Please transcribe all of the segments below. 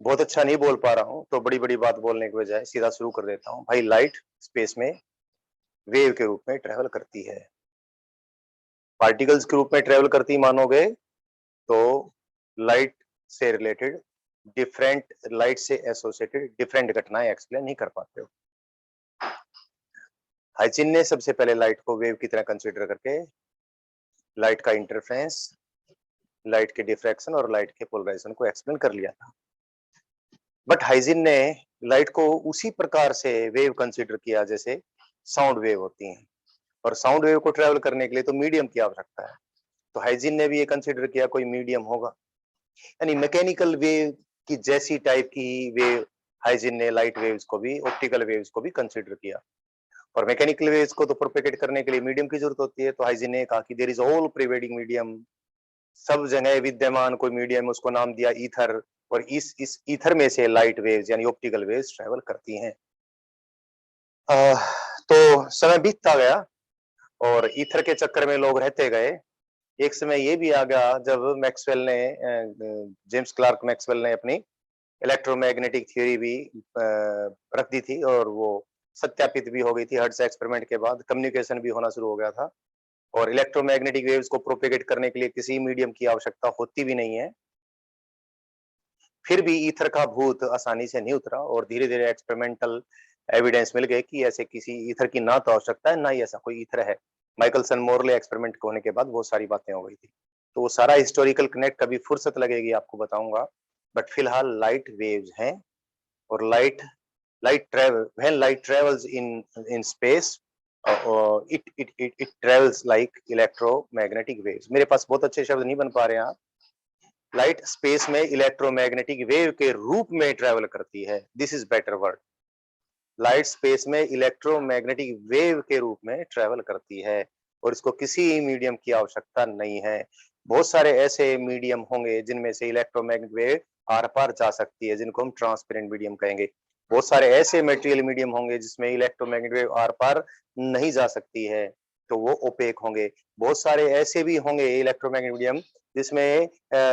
बहुत अच्छा नहीं बोल पा रहा हूँ, तो बड़ी बड़ी बात बोलने के बजाय सीधा शुरू कर देता हूँ। भाई, लाइट स्पेस में वेव के रूप में ट्रेवल करती है। पार्टिकल्स के रूप में ट्रेवल करती मानोगे तो लाइट से रिलेटेड डिफरेंट, लाइट से एसोसिएटेड डिफरेंट घटनाएं एक्सप्लेन नहीं कर पाते हो। हाइजिन ने सबसे पहले लाइट को वेव की तरह कंसीडर करके लाइट का इंटरफेरेंस, लाइट के डिफ्रैक्शन और लाइट के पोलराइजेशन को एक्सप्लेन कर लिया था। बट हाइजिन ने लाइट को उसी प्रकार से वेव कंसीडर किया जैसे साउंड वेव होती हैं, और साउंड वेव को ट्रेवल करने के लिए तो मीडियम की आवश्यकता है। तो हाइजिन ने भी ये कंसीडर किया कोई मीडियम होगा, यानी मैकेनिकल वेव की जैसी टाइप की वेव हाइजिन ने लाइट वेव्स को भी, ऑप्टिकल वेव्स को भी कंसीडर किया। और मैकेनिकल वेव्स को तो प्रोपेगेट करने के लिए मीडियम की जरूरत होती है, तो हाइजिन ने कहा कि there is all pervading medium, सब जगह विद्यमान कोई मीडियम, उसको नाम दिया ईथर, और इस ईथर में से लाइट वेव्स यानी ऑप्टिकल वेव्स ट्रेवल करती हैं। तो समय बीतता गया और ईथर के चक्कर में लोग रहते गए। एक समय ये भी आ गया जब मैक्सवेल ने, जेम्स क्लार्क मैक्सवेल ने अपनी इलेक्ट्रोमैग्नेटिक थ्योरी भी रख दी थी, और वो सत्यापित भी हो गई थी। हर्ट्ज एक्सपेरिमेंट के बाद कम्युनिकेशन भी होना शुरू हो गया था, और इलेक्ट्रोमैग्नेटिक वेव्स को प्रोपेगेट करने के लिए किसी मीडियम की आवश्यकता होती भी नहीं है। फिर भी ईथर का भूत आसानी से नहीं उतरा, और धीरे धीरे एक्सपेरिमेंटल एविडेंस मिल गए कि ऐसे किसी ईथर की ना तो आवश्यकता है, ना ही ऐसा कोई ईथर है। माइकलसन मोरले एक्सपेरिमेंट होने के बाद बहुत सारी बातें हो गई थी। तो वो सारा हिस्टोरिकल कनेक्ट कभी फुर्सत लगेगी आपको बताऊंगा। बट फिलहाल लाइट वेव्स हैं, और light travel, when light travels in space, it travels like electromagnetic waves. मेरे पास बहुत अच्छे शब्द नहीं बन पा रहे हैं। लाइट स्पेस में इलेक्ट्रोमैग्नेटिक वेव के रूप में ट्रेवल करती है, this is better word. Light space में इलेक्ट्रोमैग्नेटिक वेव के रूप में ट्रेवल करती है, और इसको किसी मीडियम की आवश्यकता नहीं है। बहुत सारे ऐसे मीडियम होंगे जिनमें से इलेक्ट्रोमैग्नेटिक वेव आर पार जा सकती है, जिनको हम ट्रांसपेरेंट मीडियम कहेंगे। बहुत सारे ऐसे मेटेरियल मीडियम होंगे जिसमें इलेक्ट्रोमैग्नेटिक वेव आर पार नहीं जा सकती है, तो वो ओपेक होंगे। बहुत सारे ऐसे भी होंगे इलेक्ट्रोमैग्नेटिक मीडियम जिसमें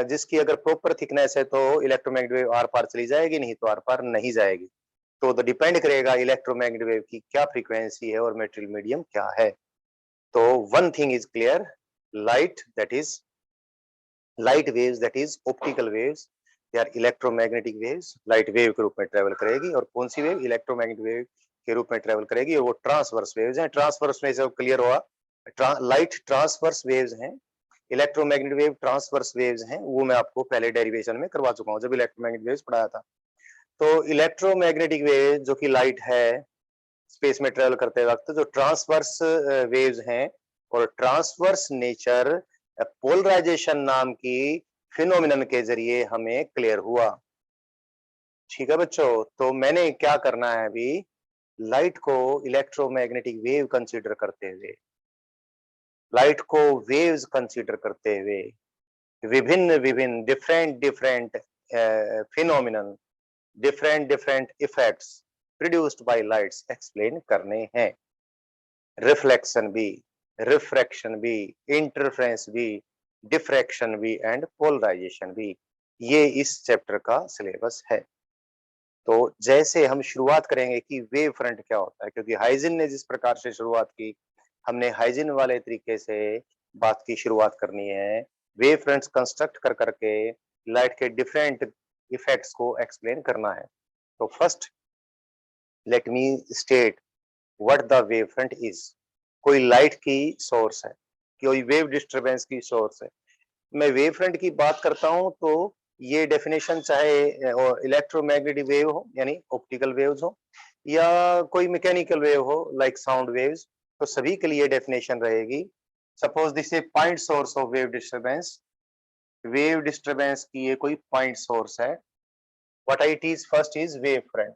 जिसकी अगर प्रॉपर थिकनेस है तो इलेक्ट्रोमैग्नेटिक वेव आर पार चली जाएगी, नहीं तो आर पार नहीं जाएगी। तो डिपेंड करेगा इलेक्ट्रोमैग्नेटिक वेव की क्या फ्रीक्वेंसी है और मेटेरियल मीडियम क्या है। तो one thing is clear, light that is light waves that is optical waves, they are electromagnetic waves. Light wave के रूप में ट्रेवल करेगी, और कौन सी वेव? इलेक्ट्रोमैग्नेटिक वेव के रूप में ट्रेवल करेगी, और वो ट्रांसवर्स वेव्स हैं। ट्रांसवर्स में से क्लियर हुआ, लाइट ट्रांसवर्स वेव्स हैं, इलेक्ट्रोमैग्नेटिक वेव ट्रांसवर्स वेव्स हैं। वो मैं आपको पहले डेरिवेशन में करवा चुका हूँ जब इलेक्ट्रोमैग्नेटिक वेव्स पढ़ाया था। तो इलेक्ट्रोमैग्नेटिक वेव जो कि लाइट है, स्पेस में ट्रेवल करते वक्त जो ट्रांसवर्स वेव्स हैं, और ट्रांसवर्स नेचर पोलराइजेशन नाम की फिनोमिनन के जरिए हमें क्लियर हुआ। ठीक है बच्चों, तो मैंने क्या करना है अभी, लाइट को इलेक्ट्रोमैग्नेटिक वेव कंसीडर करते हुए, लाइट को वेव्स कंसीडर करते हुए विभिन्न विभिन्न different different phenomenon, different different effects produced by lights explain करने हैं। रिफ्लेक्शन भी, रिफ्रैक्शन भी, इंटरफेरेंस भी, डिफ्रैक्शन भी, एंड पोलराइजेशन भी, ये इस चैप्टर का सिलेबस है। तो जैसे हम शुरुआत करेंगे कि वेव फ्रंट क्या होता है, क्योंकि हाइजिन ने जिस प्रकार से शुरुआत की, हमने हाइजिन वाले तरीके से बात की शुरुआत करनी है। वेव फ्रंट्स कंस्ट्रक्ट कर करके लाइट के डिफरेंट इफेक्ट्स को एक्सप्लेन करना है। तो first let me state what the wave front is. कोई लाइट की सोर्स है, कोई वेव डिस्टरबेंस की सोर्स है। मैं वेव फ्रंट की बात करता हूं तो ये डेफिनेशन चाहे इलेक्ट्रोमैग्नेटिक वेव हो यानी ऑप्टिकल वेव्स हो, या कोई मैकेनिकल वेव हो लाइक साउंड वेव्स, तो सभी के लिए डेफिनेशन रहेगी। Suppose this A point source of wave disturbance, wave disturbance की ये कोई पॉइंट सोर्स है। What it is? First is wave front.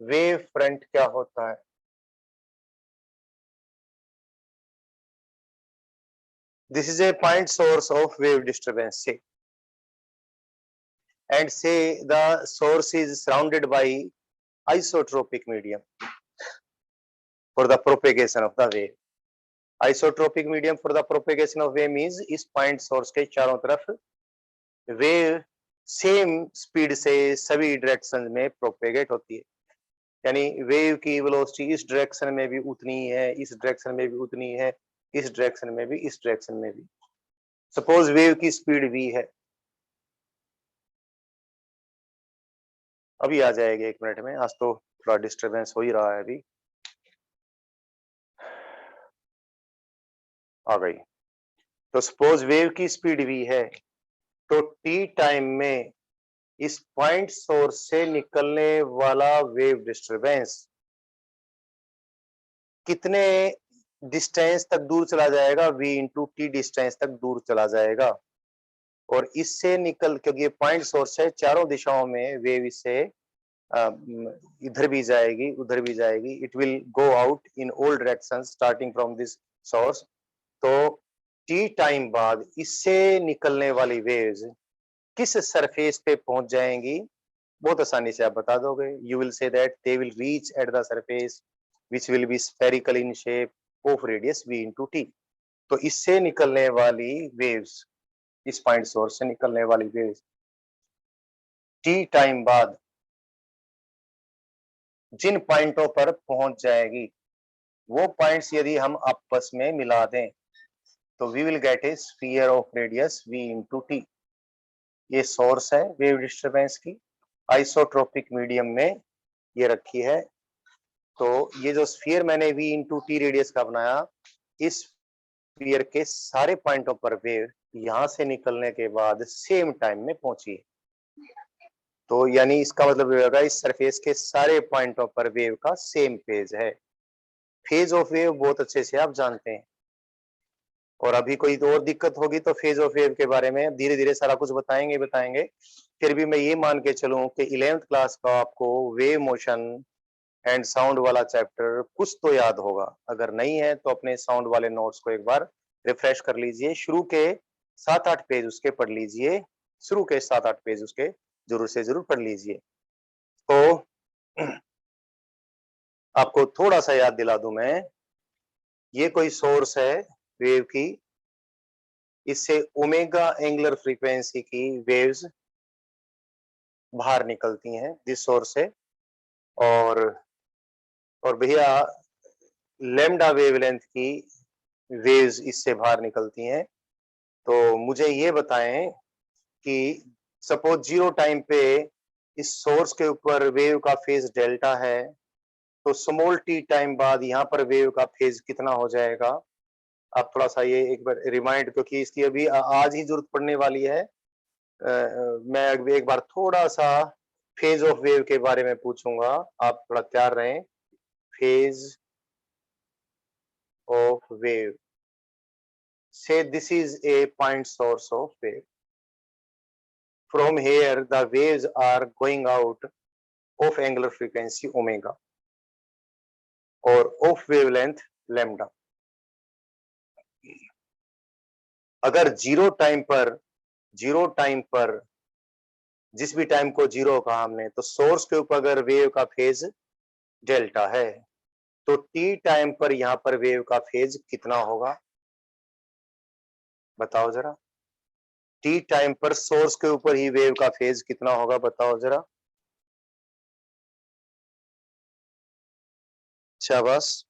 Wave front क्या होता है? This is a point source of wave disturbance, say, and say the source is surrounded by isotropic medium for the propagation of the wave. Isotropic medium for the propagation of wave means इस point source के चारों तरफ wave same speed से सभी direction में propagate होती है। यानी वेव की वेलोसिटी इस डायरेक्शन में भी उतनी ही है, इस डायरेक्शन में भी उतनी है, इस डायरेक्शन में भी, इस डायरेक्शन में भी। सपोज वेव की स्पीड v है, अभी आ जाएगी 1 मिनट में, आज तो थोड़ा डिस्टरबेंस हो ही रहा है अभी। आ गई। तो सपोज वेव की स्पीड v है, तो t टाइम में इस पॉइंट सोर्स से निकलने वाला वेव डिस्टरबेंस कितने डिस्टेंस तक दूर चला जाएगा, v इंटू टी डिस्टेंस तक दूर चला जाएगा। और इससे निकल, क्योंकि ये पॉइंट सोर्स है, चारों दिशाओं में वेव इससे इधर भी जाएगी, उधर भी जाएगी। It will go out in all direction starting from this source. तो टी टाइम बाद इससे निकलने वाली वेव्स किस सरफेस पे पहुंच जाएंगी, बहुत आसानी से आप बता दोगे। You will say that they will reach at the surface which will be spherical in shape of radius v into T. तो इससे निकलने वाली वेव्स, इस पॉइंट सोर्स से निकलने वाली वेव्स टी टाइम बाद जिन पॉइंटों पर पहुंच जाएगी, वो पॉइंट्स यदि हम आपस में मिला दें, तो we will get a sphere of radius v into t. ये सोर्स है वेव डिस्टरबेंस की, आइसोट्रोपिक मीडियम में ये रखी है। तो ये जो स्फीयर मैंने v इंटू टी रेडियस का बनाया, इस स्फीयर के सारे पॉइंटों पर वेव यहां से निकलने के बाद सेम टाइम में पहुंची। तो यानी इसका मतलब ये होगा, इस सरफेस के सारे पॉइंटों पर वेव का सेम फेज है। फेज ऑफ वेव बहुत अच्छे से आप जानते हैं, और अभी कोई तो और दिक्कत होगी तो फेज ऑफ वेव के बारे में धीरे धीरे सारा कुछ बताएंगे। फिर भी मैं ये मान के चलूं कि 11th क्लास का आपको वेव मोशन एंड साउंड वाला चैप्टर कुछ तो याद होगा। अगर नहीं है तो अपने साउंड वाले नोट्स को एक बार रिफ्रेश कर लीजिए, शुरू के 7-8 पेज उसके पढ़ लीजिए, शुरू के 7-8 पेज उसके जरूर से जरूर पढ़ लीजिए। तो आपको थोड़ा सा याद दिला दूं मैं, ये कोई सोर्स है वेव की, इससे ओमेगा एंगुलर फ्रीक्वेंसी की वेव्स बाहर निकलती हैं दिस सोर्स से, और भैया लैम्डा वेवलेंथ की वेव्स इससे बाहर निकलती हैं। तो मुझे ये बताएं कि सपोज 0 टाइम पे इस सोर्स के ऊपर वेव का फेज डेल्टा है, तो स्मॉल टी टाइम बाद यहाँ पर वेव का फेज कितना हो जाएगा। आप थोड़ा सा ये एक बार रिमाइंड, क्योंकि इसकी अभी आज ही जरूरत पड़ने वाली है। मैं एक बार थोड़ा सा फेज ऑफ वेव के बारे में पूछूंगा, आप थोड़ा तैयार रहें। Phase of wave, say this is a point source of wave. From here the waves are going out of angular frequency omega or of wavelength lambda. अगर जीरो टाइम पर जिस भी टाइम को जीरो कहा हमने, तो सोर्स के ऊपर अगर वेव का फेज डेल्टा है, तो टी टाइम पर यहां पर वेव का फेज कितना होगा, बताओ जरा। टी टाइम पर सोर्स के ऊपर ही वेव का फेज कितना होगा, बताओ जरा। शाबाश।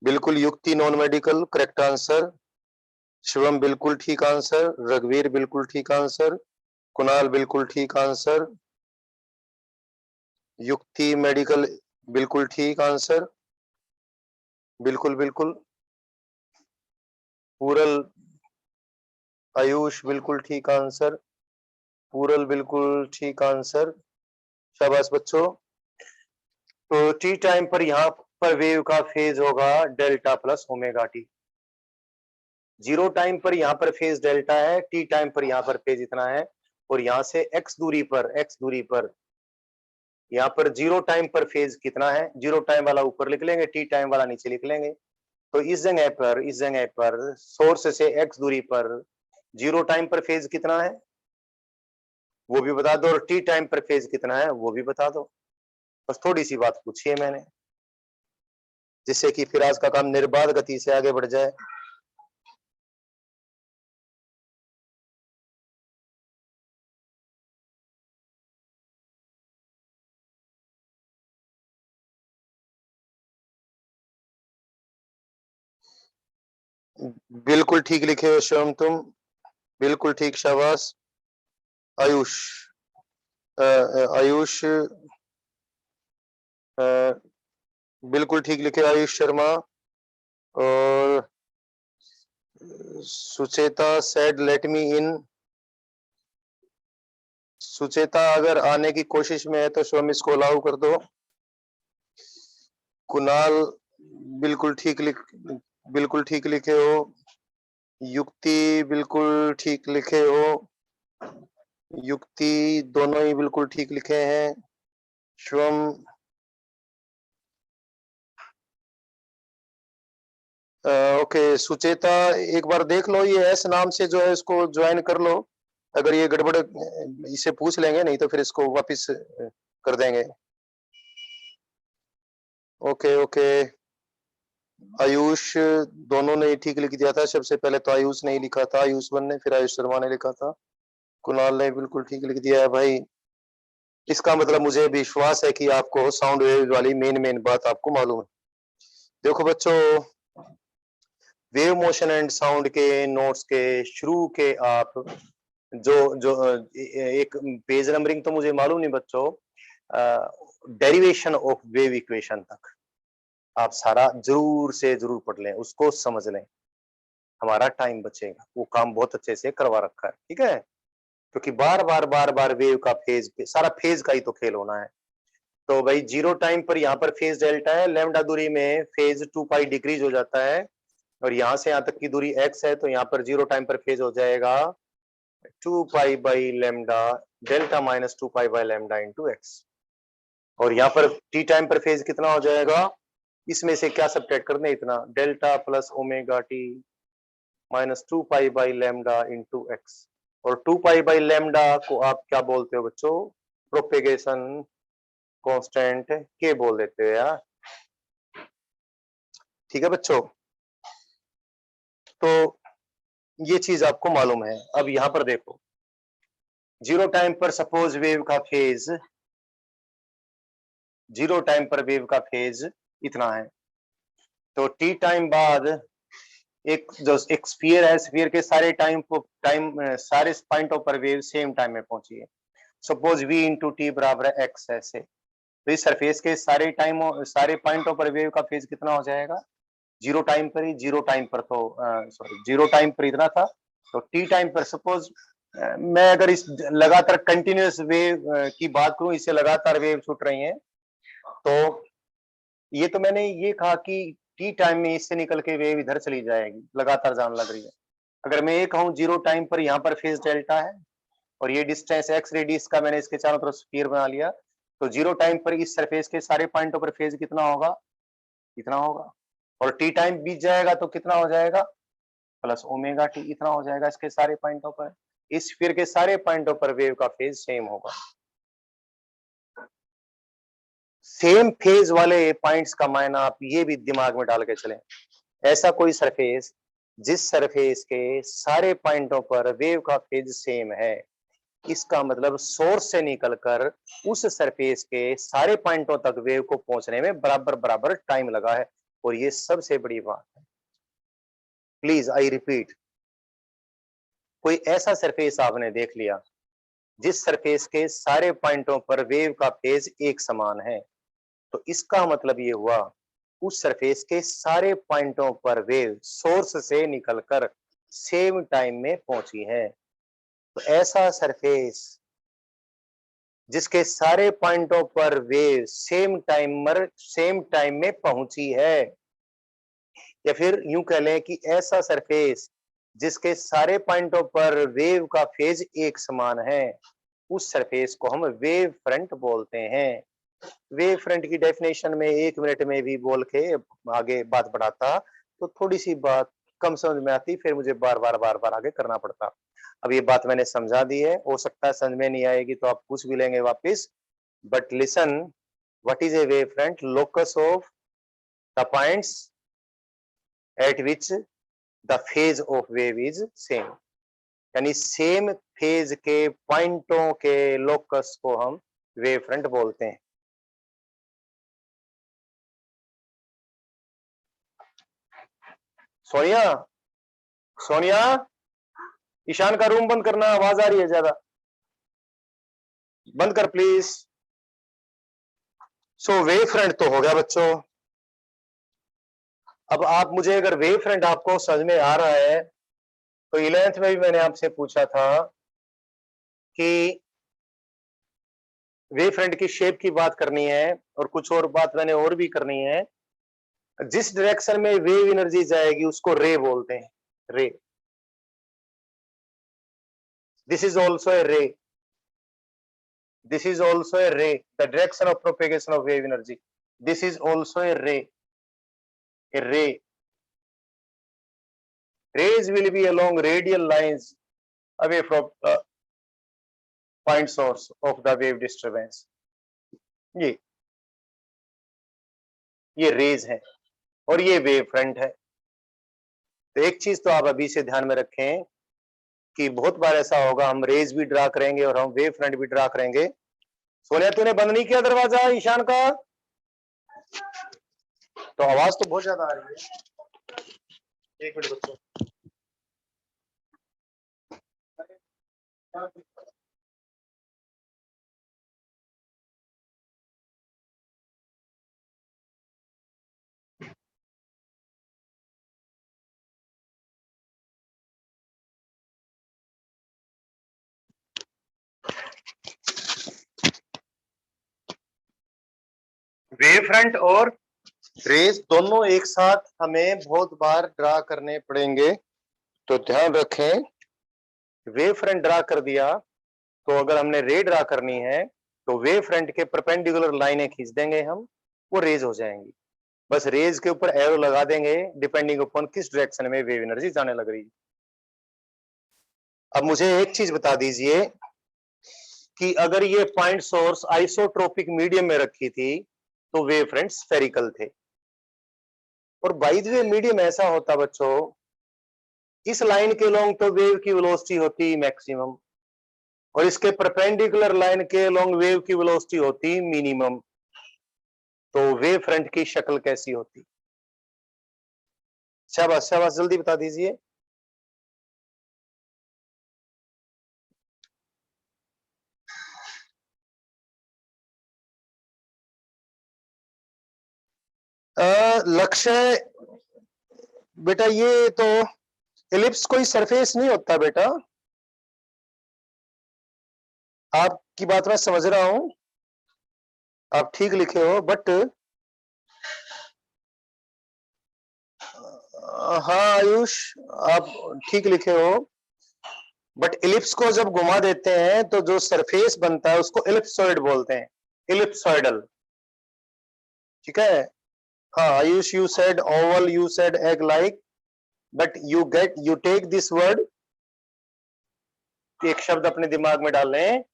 बिल्कुल युक्ति non medical correct answer. Shivam बिल्कुल ठीक आंसर, रघुवीर बिल्कुल ठीक आंसर, कुणाल बिल्कुल ठीक आंसर, युक्ति मेडिकल बिल्कुल ठीक आंसर, बिल्कुल बिल्कुल। पूरल आयुष बिल्कुल ठीक आंसर, पूरल बिल्कुल ठीक आंसर। शाबाश बच्चों। तो टी टाइम पर यहाँ पर वेव का फेज होगा delta plus omega T. Zero time पर यहाँ पर फेज डेल्टा है, टी टाइम पर यहाँ पर फेज इतना है, और यहाँ से एक्स दूरी पर यहाँ पर जीरो टाइम पर फेज कितना है, जीरो टाइम वाला ऊपर लिख लेंगे, टी टाइम वाला नीचे लिख लेंगे। तो इस जगह पर सोर्स से एक्स दूरी पर जीरो टाइम पर फेज कितना है वो भी बता दो, और टी टाइम पर फेज कितना है वो भी बता दो। बस थोड़ी सी बात पूछी है मैंने। जिससे कि फिर आज का काम निर्बाध गति से आगे बढ़ जाए। बिल्कुल ठीक लिखे हो शिवम तुम, बिल्कुल ठीक, शाबाश। आयुष, आयुष, बिल्कुल ठीक लिखे आयुष शर्मा। और सुचेता सेड लेट मी इन। सुचेता अगर आने की कोशिश में है तो शिवम इसको अलाउ कर दो। कुणाल, बिल्कुल ठीक लिखे हो। युक्ति बिल्कुल ठीक लिखे हो। युक्ति दोनों ही बिल्कुल ठीक लिखे हैं। शिवम, ओके। सुचेता एक बार देख लो, ये एस नाम से जो है इसको ज्वाइन कर लो। अगर ये गड़बड़ इसे पूछ लेंगे, नहीं तो फिर इसको वापस कर देंगे। Okay okay. आयुष दोनों ने ठीक लिख दिया था। सबसे पहले तो आयुष ने ही लिखा था, आयुष वन ने, फिर आयुष शर्मा ने लिखा था। कुणाल ने बिल्कुल ठीक लिख दिया है भाई। इसका मतलब मुझे विश्वास है कि आपको साउंड वेव वाली मेन बात आपको मालूम है। देखो बच्चों, वेव मोशन एंड साउंड के नोट्स के शुरू के आप जो जो एक पेज नंबरिंग तो मुझे मालूम नहीं बच्चों, डेरिवेशन ऑफ वेव इक्वेशन तक आप सारा जरूर से जरूर पढ़ लें, उसको समझ लें, हमारा टाइम बचेगा। वो काम बहुत अच्छे से करवा रखा है, ठीक है। क्योंकि बार बार वेव का फेज, सारा फेज का ही तो खेल होना है। तो भाई जीरो टाइम पर यहाँ पर फेज डेल्टा है, लैम्डा दूरी में फेज 2 पाई डिक्रीज हो जाता है, और यहां से यहां तक की दूरी x है, तो यहाँ पर जीरो टाइम पर फेज हो जाएगा 2 pi by lambda delta minus 2 pi by lambda into x. और यहाँ पर टी टाइम पर फेज कितना हो जाएगा, इसमें से क्या सब्ट्रैक्ट करना है, इतना delta plus omega T minus 2 pi by lambda into x. और 2 पाई बाई लैम्डा को आप क्या बोलते हो बच्चों, प्रोपेगेशन कांस्टेंट के बोल देते हो यार, ठीक है बच्चों। तो ये चीज आपको मालूम है। अब यहां पर देखो, जीरो टाइम पर सपोज वेव का फेज, जीरो टाइम पर वेव का फेज इतना है, तो टी टाइम बाद एक स्फीयर है, स्फीयर के सारे सारे पॉइंटों पर वेव सेम टाइम में पहुंची है। सपोज v इंटू टी बराबर है x ऐसे, तो इस सरफेस के सारे पॉइंटों पर वेव का फेज कितना हो जाएगा, जीरो टाइम पर ही, जीरो टाइम पर तो सॉरी जीरो टाइम पर इतना था, तो टी टाइम पर सपोज मैं अगर इस लगातार कंटिन्यूअस वेव की बात करूं, इससे लगातार वेव छूट रही हैं, तो ये तो मैंने ये कहा कि टी टाइम में इससे निकल के वेव इधर चली जाएगी, लगातार जान लग रही है। अगर मैं ये कहूं जीरो टाइम पर यहाँ पर फेज डेल्टा है, और ये डिस्टेंस एक्स रेडियस का मैंने इसके चारों तरफ स्फीयर बना लिया, तो जीरो टाइम पर इस सरफेस के सारे पॉइंटों पर फेज कितना होगा, इतना होगा। और टी टाइम बीत जाएगा तो कितना हो जाएगा, प्लस ओमेगा टी, इतना हो जाएगा इसके सारे पॉइंटों पर। इस स्फीयर के सारे पॉइंटों पर वेव का फेज सेम होगा। सेम फेज वाले पॉइंट्स का मायना आप ये भी दिमाग में डाल के चलें, ऐसा कोई सरफेस जिस सरफेस के सारे पॉइंटों पर वेव का फेज सेम है, इसका मतलब सोर्स से निकलकर उस सरफेस के सारे पॉइंटों तक वेव को पहुंचने में बराबर बराबर टाइम लगा है। और ये सबसे बड़ी बात है, प्लीज आई रिपीट, कोई ऐसा सरफेस आपने देख लिया जिस सरफेस के सारे पॉइंटों पर वेव का फेज एक समान है, तो इसका मतलब ये हुआ उस सरफेस के सारे पॉइंटों पर वेव सोर्स से निकलकर सेम टाइम में पहुंची है। तो ऐसा सरफेस जिसके सारे पॉइंटों पर वेव सेम टाइम में पहुंची है, या फिर यूं कह लें कि ऐसा सरफेस जिसके सारे पॉइंटों पर वेव का फेज एक समान है, उस सरफेस को हम वेव फ्रंट बोलते हैं। वेव फ्रंट की डेफिनेशन में 1 मिनट में भी बोल के आगे बात बढ़ाता तो थोड़ी सी बात कम समझ में आती, फिर मुझे बार बार आगे करना पड़ता। अब ये बात मैंने समझा दी है, हो सकता है समझ में नहीं आएगी तो आप पूछ भी लेंगे वापस, but listen, what is a wave front, locus of the points at which the phase of wave is same, यानी सेम फेज के पॉइंटों के लोकस को हम वेव फ्रंट बोलते हैं। सोनिया, सोनिया, ईशान का रूम बंद करना, आवाज आ रही है ज्यादा, बंद कर प्लीज। सो वेव फ्रंट तो हो गया बच्चों। अब आप मुझे अगर वेव फ्रंट आपको समझ में आ रहा है तो 11th में भी मैंने आपसे पूछा था कि वेव फ्रंट की शेप की बात करनी है और कुछ और बात मैंने और भी करनी है। जिस डायरेक्शन में वेव एनर्जी जाएगी उसको रे बोलते हैं, रे। दिस इज ऑल्सो ए रे, दिस इज ऑल्सो ए रे, the direction of propagation of wave energy, this is also a रे, ए रे। Rays will be along radial lines away from the point source of the wave disturbance। ये rays है और ये wave front है। तो एक चीज तो आप अभी से ध्यान में रखें कि बहुत बार ऐसा होगा हम रेज भी ड्रा करेंगे और हम वेव फ्रंट भी ड्रा करेंगे। सोनिया तूने बंद नहीं किया दरवाजा ईशान का? तो आवाज तो बहुत ज्यादा आ रही है। एक मिनट बच्चों, वेव फ्रंट और रेज दोनों एक साथ हमें बहुत बार ड्रा करने पड़ेंगे। तो ध्यान रखें, वेव फ्रंट ड्रा कर दिया तो अगर हमने रे ड्रा करनी है तो वेव फ्रंट के परपेंडिकुलर लाइनें खींच देंगे हम, वो रेज हो जाएंगी। बस रेज के ऊपर एरो लगा देंगे डिपेंडिंग अपॉन किस डायरेक्शन में वेव एनर्जी जाने लग रही है। अब मुझे एक चीज बता दीजिए कि अगर ये पॉइंट सोर्स आइसोट्रोपिक मीडियम में रखी थी तो वेव फ्रंट स्फेरिकल थे। और बाय द वे मीडियम ऐसा होता बच्चों, इस लाइन के लॉन्ग तो वेव की वेलोसिटी होती मैक्सिमम और इसके परपेंडिकुलर लाइन के लॉन्ग वेव की वेलोसिटी होती मिनिमम। तो वेव फ्रंट की शक्ल कैसी होती? शाबाश शाबाश, जल्दी बता दीजिए। लक्ष्य बेटा, ये तो एलिप्स कोई सरफेस नहीं होता बेटा। आपकी बात मैं समझ रहा हूं, आप ठीक लिखे हो, बट हाँ आयुष, आप ठीक लिखे हो, बट एलिप्स को जब घुमा देते हैं तो जो सरफेस बनता है उसको एलिप्सॉइड बोलते हैं, एलिप्सॉइडल। ठीक है? हाँ Ayush, you said oval, you said egg like, but you take this word, एक शब्द अपने दिमाग में डाल लें,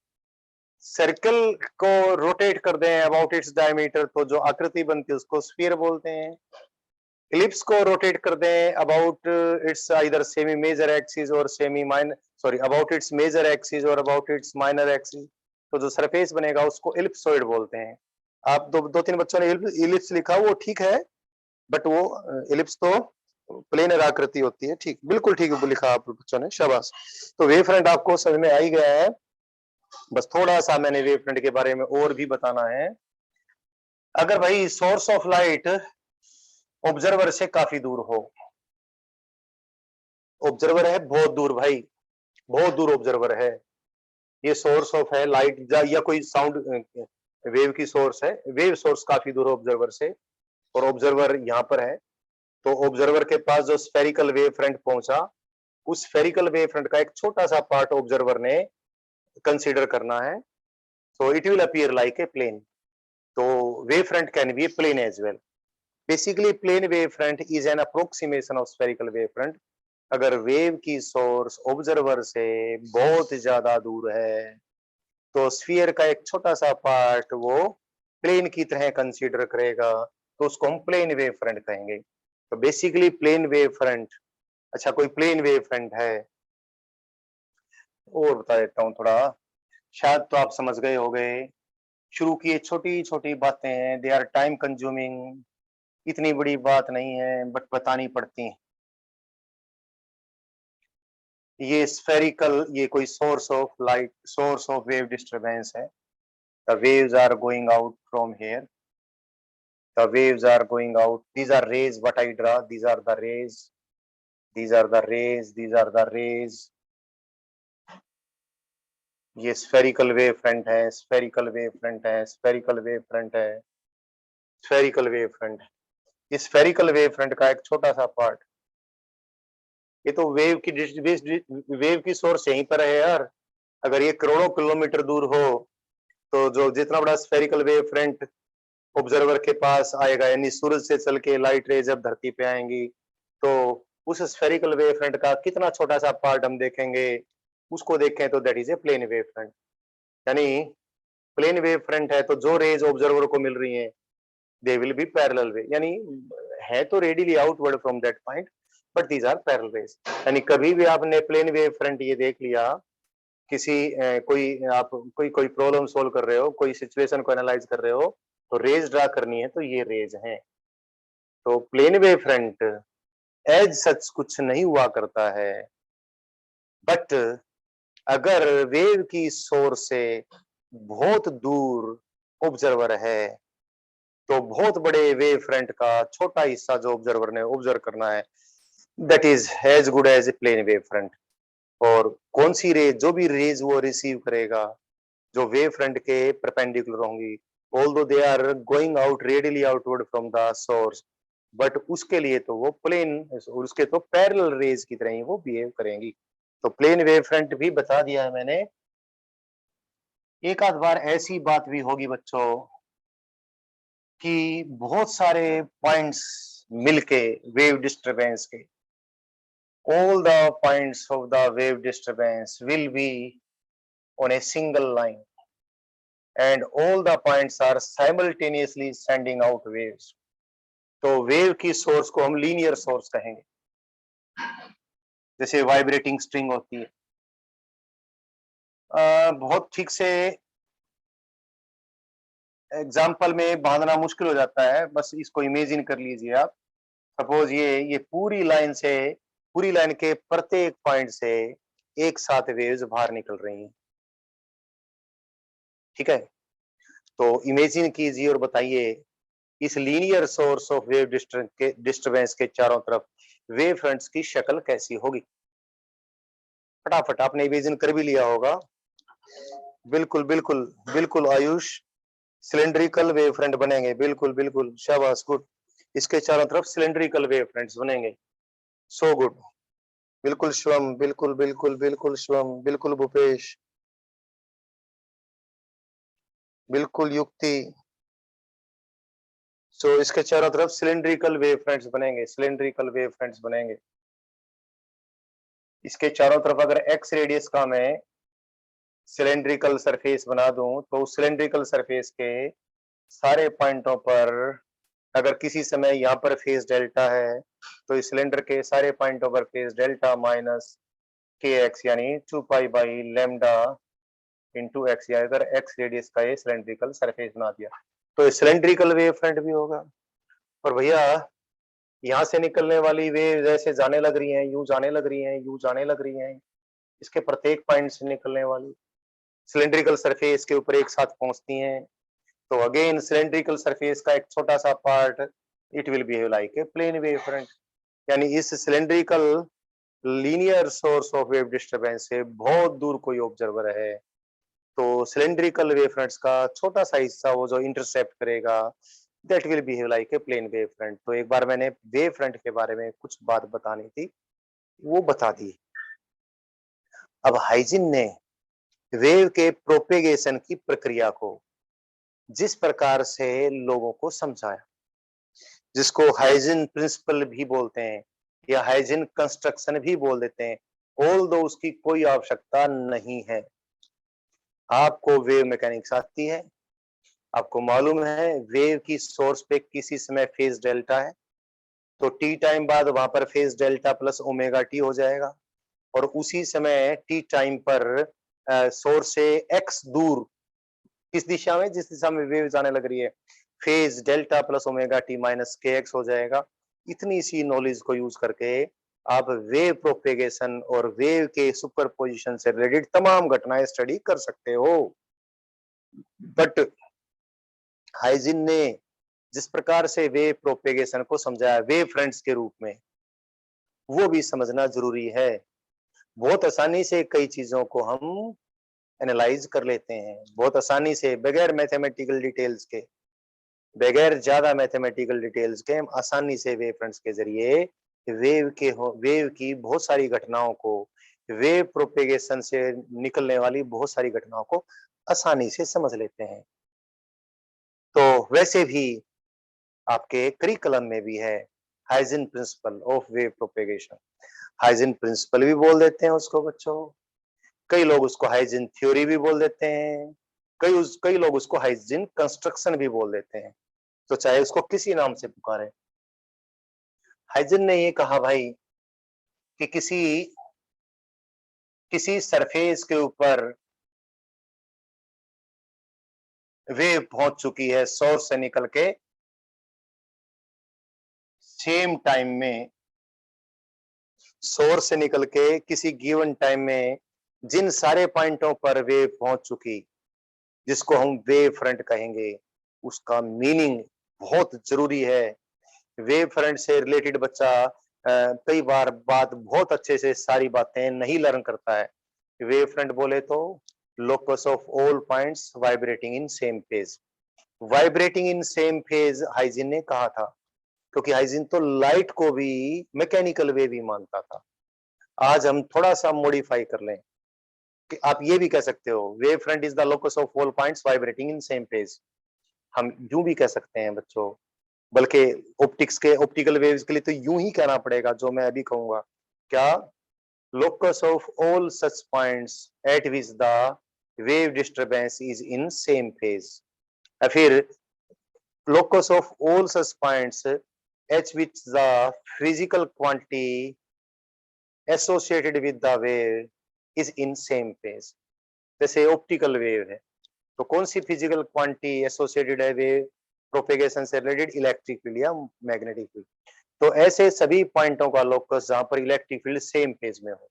सर्कल को रोटेट कर दें अबाउट इट्स डायमीटर तो जो आकृति बनती है उसको स्फीयर बोलते हैं। इलिप्स को रोटेट कर दें about its either semi major axis और semi minor, sorry about its major axis और अबाउट इट्स माइनर एक्सिस, तो जो सरफेस बनेगा उसको इलिप्सॉइड बोलते हैं। आप दो तीन बच्चों ने इलिप्स लिखा, वो ठीक है, बट वो इलिप्स तो प्लेनर आकृति होती है। ठीक, बिल्कुल ठीक लिखा आप बच्चों ने, शाबाश। तो वेव फ्रंट आपको समझ में आ ही गया है, बस थोड़ा सा मैंने वेव फ्रंट के बारे में और भी बताना है। अगर भाई सोर्स ऑफ लाइट ऑब्जर्वर से काफी दूर हो, ऑब्जर्वर है बहुत दूर भाई, बहुत दूर ऑब्जर्वर है, ये सोर्स ऑफ है लाइट या कोई साउंड वेव की सोर्स है, वेव सोर्स काफी दूर है ऑब्जर्वर से और ऑब्जर्वर यहाँ पर है, तो ऑब्जर्वर के पास जो स्फेरिकल वेव फ्रंट पहुंचा, उस स्फेरिकल वेव फ्रंट का एक छोटा सा पार्ट ऑब्जर्वर ने कंसीडर करना है, so it will appear like a plane। तो wave front can be a plane as well। Basically plane wave front is an approximation of spherical wave front। अगर wave की सोर्स ऑब्जर्वर से बहुत ज्यादा दूर है तो स्फीयर का एक छोटा सा पार्ट वो प्लेन की तरह कंसीडर करेगा तो उसको हम प्लेन वेव फ्रंट कहेंगे। तो बेसिकली प्लेन वेव फ्रंट, अच्छा कोई प्लेन वेव फ्रंट है और बता देता हूँ थोड़ा, शायद तो आप समझ गए हो गए। शुरू की ये छोटी छोटी बातें हैं, दे आर टाइम कंज्यूमिंग, इतनी बड़ी बात नहीं है बट बतानी पड़ती हैं। ये स्फेरिकल, ये कोई source of light, source of wave disturbance है। The waves are going out from here, the waves are going out, these are rays, what I draw, these are the rays, these are the rays, these are the rays। ये spherical wave front है, spherical wave front है, spherical wave front है, spherical wave front. इस spherical wave front का एक छोटा सा part, ये तो वेव की सोर्स यहीं पर है यार। अगर ये करोड़ों किलोमीटर दूर हो तो जो जितना बड़ा स्फेरिकल वेव फ्रंट ऑब्जर्वर के पास आएगा, यानी सूरज से चल के लाइट रे जब धरती पे आएंगी तो उस स्फेरिकल वेव फ्रंट का कितना छोटा सा पार्ट हम देखेंगे, उसको देखें तो that is a plane wave front. यानी प्लेन वेव फ्रंट है तो जो रेज ऑब्जर्वर को मिल रही हैं they will be parallel way, यानी है तो radially outward from that point but these are parallel rays. यानी कभी भी आपने प्लेन वेव फ्रंट ये देख लिया, किसी कोई आप कोई कोई प्रॉब्लम सोल्व कर रहे हो, कोई सिचुएशन को एनालाइज कर रहे हो, तो रेज ड्रा करनी है तो ये रेज है। तो plane wave front as such कुछ नहीं हुआ करता है, बट अगर वेव की सोर्स से बहुत दूर ऑब्जर्वर है तो बहुत बड़े वेव फ्रंट का छोटा हिस्सा जो ऑब्जर्वर ने ऑब्जर्व करना है that is as good as a plane wave front. और कौन सी रेज, जो भी रेज वो रिसीव करेगा जो वेव फ्रंट के परपेंडिकुलर होंगी, although they are going out radially outward from the source, but उसके लिए तो वो प्लेन, उसके तो पैरेलल रेज की तरह ही वो बिहेव करेंगी। तो प्लेन वेव फ्रंट भी बता दिया है मैंने। एक आध बार ऐसी बात भी होगी बच्चों कि बहुत सारे पॉइंट्स मिलके वेव डिस्टरबेंस के, all the points of the wave disturbance will be on a single line and all the points are simultaneously sending out waves। तो वेव की सोर्स को हम लीनियर सोर्स कहेंगे, जैसे वाइब्रेटिंग स्ट्रिंग होती है। बहुत ठीक से एग्जाम्पल में बांधना मुश्किल हो जाता है, बस इसको इमेजिन कर लीजिए आप। सपोज ये पूरी लाइन से, पूरी लाइन के प्रत्येक पॉइंट से एक साथ वेव्स बाहर निकल रही हैं, ठीक है। तो इमेजिन कीजिए और बताइए इस linear source of wave disturbance के चारों तरफ वेव फ्रंट्स की शक्ल कैसी होगी। फटाफट आपने इमेजिन कर भी लिया होगा। बिल्कुल बिल्कुल बिल्कुल आयुष, सिलेंड्रिकल वेव फ्रंट बनेंगे, बिल्कुल बिल्कुल, शाबाश, गुड। इसके चारों तरफ सिलेंड्रिकल वेव फ्रंट्स बनेंगे, सो गुड। बिल्कुल शिवम, बिल्कुल बिल्कुल बिल्कुल शिवम, बिल्कुल भूपेश, बिल्कुल युक्ति। सो इसके चारों तरफ सिलेंड्रिकल वेव फ्रंट्स बनेंगे, सिलेंड्रिकल वेव फ्रंट्स बनेंगे। इसके चारों तरफ अगर एक्स रेडियस का मैं सिलेंड्रिकल सरफेस बना दूं तो उस सिलेंड्रिकल सरफेस के सारे पॉइंटों पर अगर किसी समय यहाँ पर फेज डेल्टा है तो इस सिलेंडर के सारे पॉइंटों पर फेज डेल्टा माइनस के एक्स, यानी 2 pi by lambda into x, या अगर एक्स रेडियस का ये सिलेंड्रिकल सरफेस बना दिया तो सिलेंड्रिकल वेव फ्रंट भी होगा। और भैया यहाँ से निकलने वाली वेव जैसे जाने लग रही हैं, यूं जाने लग रही हैं, यूं जाने लग रही हैं, इसके प्रत्येक पॉइंट से निकलने वाली सिलेंड्रिकल सरफेस के ऊपर एक साथ पहुंचती हैं। तो अगेन सिलेंड्रिकल सरफेस का एक छोटा सा part it will behave like a plane wave front. यानी इस cylindrical linear source of wave disturbance से बहुत दूर कोई ऑब्जर्वर है तो सिलेंड्रिकल वेव फ्रंट्स का छोटा सा हिस्सा वो जो इंटरसेप्ट करेगा that will behave like a plane wave front. तो एक बार मैंने वेव फ्रंट के बारे में कुछ बात बतानी थी, वो बता दी। अब हाइजिन ने वेव के प्रोपेगेशन की प्रक्रिया को जिस प्रकार से लोगों को समझाया, जिसको हाइजिन प्रिंसिपल भी बोलते हैं या हाइजिन कंस्ट्रक्शन भी बोल देते हैं, ऑल्दो उसकी कोई आवश्यकता नहीं है। आपको वेव मैकेनिक्स आती है, आपको मालूम है वेव की सोर्स पे किसी समय फेज डेल्टा है, तो टी टाइम बाद वहां पर phase delta plus omega T हो जाएगा, और उसी समय टी टाइम पर सोर्स से एक्स दूर किस दिशा में, जिस दिशा में वेव जाने लग रही है, phase delta plus omega T minus के एक्स हो जाएगा। इतनी सी नॉलेज को यूज करके आप वेव प्रोपेगेशन और वेव के सुपरपोजिशन से रिलेटेड तमाम घटनाएं स्टडी कर सकते हो। बट हाइजिन ने जिस प्रकार से वेव प्रोपेगेशन को समझाया वेव फ्रंट्स के रूप में, वो भी समझना जरूरी है। बहुत आसानी से कई चीजों को हम एनालाइज कर लेते हैं, बहुत आसानी से, बगैर मैथमेटिकल डिटेल्स के, बगैर ज्यादा मैथमेटिकल डिटेल्स के हम आसानी से वेव फ्रंट्स के जरिए वेव की बहुत सारी घटनाओं को, वेव प्रोपेगेशन से निकलने वाली बहुत सारी घटनाओं को आसानी से समझ लेते हैं। तो वैसे भी आपके करिकुलम में भी है Huygens principle of wave propagation. Huygens principle भी बोल देते हैं उसको बच्चों, कई लोग उसको हाइजीन थ्योरी भी बोल देते हैं, कई लोग उसको हाइजीन कंस्ट्रक्शन भी बोल देते हैं। तो चाहे उसको किसी नाम से पुकारे, हाइजीन ने ये कहा भाई कि किसी सरफेस के ऊपर वेव पहुंच चुकी है सोर्स से निकल के सेम टाइम में, सोर्स से निकल के किसी गिवन टाइम में जिन सारे पॉइंटों पर वेव पहुंच चुकी, जिसको हम वेव फ्रंट कहेंगे, उसका मीनिंग बहुत जरूरी है। वेव फ्रंट से रिलेटेड बच्चा कई बार बात बहुत अच्छे से सारी बातें नहीं लर्न करता है। वेव फ्रंट बोले तो locus of all points vibrating in same phase. Vibrating in same phase hygiene ने कहा था, क्योंकि हाइजीन तो लाइट को भी मैकेनिकल वेव ही मानता था। आज हम थोड़ा सा मॉडिफाई कर लें कि आप ये भी कह सकते हो wave front is the locus of all points vibrating in same phase. हम यूं भी कह सकते हैं बच्चों, बल्कि ऑप्टिकल वेव्स के लिए तो यूं ही कहना पड़ेगा जो मैं अभी कहूंगा। क्या? Locus of all such points at which the wave disturbance is in same phase, या फिर locus of all such points at which the physical quantity associated with the wave is in same phase. जैसे optical wave है, तो कौन सी physical quantity associated है wave propagation से related? Electric field या magnetic field. तो ऐसे सभी पॉइंटों का लोकस जहां पर इलेक्ट्रिक फील्ड सेम फेज में हो,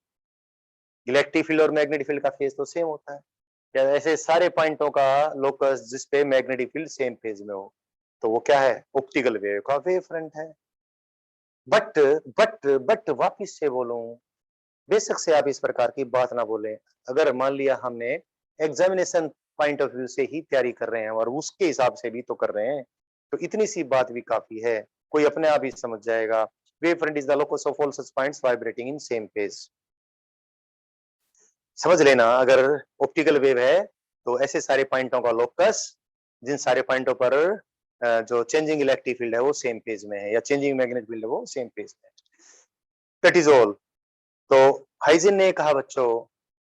इलेक्ट्रिक फील्ड और मैग्नेटिक फील्ड का फेज तो सेम होता है, या ऐसे सारे पॉइंटों का लोकस जिसपे मैग्नेटिक फील्ड सेम फेज में हो, तो वो क्या है? ऑप्टिकल वेव का वेव फ्रंट है। बट बट वापिस से बोलूं, बेशक से आप इस प्रकार की बात ना बोलें, अगर मान लिया हमने एग्जामिनेशन पॉइंट ऑफ व्यू से ही तैयारी कर रहे हैं और उसके हिसाब से भी तो कर रहे हैं, तो इतनी सी बात भी काफी है, कोई अपने आप ही समझ जाएगा। Wave front is the locus of all such points vibrating in same phase. समझ लेना, अगर ऑप्टिकल वेव है तो ऐसे सारे पॉइंटों का लोकस जिन सारे पॉइंटों पर जो चेंजिंग इलेक्ट्रिक फील्ड है वो सेम फेज में है, या चेंजिंग मैग्नेटिक फील्ड है वो सेम फेज में है। That is all. तो हाइजिन ने कहा बच्चों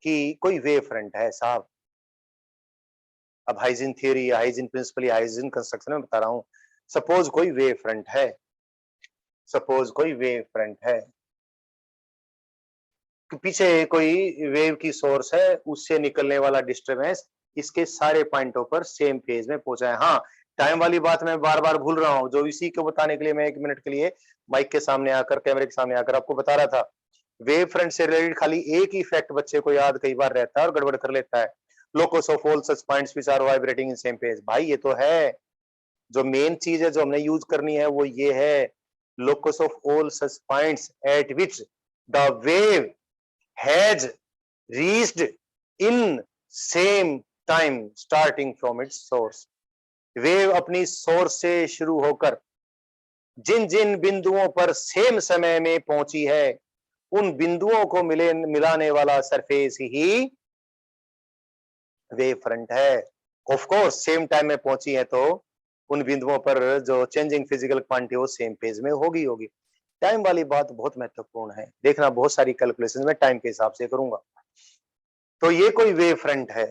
कि कोई वेव फ्रंट है साहब। अब हाइजीन थ्योरी या हाइजीन प्रिंसिपल या हाइजीन कंस्ट्रक्शन में बता रहा हूं, सपोज कोई वेव फ्रंट है, सपोज कोई वेव फ्रंट है कि पीछे कोई वेव की सोर्स है, उससे निकलने वाला डिस्टरबेंस इसके सारे पॉइंटों पर सेम फेज में पहुंचा है। हाँ, टाइम वाली बात मैं बार बार भूल रहा हूं, जो इसी को बताने के लिए मैं 1 मिनट के लिए माइक के सामने आकर, कैमरे के सामने आकर आपको बता रहा था। वेव फ्रंट से रिलेटेड खाली एक ही फैक्ट बच्चे को याद कई बार रहता है और गड़बड़ कर लेता है, locus of all such points which are vibrating in same phase. भाई ये तो है, जो मेन चीज है जो हमने यूज करनी है वो ये है, locus of all such points at which the wave has reached in same time starting from its source. Wave अपनी सोर्स से शुरू होकर जिन जिन बिंदुओं पर सेम समय में पहुंची है, उन बिंदुओं को मिलाने वाला सरफेस ही वेव फ्रंट है। ऑफ कोर्स सेम टाइम में पहुंची है तो उन बिंदुओं पर जो चेंजिंग फिजिकल क्वांटिटी वो सेम फेज में होगी। टाइम वाली बात बहुत महत्वपूर्ण है, देखना बहुत सारी कैलकुलेशन में टाइम के हिसाब से करूंगा। तो ये कोई वेव फ्रंट है।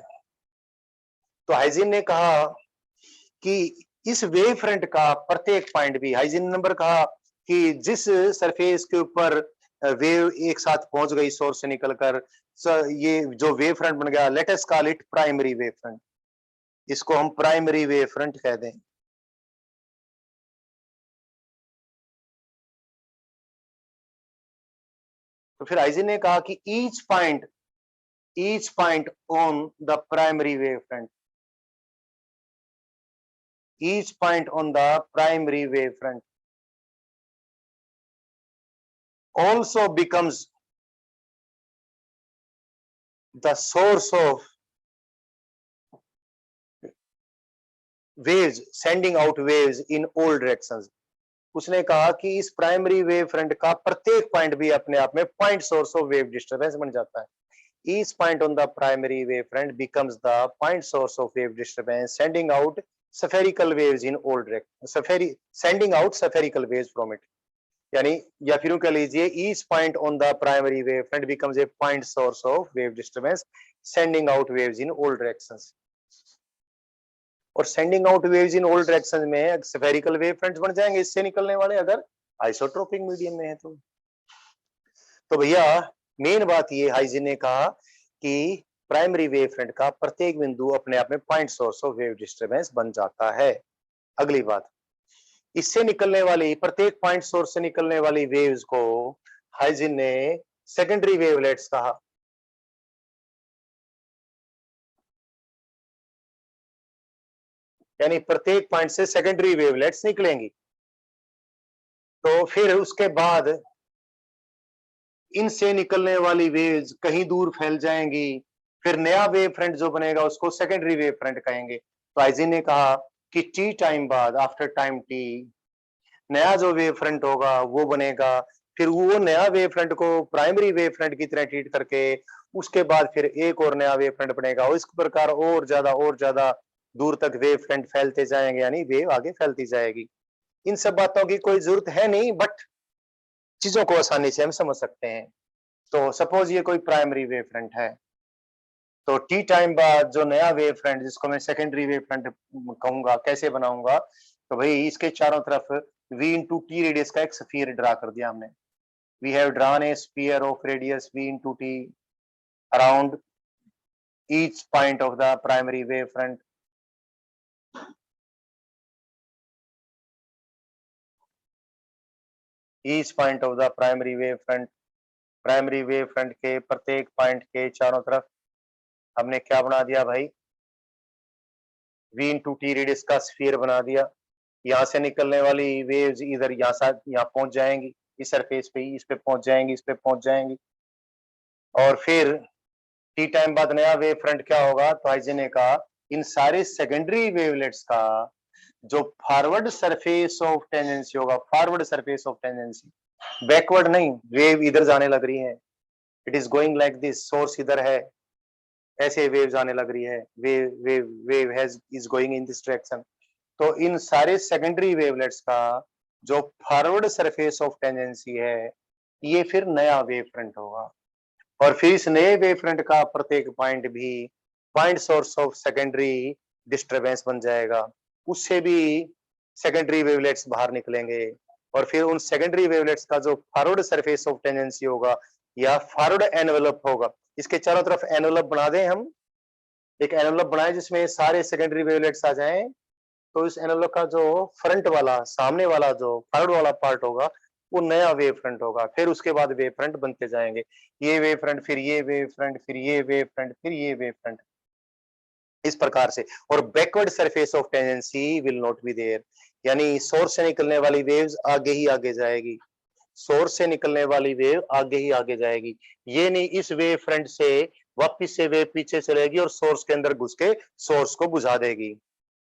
तो हाइजीन ने कहा कि इस वेव फ्रंट का प्रत्येक पॉइंट भी, हाइजीन नंबर कहा कि जिस सरफेस के ऊपर वेव एक साथ पहुंच गई सोर्स से निकलकर, ये जो वेव फ्रंट बन गया, let us call it primary wave front, इसको हम प्राइमरी वेव फ्रंट कह दें। तो फिर हाइजीन ने कहा कि each point on the primary wavefront, each point on the primary wavefront also becomes the source of waves, sending out waves in all directions। उसने कहा कि इस प्राइमरी वेव फ्रंट का प्रत्येक पॉइंट भी अपने आप में point source of wave disturbance बन जाता है। Each point on the primary wavefront becomes the point source of wave disturbance, sending out spherical waves in all directions, sending out spherical waves from it। यानी या फिर कह लीजिए each point on the primary wavefront becomes a point source of wave disturbance, sending out waves in all directions। और sending out waves in all directions में spherical wavefronts बन जाएंगे इससे निकलने वाले, अगर आइसोट्रोपिक मीडियम में है तो भैया मेन बात ये हाइजीन ने कहा कि प्राइमरी वेव फ्रंट का प्रत्येक बिंदु अपने आप में point source of wave disturbance बन जाता है। अगली बात, इससे निकलने वाली प्रत्येक पॉइंट सोर्स से निकलने वाली वेव्स को हाइजीन ने सेकेंडरी वेवलेट्स कहा। यानी प्रत्येक पॉइंट से सेकेंडरी वेवलेट्स निकलेंगी, तो फिर उसके बाद इनसे निकलने वाली वेव्स कहीं दूर फैल जाएंगी, फिर नया वेव फ्रंट जो बनेगा उसको सेकेंडरी वेव फ्रंट कहेंगे। तो हाइजीन ने कहा कि टी टाइम बाद, आफ्टर टाइम टी, नया जो वेव फ्रंट होगा वो बनेगा, फिर वो नया वेव फ्रंट को प्राइमरी वेव फ्रंट की तरह ट्रीट करके उसके बाद फिर एक और नया वेव फ्रंट बनेगा, और इस प्रकार और ज्यादा दूर तक वेव फ्रंट फैलते जाएंगे, यानी वेव आगे फैलती जाएगी। इन सब बातों की कोई जरूरत है नहीं, बट चीजों को आसानी से हम समझ सकते हैं। तो सपोज ये कोई प्राइमरी वेव फ्रंट है, तो टी टाइम बाद जो नया वेव फ्रंट जिसको मैं सेकेंडरी वेव फ्रंट कहूंगा, कैसे बनाऊंगा, तो भाई इसके चारों तरफ v इंटू टी रेडियस का एक स्फीयर ड्रा कर दिया हमने। We have drawn a sphere of radius v into t around each point of the primary wave front. Each point of the primary wave front, primary wave front के प्रत्येक point के चारों तरफ हमने क्या बना दिया भाई, v इंटू टी रेडियस का स्फीयर बना दिया। यहाँ से निकलने वाली वेव्स इधर यहाँ पहुंच जाएंगी, इस सरफेस पे, इस पे पहुंच जाएंगी, इस पे पहुंच जाएंगी, और फिर टी टाइम बाद नया वेव फ्रंट क्या होगा, तो हाइजीन ने कहा इन सारे सेकेंडरी वेवलेट्स का जो फॉरवर्ड सरफेस ऑफ टेंजेंसी होगा, forward surface of tangency, backward नहीं, वेव इधर जाने लग रही है, it is going like this, source इधर है, ऐसे वेव जाने लग रही है, wave has is going in this direction. तो इन सारे सेकेंडरी वेवलेट्स का जो फॉरवर्ड सरफेस ऑफ टेंजेंसी है, ये फिर नया वेव फ्रंट होगा, और फिर इस नए वेव फ्रंट का प्रत्येक पॉइंट भी point source of secondary disturbance बन जाएगा, उससे भी सेकेंडरी वेवलेट्स बाहर निकलेंगे, और फिर उन सेकेंडरी वेवलेट्स का जो फॉरवर्ड सरफेस ऑफ टेंजेंसी होगा या फॉरवर्ड एनवेलप होगा, इसके चारों तरफ एनवेलप बना दें हम, एक एनवेलप बनाए जिसमें सारे सेकेंडरी वेवलेट्स आ जाएं, तो इस एनवेलप का जो फ्रंट वाला, सामने वाला जो फॉरवर्ड वाला पार्ट होगा वो नया वेव फ्रंट होगा, फिर उसके बाद वेव फ्रंट बनते जाएंगे, ये वेव फ्रंट, फिर ये वेव फ्रंट, फिर ये वेव फ्रंट, फिर ये वेव फ्रंट, इस प्रकार से। और backward surface of tangency will not be there, यानी सोर्स से निकलने वाली वेव्स आगे ही आगे जाएगी, सोर्स से निकलने वाली वेव आगे ही आगे जाएगी, ये नहीं इस वेव फ्रंट से वापिस से वेव पीछे चलेगी और सोर्स के अंदर घुस के सोर्स को बुझा देगी।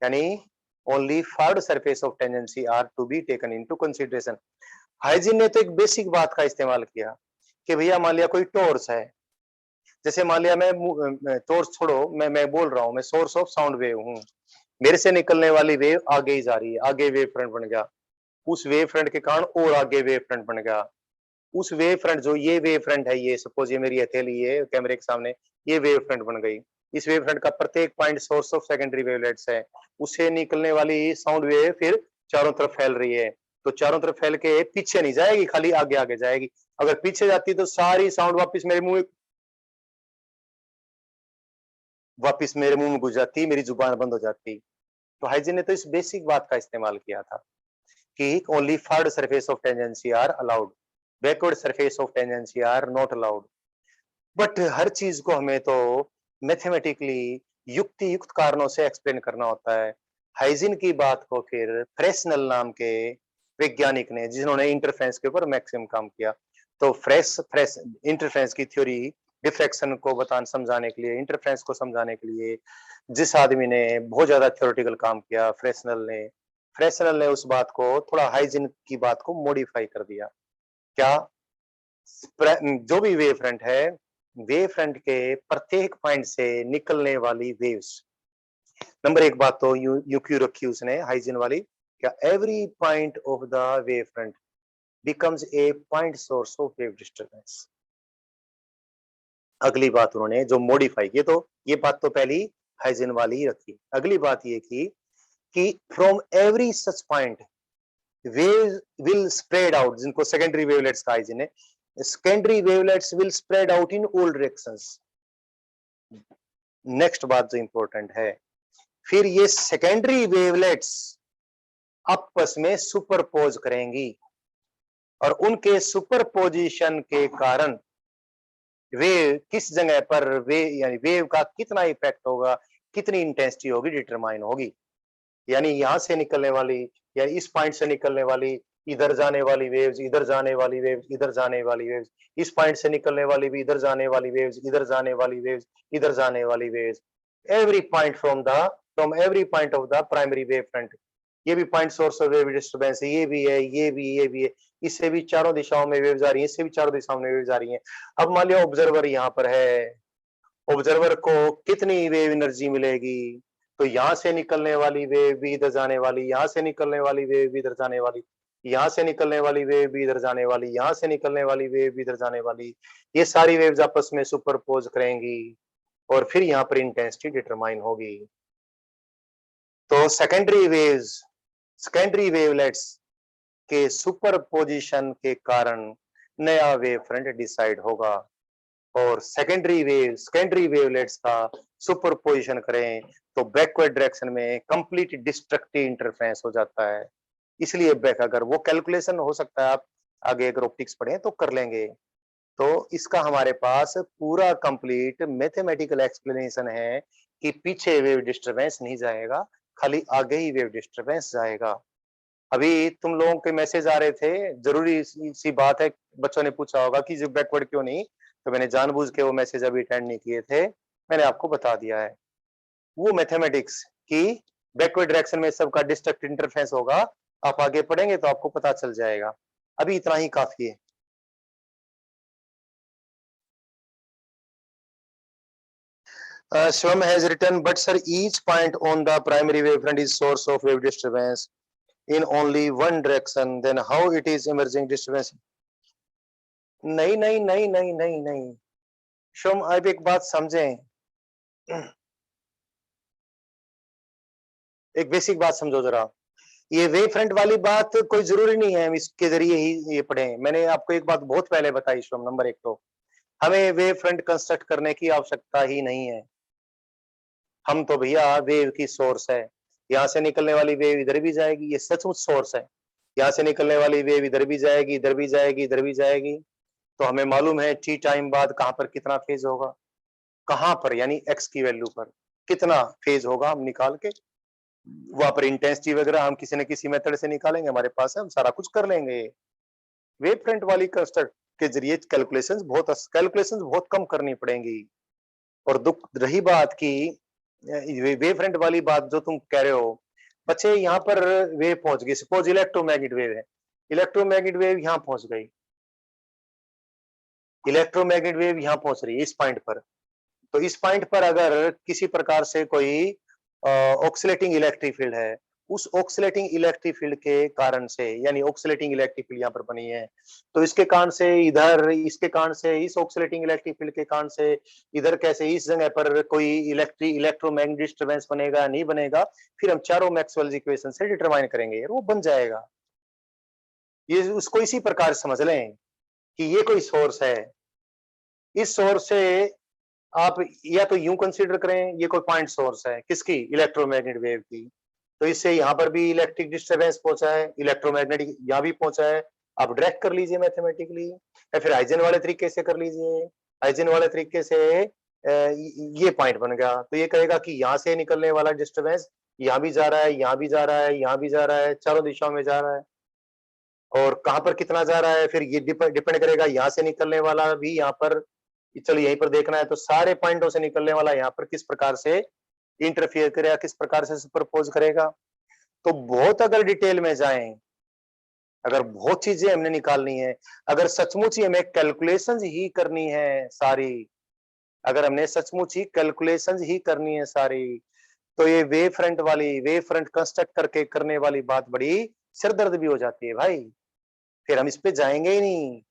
यानी only forward surface of tangency are to be taken into consideration। Hygiene ने तो एक बेसिक बात का इस्तेमाल किया कि भैया मान लिया कोई टॉर्च है, जैसे मान लिया मैं टॉर्च छोड़ो, मैं बोल रहा हूँ, मैं सोर्स ऑफ साउंड वेव हूँ, मेरे से निकलने वाली वेव आगे ही जा रही है, आगे वेव फ्रंट बन गया, उस वेव फ्रंट के कारण और आगे वेव फ्रंट बन गया, उस वेव फ्रंट जो ये वेव फ्रंट है, ये सपोज ये मेरी हथेली है कैमरे के सामने, ये वेव फ्रंट बन गई, इस वेव फ्रंट का प्रत्येक point source of secondary wavelets है, उससे निकलने वाली साउंड वेव फिर चारों तरफ फैल रही है, तो चारों तरफ फैल के पीछे नहीं जाएगी, खाली आगे आगे जाएगी। अगर पीछे जाती तो सारी साउंड वापस मेरे मुंह में घुस जाती, मेरी जुबान बंद हो जाती। तो हाइजीन ने तो इस बेसिक बात का इस्तेमाल किया था कि only forward surface of tangency are allowed, backward surface of tangency are not allowed. But हर चीज को हमें तो मैथमेटिकली युक्ति युक्त कारणों से एक्सप्लेन करना होता है। हाइजीन की बात को फिर फ्रेस्नेल नाम के वैज्ञानिक ने, जिन्होंने इंटरफेरेंस के ऊपर मैक्सिमम काम किया, तो इंटरफेरेंस की थ्योरी, डिफ्रैक्शन को समझाने के लिए, इंटरफेरेंस को समझाने के लिए जिस आदमी ने बहुत ज्यादा थ्योरेटिकल काम किया, फ्रेस्नेल ने उस बात को थोड़ा हाइजीन की बात को मॉडिफाई कर दिया। क्या? जो भी वेव फ्रंट है, वेव फ्रंट के प्रत्येक पॉइंट से निकलने वाली वेव्स, नंबर एक बात तो यू क्यों रखी उसने हाइजीन वाली, क्या every point of the wave front becomes a point source of wave disturbance. अगली बात उन्होंने जो मॉडिफाई की, तो ये बात तो पहली हाइजीन वाली ही रखी। अगली बात ये की कि from every such point wave will spread out, जिनको सेकेंडरी वेवलेट्स का हाइजीन है, secondary wavelets will spread out in all directions. Next बात जो इंपॉर्टेंट है, फिर ये सेकेंडरी वेवलेट्स आपस में सुपरपोज करेंगी और उनके सुपरपोजिशन के कारण वेव किस जगह पर यानी वेव का कितना इफेक्ट होगा, कितनी इंटेंसिटी होगी, डिटरमाइन होगी। यानी यहां से निकलने वाली या इस पॉइंट से निकलने वाली, इधर जाने वाली वेव्स, इधर जाने वाली वेव्स, इधर जाने वाली वेव्स, इस पॉइंट से निकलने वाली भी इधर जाने वाली वेव्स, इधर जाने वाली वेव्स, इधर जाने वाली waves, every point from every point of the primary wave front, ये भी point source of wave disturbance है, ये भी है, ये भी है, इससे भी चारों दिशाओं में वेव्स आ रही है, इससे भी चारों दिशाओं में वेव्स आ रही है। अब मान लिया ऑब्जर्वर यहाँ पर है, ऑब्जर्वर को कितनी वेव एनर्जी मिलेगी, तो यहां से निकलने वाली वेव भी इधर जाने वाली, यहां से निकलने वाली वेव भी इधर जाने वाली, यहां से निकलने वाली वेव भी इधर जाने वाली, यहां से निकलने वाली वेव भी इधर जाने वाली, ये सारी वेव्स आपस में सुपरपोज करेंगी और फिर यहाँ पर इंटेंसिटी डिटरमाइन होगी। तो सेकेंडरी वेवलेट्स के सुपरपोजिशन के कारण नया वेव फ्रंट डिसाइड होगा और सेकेंडरी वेवलेट्स का सुपरपोजिशन करें तो बैकवर्ड डायरेक्शन में कंप्लीट डिस्ट्रक्टिव इंटरफेरेंस हो जाता है। इसलिए अगर वो कैलकुलेशन हो सकता है, आप आगे अगर ऑप्टिक्स पढ़े तो कर लेंगे, तो इसका हमारे पास पूरा कंप्लीट मैथमेटिकल एक्सप्लेनेशन है कि पीछे वेव डिस्टरबेंस नहीं जाएगा, खाली आगे ही वेव डिस्टरबेंस जाएगा। अभी तुम लोगों के मैसेज आ रहे थे, जरूरी सी बात है, बच्चों ने पूछा होगा कि जो बैकवर्ड क्यों नहीं, तो मैंने जानबूझ के वो मैसेज अभी अटेंड नहीं किए थे, मैंने आपको बता दिया है। वो मैथमेटिक्स की बैकवर्ड डायरेक्शन में सबका डिस्ट्रक्टिव इंटरफेरेंस होगा, आप आगे पढ़ेंगे तो आपको पता चल जाएगा। अभी इतना ही काफी है। Swam has written, but sir, each point on the primary wavefront is source of wave disturbance in only one direction. Then how it is emerging disturbance? नहीं नहीं नहीं नहीं नहीं नहीं शोम, आप एक बात समझें, एक बेसिक बात समझो जरा। ये वेव फ्रंट वाली बात कोई जरूरी नहीं है हम इसके जरिए ही ये पढ़ें। मैंने आपको एक बात बहुत पहले बताई शोम, नंबर एक, तो हमें वेव फ्रंट कंस्ट्रक्ट करने की आवश्यकता ही नहीं है। हम तो भैया वेव की सोर्स है, यहाँ से निकलने वाली वेव इधर भी जाएगी, ये सचमुच सोर्स है, यहाँ से निकलने वाली वेव इधर भी जाएगी, इधर भी जाएगी, इधर भी जाएगी, तो हमें मालूम है टी टाइम बाद कहाँ पर कितना फेज होगा, कहाँ पर यानी एक्स की वैल्यू पर कितना फेज होगा, हम निकाल के वहां पर इंटेंसिटी वगैरह हम किसी न किसी मेथड से निकालेंगे, हमारे पास है, हम सारा कुछ कर लेंगे। वेव फ्रंट वाली कंस्ट्रक्ट के जरिए कैलकुलेशंस बहुत कम करनी पड़ेंगी। और दुख रही बात की वेव फ्रंट वाली बात जो तुम कह रहे हो, बच्चे यहाँ पर वेव पहुंच गई, सपोज इलेक्ट्रोमैग्नेट वेव है, इलेक्ट्रोमैग्नेट वेव यहाँ पहुंच गई, इलेक्ट्रोमैग्नेट वेव यहाँ पहुंच रही है इस पॉइंट पर, तो इस पॉइंट पर अगर किसी प्रकार से कोई ऑक्सिलेटिंग इलेक्ट्रिक फील्ड है, उस ऑक्सीलेटिंग इलेक्ट्रिक फील्ड के कारण से, यानी ऑक्सीलेटिंग इलेक्ट्रिक फील्ड यहाँ पर बनी है, तो इसके कारण से इधर, इसके कारण से इस ऑक्सीलेटिंग इलेक्ट्रिक फील्ड के कारण से इधर कैसे इस जगह पर कोई इलेक्ट्रोमैग्नेटिक डिस्टरबेंस बनेगा नहीं बनेगा, फिर हम चारों मैक्सवेल इक्वेशन से डिटरमाइन करेंगे, वो बन जाएगा। ये उसको इसी प्रकार समझ लें कि ये कोई सोर्स है, इस सोर्स से आप या तो यूं कंसीडर करें ये कोई पॉइंट सोर्स है, किसकी, इलेक्ट्रोमैग्नेटिक वेव की, तो इससे यहाँ पर भी इलेक्ट्रिक डिस्टरबेंस पहुंचा है, इलेक्ट्रोमैग्नेटिक यहाँ भी पहुंचा है। आप डायरेक्ट कर लीजिए मैथमेटिकली, या फिर हाइजन वाले तरीके से कर लीजिए। हाइजन वाले तरीके से ये पॉइंट बन गया, तो ये कहेगा कि यहाँ से निकलने वाला डिस्टरबेंस यहाँ भी जा रहा है, यहाँ भी जा रहा है, यहाँ भी जा रहा है, चारों दिशाओं में जा रहा है, और कहाँ पर कितना जा रहा है फिर ये डिपेंड करेगा। यहाँ से निकलने वाला भी यहाँ पर, चलो यहीं पर देखना है, तो सारे पॉइंटों से निकलने वाला यहाँ पर किस प्रकार से इंटरफियर करेगा, किस प्रकार से सुपरपोज करेगा। तो बहुत अगर डिटेल में जाएं, अगर बहुत चीजें हमने निकालनी है, अगर सचमुच ही हमें कैलकुलेशंस ही करनी है सारी, अगर हमने सचमुच ही कैलकुलेशंस ही करनी है सारी, तो ये वेव फ्रंट कंस्ट्रक्ट करके करने वाली बात बड़ी सिरदर्द भी हो जाती है भाई, फिर हम इस पे जाएंगे ही नहीं,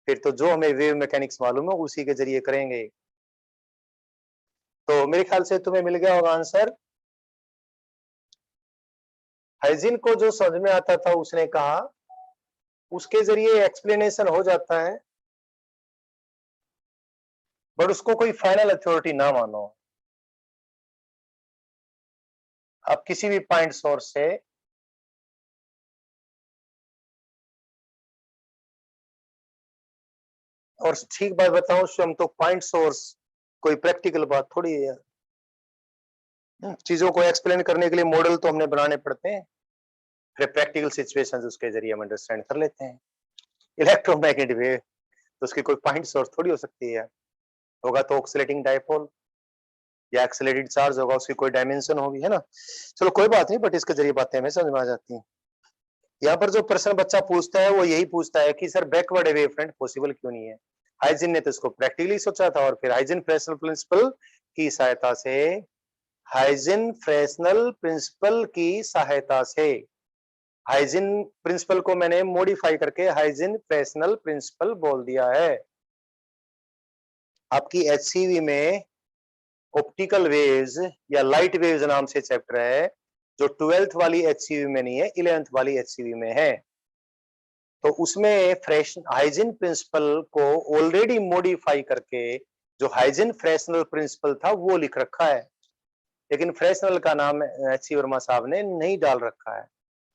फिर तो जो हमें वेव मैकेनिक्स मालूम है उसी के जरिए करेंगे। तो मेरे ख्याल से तुम्हें मिल गया होगा आंसर। हाइजिन को जो समझ में आता था उसने कहा, उसके जरिए एक्सप्लेनेशन हो जाता है, बट उसको कोई फाइनल अथॉरिटी ना मानो। आप किसी भी पॉइंट सोर्स से और ठीक बात बताऊं हम तो पॉइंट सोर्स कोई प्रैक्टिकल बात थोड़ी है यार, चीजों को एक्सप्लेन करने के लिए मॉडल तो हमने बनाने पड़ते हैं, फिर प्रैक्टिकल सिचुएशंस उसके जरिए हम अंडरस्टैंड कर लेते हैं। इलेक्ट्रोमैग्नेटिक वेव तो उसकी कोई पॉइंट सोर्स थोड़ी हो सकती है, होगा तो ऑक्सीलेटिंग डायपोल या एक्सेलरेटेड चार्ज होगा, उसकी कोई डायमेंशन होगी, है ना। चलो कोई बात नहीं, बट इसके जरिए बातें हमें समझ में आ जाती हैं। यहाँ पर जो प्रश्न बच्चा पूछता है वो यही पूछता है कि sir backward wave front possible क्यों नहीं है। हाइजिन ने तो इसको प्रैक्टिकली सोचा था, और फिर हाइजिन फ्रेशनल प्रिंसिपल की सहायता से, हाइजिन फ्रेशनल प्रिंसिपल की सहायता से, हाइजिन प्रिंसिपल को मैंने मॉडिफाई करके हाइजिन फ्रेशनल प्रिंसिपल बोल दिया है। आपकी एचसीवी में ऑप्टिकल वेव्स या लाइट वेव्स नाम से चैप्टर है, जो 12th वाली एचसीवी में नहीं है, 11th वाली एचसीवी में है। तो उसमें फ्रेश हाइजीन प्रिंसिपल को ऑलरेडी मॉडिफाई करके जो हाइजीन फ्रेशनल प्रिंसिपल था वो लिख रखा है, लेकिन फ्रेशनल का नाम एच.सी. वर्मा साहब ने नहीं डाल रखा है,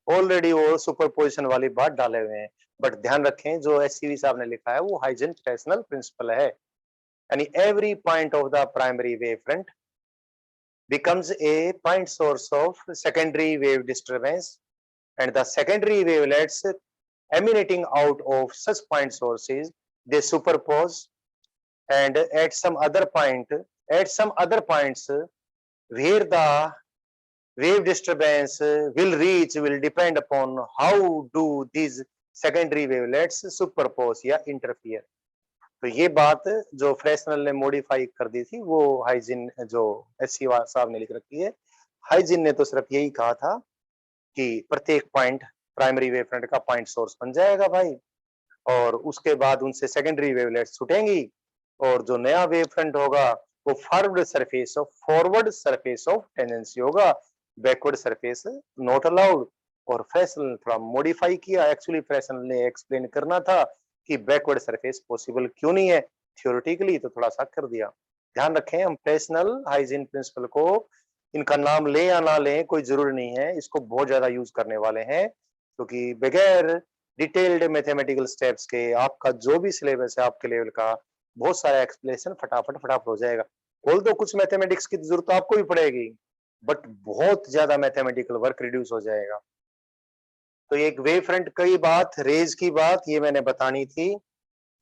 ऑलरेडी वो सुपरपोजिशन वाली बात डाले हुए हैं। बट ध्यान रखें जो एच.सी. साहब ने लिखा है वो हाइजीन फ्रेशनल प्रिंसिपल है, यानी every point of the primary wave front becomes a point source of secondary wave disturbance, and the secondary wavelets emanating out of such point sources, they superpose, and at some other points where the wave disturbance will depend upon how do these secondary wavelets superpose या interfere। तो ये बात जो Fresnel ने modify कर दी थी वो hygiene जो एच.सी. साहब ने लिख रखी है, हाइजीन ने तो सिर्फ यही कहा था कि प्रत्येक पॉइंट प्राइमरी वेव फ्रंट का पॉइंट सोर्स बन जाएगा भाई, और उसके बाद उनसे सेकेंडरी वेवलेट्स छूटेंगी, और जो नया वेव फ्रंट होगा वो फॉरवर्ड सरफेस ऑफ टेंडेंसी होगा, बैकवर्ड सरफेस नॉट अलाउड। और फ्रेशनल ने थोड़ा मॉडिफाई किया, एक्चुअली फ्रेशनल ने एक्सप्लेन करना था कि बैकवर्ड सरफेस पॉसिबल क्यों नहीं है, थियोरेटिकली तो थोड़ा सा कर दिया। ध्यान रखें हम फ्रेशनल हाइजीन प्रिंसिपल को, इनका नाम ले या ना लें कोई जरूरी नहीं है, इसको बहुत ज्यादा यूज करने वाले हैं, क्योंकि बगैर डिटेल्ड मैथमेटिकल स्टेप्स के आपका जो भी सिलेबस है आपके लेवल का, बहुत सारा एक्सप्लेनेशन फटाफट हो जाएगा। बोल दो कुछ मैथमेटिक्स की जरूरत आपको भी पड़ेगी, बट बहुत ज्यादा मैथमेटिकल वर्क रिड्यूस हो जाएगा। तो एक वेव फ्रंट की बात, रेज की बात ये मैंने बतानी थी,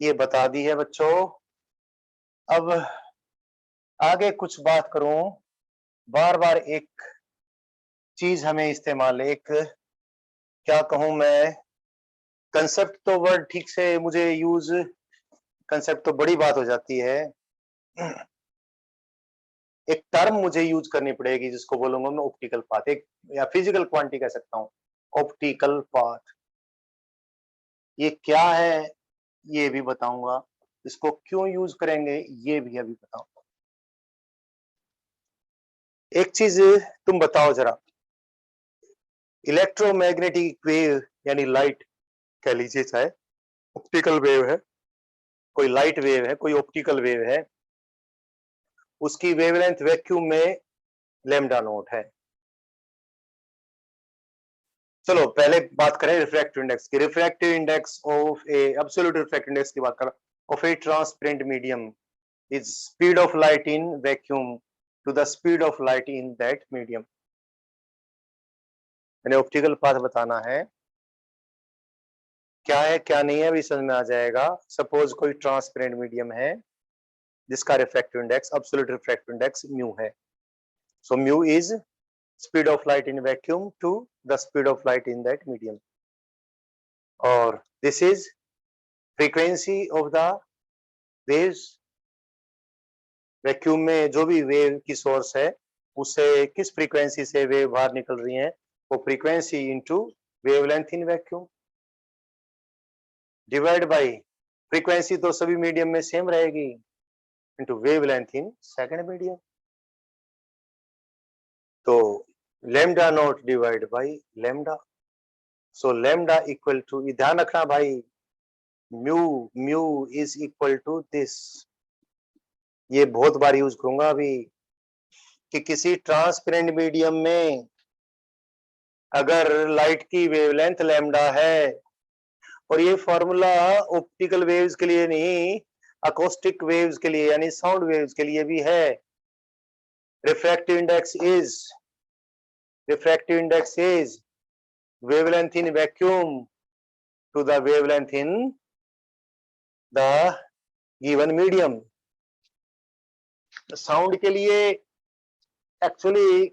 ये बता दी है बच्चों। अब आगे कुछ बात करूं, बार बार एक चीज हमें इस्तेमाल, एक क्या कहूं मैं, कंसेप्ट तो वर्ड ठीक से मुझे यूज, कंसेप्ट तो बड़ी बात हो जाती है, एक टर्म मुझे यूज करनी पड़ेगी जिसको बोलूंगा मैं ऑप्टिकल पाथ, एक या फिजिकल क्वांटिटी कह सकता हूँ, ऑप्टिकल पाथ। ये क्या है ये भी बताऊंगा, इसको क्यों यूज करेंगे ये भी अभी बताऊंगा। एक चीज तुम बताओ जरा, इलेक्ट्रोमैग्नेटिक वेव यानी लाइट कह लीजिए, चाहे ऑप्टिकल वेव है, कोई लाइट वेव है, कोई ऑप्टिकल वेव है, उसकी वेवलेंथ वैक्यूम में लैम्डा नॉट है। चलो पहले बात करें रिफ्रैक्टिव इंडेक्स की। Refractive index of a absolute refractive index की बात कर, of a transparent medium is speed of light in vacuum to the speed of light in that medium. मैंने ऑप्टिकल पाथ बताना है, क्या है क्या नहीं है अभी समझ में आ जाएगा। सपोज कोई ट्रांसपेरेंट मीडियम है जिसका refractive index, absolute refractive index mu है। So mu is speed of light in vacuum to the speed of light in that medium, और this is frequency of the waves। Vacuum में जो भी wave की source है उससे किस frequency से वेव बाहर निकल रही है, वो frequency into wavelength in vacuum divide by frequency तो सभी मीडियम में सेम रहेगी into wavelength in second medium. तो lambda not divide by lambda, so lambda equal to, ध्यान रखना भाई, mu is equal to this. ये बहुत बार यूज करूंगा अभी कि किसी ट्रांसपेरेंट मीडियम में अगर लाइट की वेवलेंथ लैम्डा है, और ये फॉर्मूला ऑप्टिकल वेव्स के लिए नहीं, अकोस्टिक वेव्स के लिए यानी साउंड वेव्स के लिए भी है। Refractive index is wavelength in vacuum to the wavelength in the given medium. Sound के लिए एक्चुअली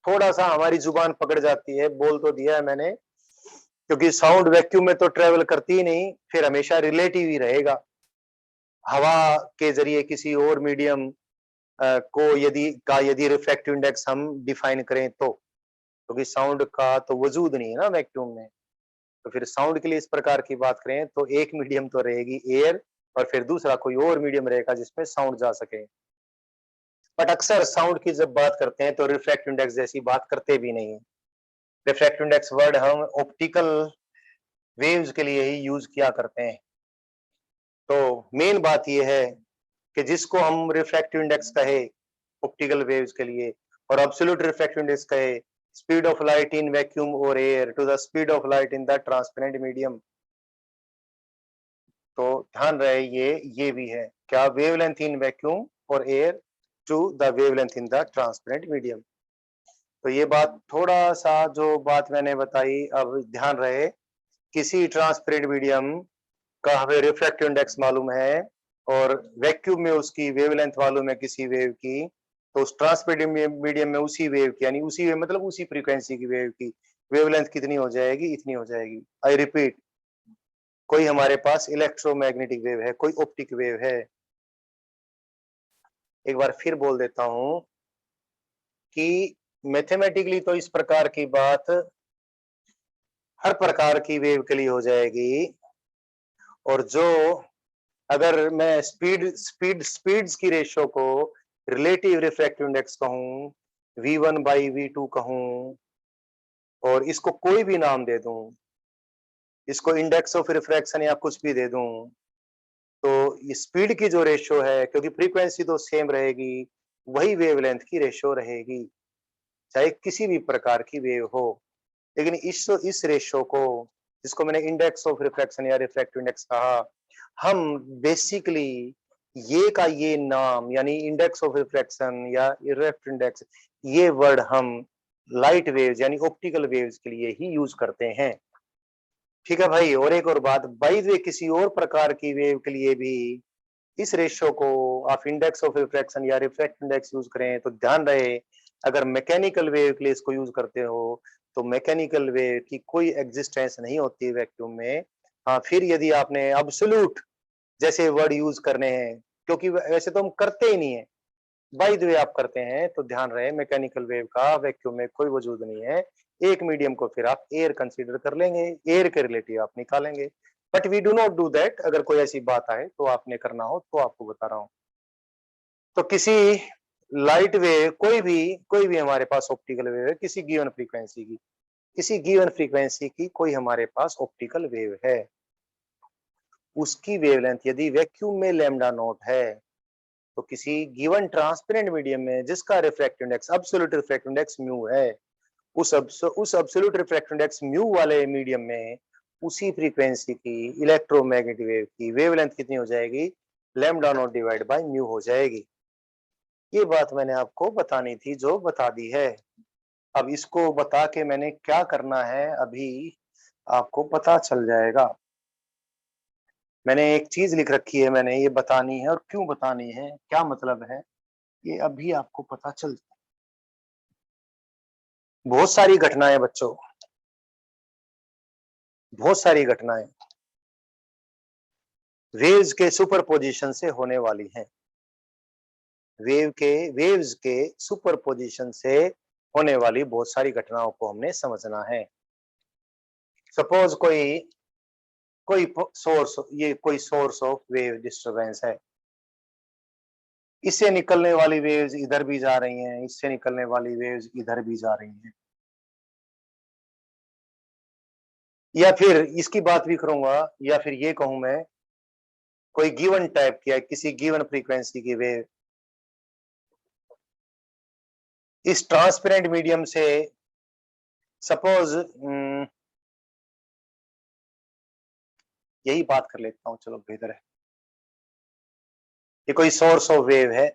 थोड़ा सा हमारी जुबान पकड़ जाती है, बोल तो दिया है मैंने, क्योंकि साउंड वैक्यूम में तो ट्रेवल करती ही नहीं, फिर हमेशा रिलेटिव ही रहेगा। हवा के जरिए किसी और मीडियम को यदि रिफ्रैक्टिव इंडेक्स हम डिफाइन करें तो, क्योंकि साउंड का तो वजूद नहीं है ना वैक्यूम में, तो फिर साउंड के लिए इस प्रकार की बात करें तो एक मीडियम तो रहेगी एयर, और फिर दूसरा कोई और मीडियम रहेगा जिसमें साउंड जा सके। बट अक्सर साउंड की जब बात करते हैं तो रिफ्रैक्टिव इंडेक्स जैसी बात करते भी नहीं है। रिफ्रैक्टिव इंडेक्स वर्ड हम ऑप्टिकल वेव्स के लिए ही यूज किया करते हैं। तो मेन बात यह है कि जिसको हम रिफ्रैक्टिव इंडेक्स कहे ऑप्टिकल वेव्स के लिए, और एब्सोल्यूट रिफ्रैक्टिव इंडेक्स कहे speed of light in vacuum और air to the speed of light in the transparent medium. तो ध्यान रहे ये भी है क्या, वेवलेंथ इन वैक्यूम और air to the wavelength in the transparent medium. तो ये बात थोड़ा सा जो बात मैंने बताई, अब ध्यान रहे किसी ट्रांसपेरेंट मीडियम का हमें रिफ्रैक्टिव इंडेक्स मालूम है और वैक्यूम में उसकी वेवलेंथ मालूम है किसी वेव की, तो उस ट्रांसपेरेंट मीडियम में उसी वेव की, यानी उसी मतलब उसी फ्रीक्वेंसी की वेव की वेवलेंथ कितनी हो जाएगी, इतनी हो जाएगी। आई रिपीट, कोई हमारे पास इलेक्ट्रोमैग्नेटिक वेव है, कोई ऑप्टिक वेव है, एक बार फिर बोल देता हूं कि मैथमेटिकली तो इस प्रकार की बात हर प्रकार की वेव के लिए हो जाएगी, और जो अगर मैं स्पीड्स की रेशियो को रिलेटिव रिफ्रैक्टिव इंडेक्स कहूं, v1 बाई v2 कहूं, और इसको कोई भी नाम दे दूं, इसको इंडेक्स ऑफ रिफ्रैक्शन या कुछ भी दे दूं, तो ये स्पीड की जो रेशियो है, क्योंकि फ्रीक्वेंसी तो सेम रहेगी, वही वेवलेंथ की रेशियो रहेगी चाहे किसी भी प्रकार की वेव हो। लेकिन इस रेशियो को, जिसको मैंने इंडेक्स ऑफ रिफ्रैक्शन या रिफ्रैक्टिव इंडेक्स कहा, हम बेसिकली ये का ये नाम यानी इंडेक्स ऑफ रिफ्रैक्शन या रिफ्रैक्टिव इंडेक्स, ये वर्ड हम लाइट वेव्स यानी ऑप्टिकल वेव्स के लिए ही यूज करते हैं। ठीक है भाई, और एक और बात, बाय द वे किसी और प्रकार की वेव के लिए भी इस रेशियो को आप इंडेक्स ऑफ रिफ्रैक्शन या रिफ्रैक्टिव इंडेक्स यूज करें तो ध्यान रहे, अगर मैकेनिकल वेव के लिए इसको यूज करते हो तो मैकेनिकल वेव की कोई एग्जिस्टेंस नहीं होती वैक्यूम में। हाँ, फिर यदि आपने एब्सोल्यूट जैसे वर्ड यूज करने हैं, क्योंकि वैसे तो हम करते ही नहीं है, बाय द वे आप करते हैं तो ध्यान रहे मैकेनिकल वेव का वैक्यूम में कोई वजूद नहीं है। एक मीडियम को फिर आप एयर कंसीडर कर लेंगे, एयर के रिलेटिव आप निकालेंगे। But we do not do that. अगर कोई ऐसी बात आए तो आपने करना हो तो आपको बता रहा हूं। तो किसी लाइट वेव कोई भी हमारे पास ऑप्टिकल वेव है किसी गिवन फ्रीक्वेंसी की, किसी गिवन फ्रीक्वेंसी की कोई हमारे पास ऑप्टिकल वेव है, उसकी वेवलेंथ यदि वैक्यूम में लैम्डा नॉट है तो किसी गिवन ट्रांसपेरेंट मीडियम में जिसका refractive index absolute refractive index mu है, उस एब्सोल्यूट रिफ्रैक्टिव इंडेक्स म्यू वाले मीडियम में उसी फ्रीक्वेंसी की इलेक्ट्रोमैग्नेटिक वेव की वेवलेंथ कितनी हो जाएगी, lambda not divide by mu हो जाएगी। ये बात मैंने आपको बतानी थी जो बता दी है। अब इसको बता के मैंने क्या करना है अभी आपको पता चल जाएगा। मैंने एक चीज लिख रखी है, मैंने ये बतानी है और क्यों बतानी है, क्या मतलब है, ये अभी आपको पता चल जाए। बहुत सारी घटनाएं बच्चों, बहुत सारी घटनाएं वेव्स के सुपरपोजिशन से होने वाली हैं। वेव्स के सुपरपोजिशन से होने वाली बहुत सारी घटनाओं को हमने समझना है। सपोज कोई सोर्स ऑफ वेव डिस्टरबेंस है, इससे निकलने वाली वेव्स इधर भी जा रही हैं, इससे निकलने वाली वेव्स इधर भी जा रही हैं। या फिर इसकी बात भी करूंगा, या फिर ये कहूं मैं कोई गिवन टाइप की है किसी गिवन फ्रीक्वेंसी की वेव इस ट्रांसपेरेंट मीडियम से सपोज यही बात कर लेता हूं, चलो बेहतर है। ये कोई सोर्स ऑफ वेव है,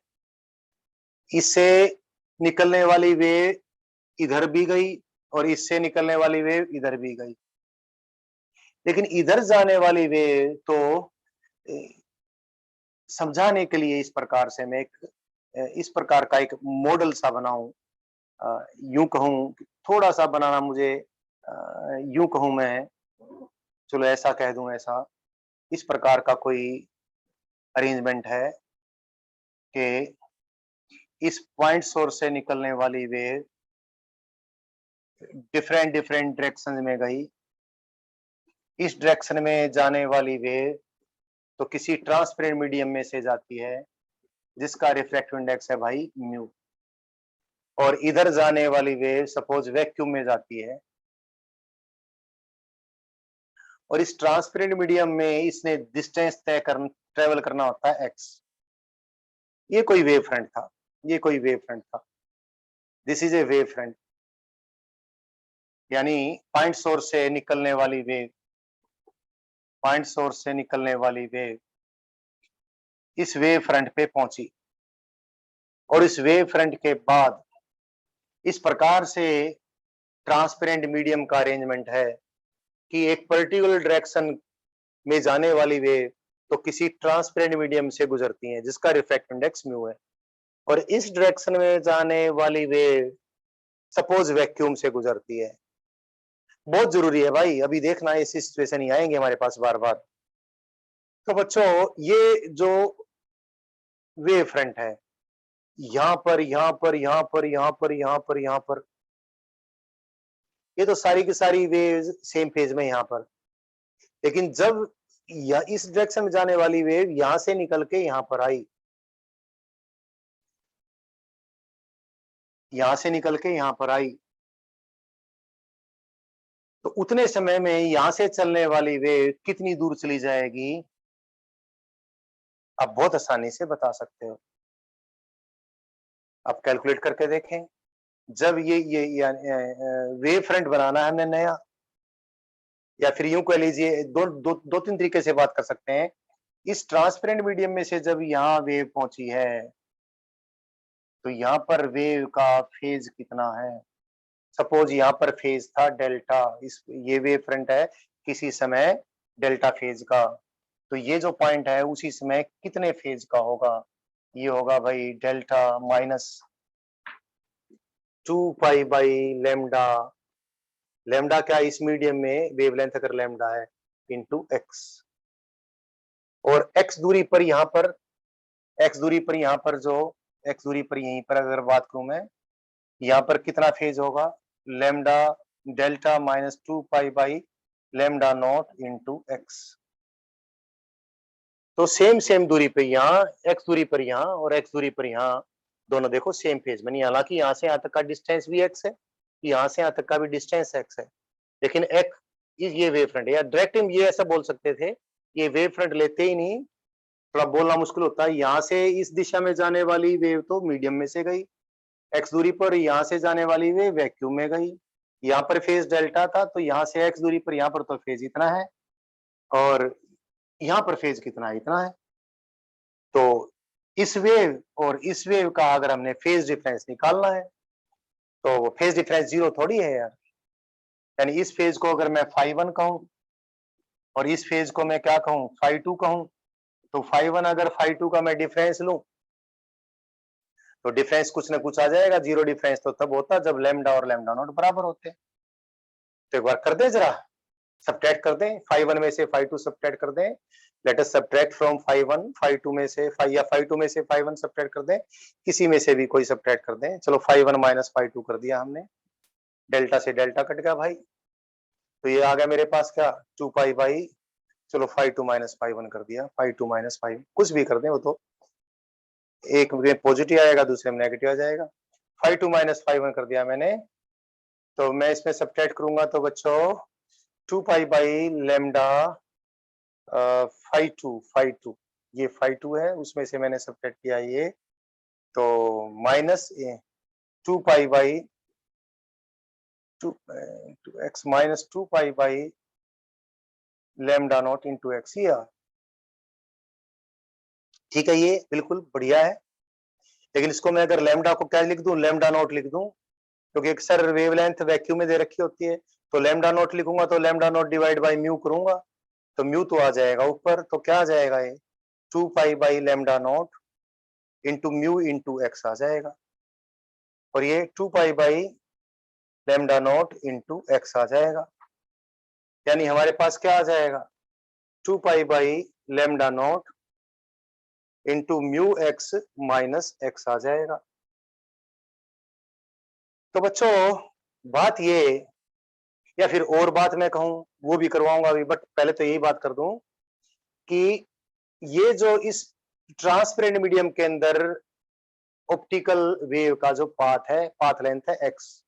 इससे निकलने वाली वेव इधर भी गई और इससे निकलने वाली वेव इधर भी गई, लेकिन इधर जाने वाली वेव तो समझाने के लिए इस प्रकार से मैं इस प्रकार का एक मॉडल सा बनाऊं, यूं कहूं, थोड़ा सा बनाना मुझे यूं कहूं मैं, चलो ऐसा कह दूं, ऐसा इस प्रकार का कोई अरेंजमेंट है कि इस पॉइंट सोर्स से निकलने वाली वेव डिफरेंट डिफरेंट डायरेक्शन में गई, इस डायरेक्शन में जाने वाली वेव तो किसी ट्रांसपेरेंट मीडियम में से जाती है जिसका रिफ्रैक्टिव इंडेक्स है भाई म्यू, और इधर जाने वाली वेव सपोज वैक्यूम में जाती है और इस ट्रांसपेरेंट मीडियम में इसने डिस्टेंस ट्रेवल करना होता है एक्स। ये कोई वेव फ्रंट था, ये कोई वेव फ्रंट था, this is a wave front, यानी पॉइंट सोर्स से निकलने वाली वेव, पॉइंट सोर्स से निकलने वाली वेव इस वेव फ्रंट पे पहुंची और इस वेव फ्रंट के बाद इस प्रकार से ट्रांसपेरेंट मीडियम का अरेंजमेंट है कि एक पर्टिकुलर डायरेक्शन में जाने वाली वेव तो किसी ट्रांसपेरेंट मीडियम से गुजरती है जिसका रिफ्रैक्टिव इंडेक्स म्यू है, और इस डायरेक्शन में जाने वाली वेव सपोज वैक्यूम से गुजरती है। बहुत जरूरी है भाई, अभी देखना ऐसी सिचुएशन ही आएंगे हमारे पास बार बार। तो बच्चों ये जो वेव फ्रंट है, यहां पर यहां पर यहां पर यहां पर यहां पर यहां पर, ये तो सारी की सारी वेव्स सेम फेज में यहां पर, लेकिन जब या इस डायरेक्शन में जाने वाली वेव यहां से निकल के यहां पर आई, यहां से निकल के यहां पर आई, तो उतने समय में यहां से चलने वाली वेव कितनी दूर चली जाएगी, आप बहुत आसानी से बता सकते हो। आप कैलकुलेट करके देखें। जब ये वेव फ्रंट बनाना है हमने नया, या फिर यूं कह लीजिए दो तीन तरीके से बात कर सकते हैं। इस ट्रांसपेरेंट मीडियम में से जब यहाँ वेव पहुंची है तो यहाँ पर वेव का फेज कितना है। सपोज यहाँ पर फेज था डेल्टा, इस ये वेव फ्रंट है किसी समय डेल्टा फेज का, तो ये जो पॉइंट है उसी समय कितने फेज का होगा, ये होगा भाई delta minus 2 pi by lambda. Lambda क्या, इस मीडियम में वेवलेंथ अगर लेमडा है इंटू एक्स, और एक्स दूरी पर यहाँ पर जो x दूरी पर यहीं पर अगर बात करूं मैं, यहाँ पर कितना फेज होगा, lambda delta minus 2 pi by lambda not into x. तो सेम दूरी पे यहाँ x दूरी पर यहाँ और x दूरी पर यहाँ दोनों देखो सेम फेज में नहीं, हालांकि यहाँ से यहाँ तक का डिस्टेंस भी x है, यहाँ से यहाँ तक का भी डिस्टेंस x है, लेकिन x ये वेव फ्रंट है, या डायरेक्ट हम ये ऐसा बोल सकते थे, ये वेव फ्रंट लेते ही नहीं, थोड़ा बोलना मुश्किल होता है, यहाँ से इस दिशा में जाने वाली वेव तो मीडियम में से गई x दूरी पर, यहाँ से जाने वाली वेव वैक्यूम में गई, यहाँ पर फेज डेल्टा था तो यहाँ से x दूरी पर यहाँ पर तो फेज इतना है और यहाँ पर फेज कितना है, इतना है। तो इस वेव और इस वेव का अगर हमने फेज डिफरेंस निकालना है तो वो फेज डिफरेंस जीरो थोड़ी है यार, यानी इस फेज को अगर मैं phi1 कहूं और इस फेज को मैं क्या कहूं, phi2 कहूं, तो phi1 अगर phi2 का मैं डिफरेंस लूं तो डिफरेंस कुछ ना कुछ आ जाएगा, जीरो डिफरेंस तो तब होता जब लैम्डा और लैम्डा नॉट बराबर होते। तो एक बार कर दे जरा, सब्ट्रैक्ट कर दें, phi1 में से phi2 सब्ट्रैक्ट कर दें, let us subtract from phi1 phi2 में से या phi2 में से phi1 सब्ट्रैक्ट कर दें, किसी में से भी कोई सब्ट्रैक्ट कर दें। चलो phi1 माइनस phi2 कर दिया हमने, डेल्टा से डेल्टा कट गया भाई, तो ये आ गया मेरे पास क्या 2 पाई बाई, चलो phi2 माइनस phi1 कर दिया, phi2 माइनस phi, कुछ भी कर दें, वो तो एक में पॉजिटिव आएगा दूसरे में नेगेटिव आ जाएगा। phi2 माइनस phi1 कर दिया मैंने, तो मैं इसमें सब्ट्रैक्ट करूंगा तो बच्चों 2 पाई बाई लैम्डा phi2 ये phi2 है, उसमें से मैंने सब्ट्रैक्ट किया ये, तो minus 2 pi by 2x minus 2 pi by lambda not into x, ये ठीक है, ये बिल्कुल बढ़िया है। लेकिन इसको मैं अगर लैम्डा को क्या लिख दूं, लैम्डा नॉट लिख दूं, क्योंकि अक्सर वेवलेंथ वैक्यूम में दे रखी होती है, तो लैम्डा नॉट लिखूंगा तो lambda not divide by mu करूंगा, तो म्यू तो आ जाएगा ऊपर, तो क्या आ जाएगा ये 2 pi by lambda not into mu into x आ जाएगा, और ये 2 pi by lambda not into x आ जाएगा, यानी हमारे पास क्या आ जाएगा 2 pi by lambda not into mu x minus x आ जाएगा। तो बच्चों बात ये, या फिर और बात मैं कहूं वो भी करवाऊंगा अभी, बट पहले तो यही बात कर दूं कि ये जो इस ट्रांसपेरेंट मीडियम के अंदर ऑप्टिकल वेव का जो पाथ है, पाथ लेंथ है एक्स,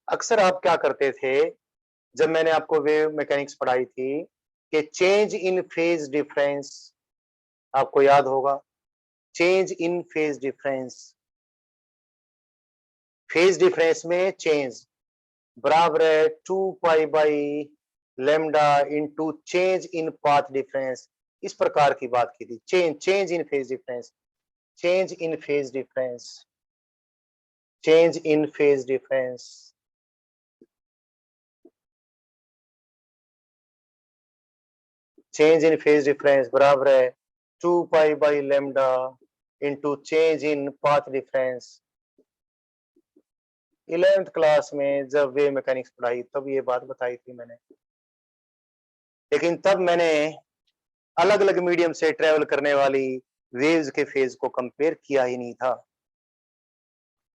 अक्सर आप क्या करते थे जब मैंने आपको वेव मैकेनिक्स पढ़ाई थी कि चेंज इन फेज डिफरेंस, आपको याद होगा change in phase difference, phase difference में चेंज बराबर है 2 pi by lambda into change in path difference, इस प्रकार की बात की थी। Change in phase difference, change in phase difference, change in phase difference, change in phase difference बराबर है 2 pi by lambda into change in path difference. 11th class में जब वेव मैकेनिक्स पढ़ाई तब ये बात बताई थी मैंने, लेकिन तब मैंने अलग अलग मीडियम से ट्रेवल करने वाली वेव्स के फेज को कंपेयर किया ही नहीं था।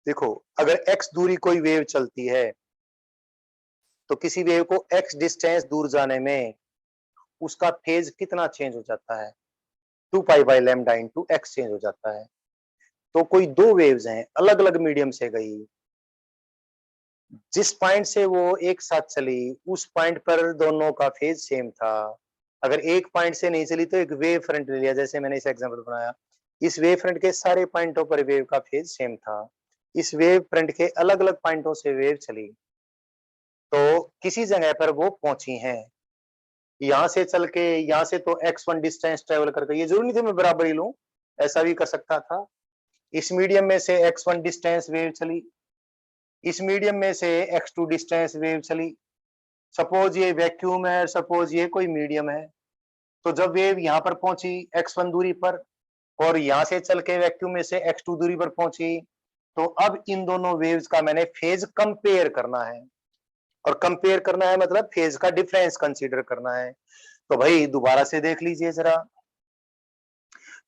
देखो अगर x दूरी कोई वेव चलती है तो किसी वेव को x डिस्टेंस दूर जाने में उसका फेज कितना चेंज हो जाता है, 2 pi by lambda into x change हो जाता है। तो कोई दो वेव्स हैं अलग अलग मीडियम से गई, जिस पॉइंट से वो एक साथ चली उस पॉइंट पर दोनों का फेज सेम था। अगर एक पॉइंट से नहीं चली तो एक वेव फ्रंट ले लिया, जैसे मैंने इस एग्जांपल बनाया, इस वेव फ्रंट के सारे पॉइंटों पर वेव का फेज सेम था, इस वेव फ्रंट के अलग अलग पॉइंटों से वेव चली तो किसी जगह पर वो पहुंची हैं, यहां से चल के यहां से तो x1 डिस्टेंस ट्रेवल करके, ये जरूरी नहीं थे मैं बराबर ही लूं, ऐसा भी कर सकता था, इस मीडियम में से x1 डिस्टेंस वेव चली, इस मीडियम में से x2 डिस्टेंस वेव चली, सपोज ये वैक्यूम है, सपोज ये कोई मीडियम है, तो जब वेव यहाँ पर पहुंची x1 दूरी पर और यहाँ से चल के वैक्यूम में से x2 दूरी पर पहुंची, तो अब इन दोनों वेव्स का मैंने फेज कंपेयर करना है, और कंपेयर करना है मतलब फेज का डिफरेंस कंसीडर करना है। तो भाई दोबारा से देख लीजिए जरा,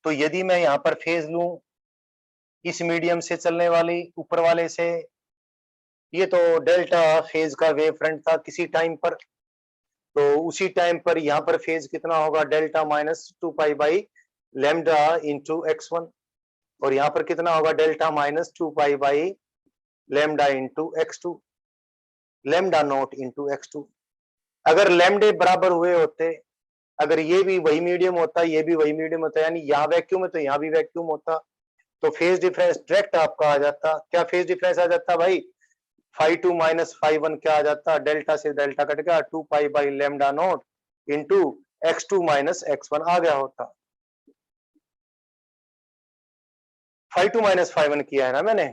तो यदि मैं यहाँ पर फेज लूं इस मीडियम से चलने वाली ऊपर वाले से, ये तो डेल्टा फेज का वेव फ्रंट था किसी टाइम पर, तो उसी टाइम पर यहाँ पर फेज कितना होगा, delta minus 2 pi by lambda into x1, और यहाँ पर कितना होगा, delta minus 2 pi by lambda into x2, lambda naught into x2। अगर लेमडे बराबर हुए होते, अगर ये भी वही मीडियम होता, ये भी वही मीडियम होता, यानी यहाँ वैक्यूम है तो यहाँ भी वैक्यूम होता, तो फेज डिफरेंस डायरेक्ट आपका आ जाता। क्या फेज डिफरेंस आ जाता भाई, φ2 माइनस φ1 क्या आ जाता, डेल्टा से डेल्टा कट गया, 2 pi by lambda not into x2 minus x1 आ गया होता। φ2 माइनस φ1 किया है ना मैंने,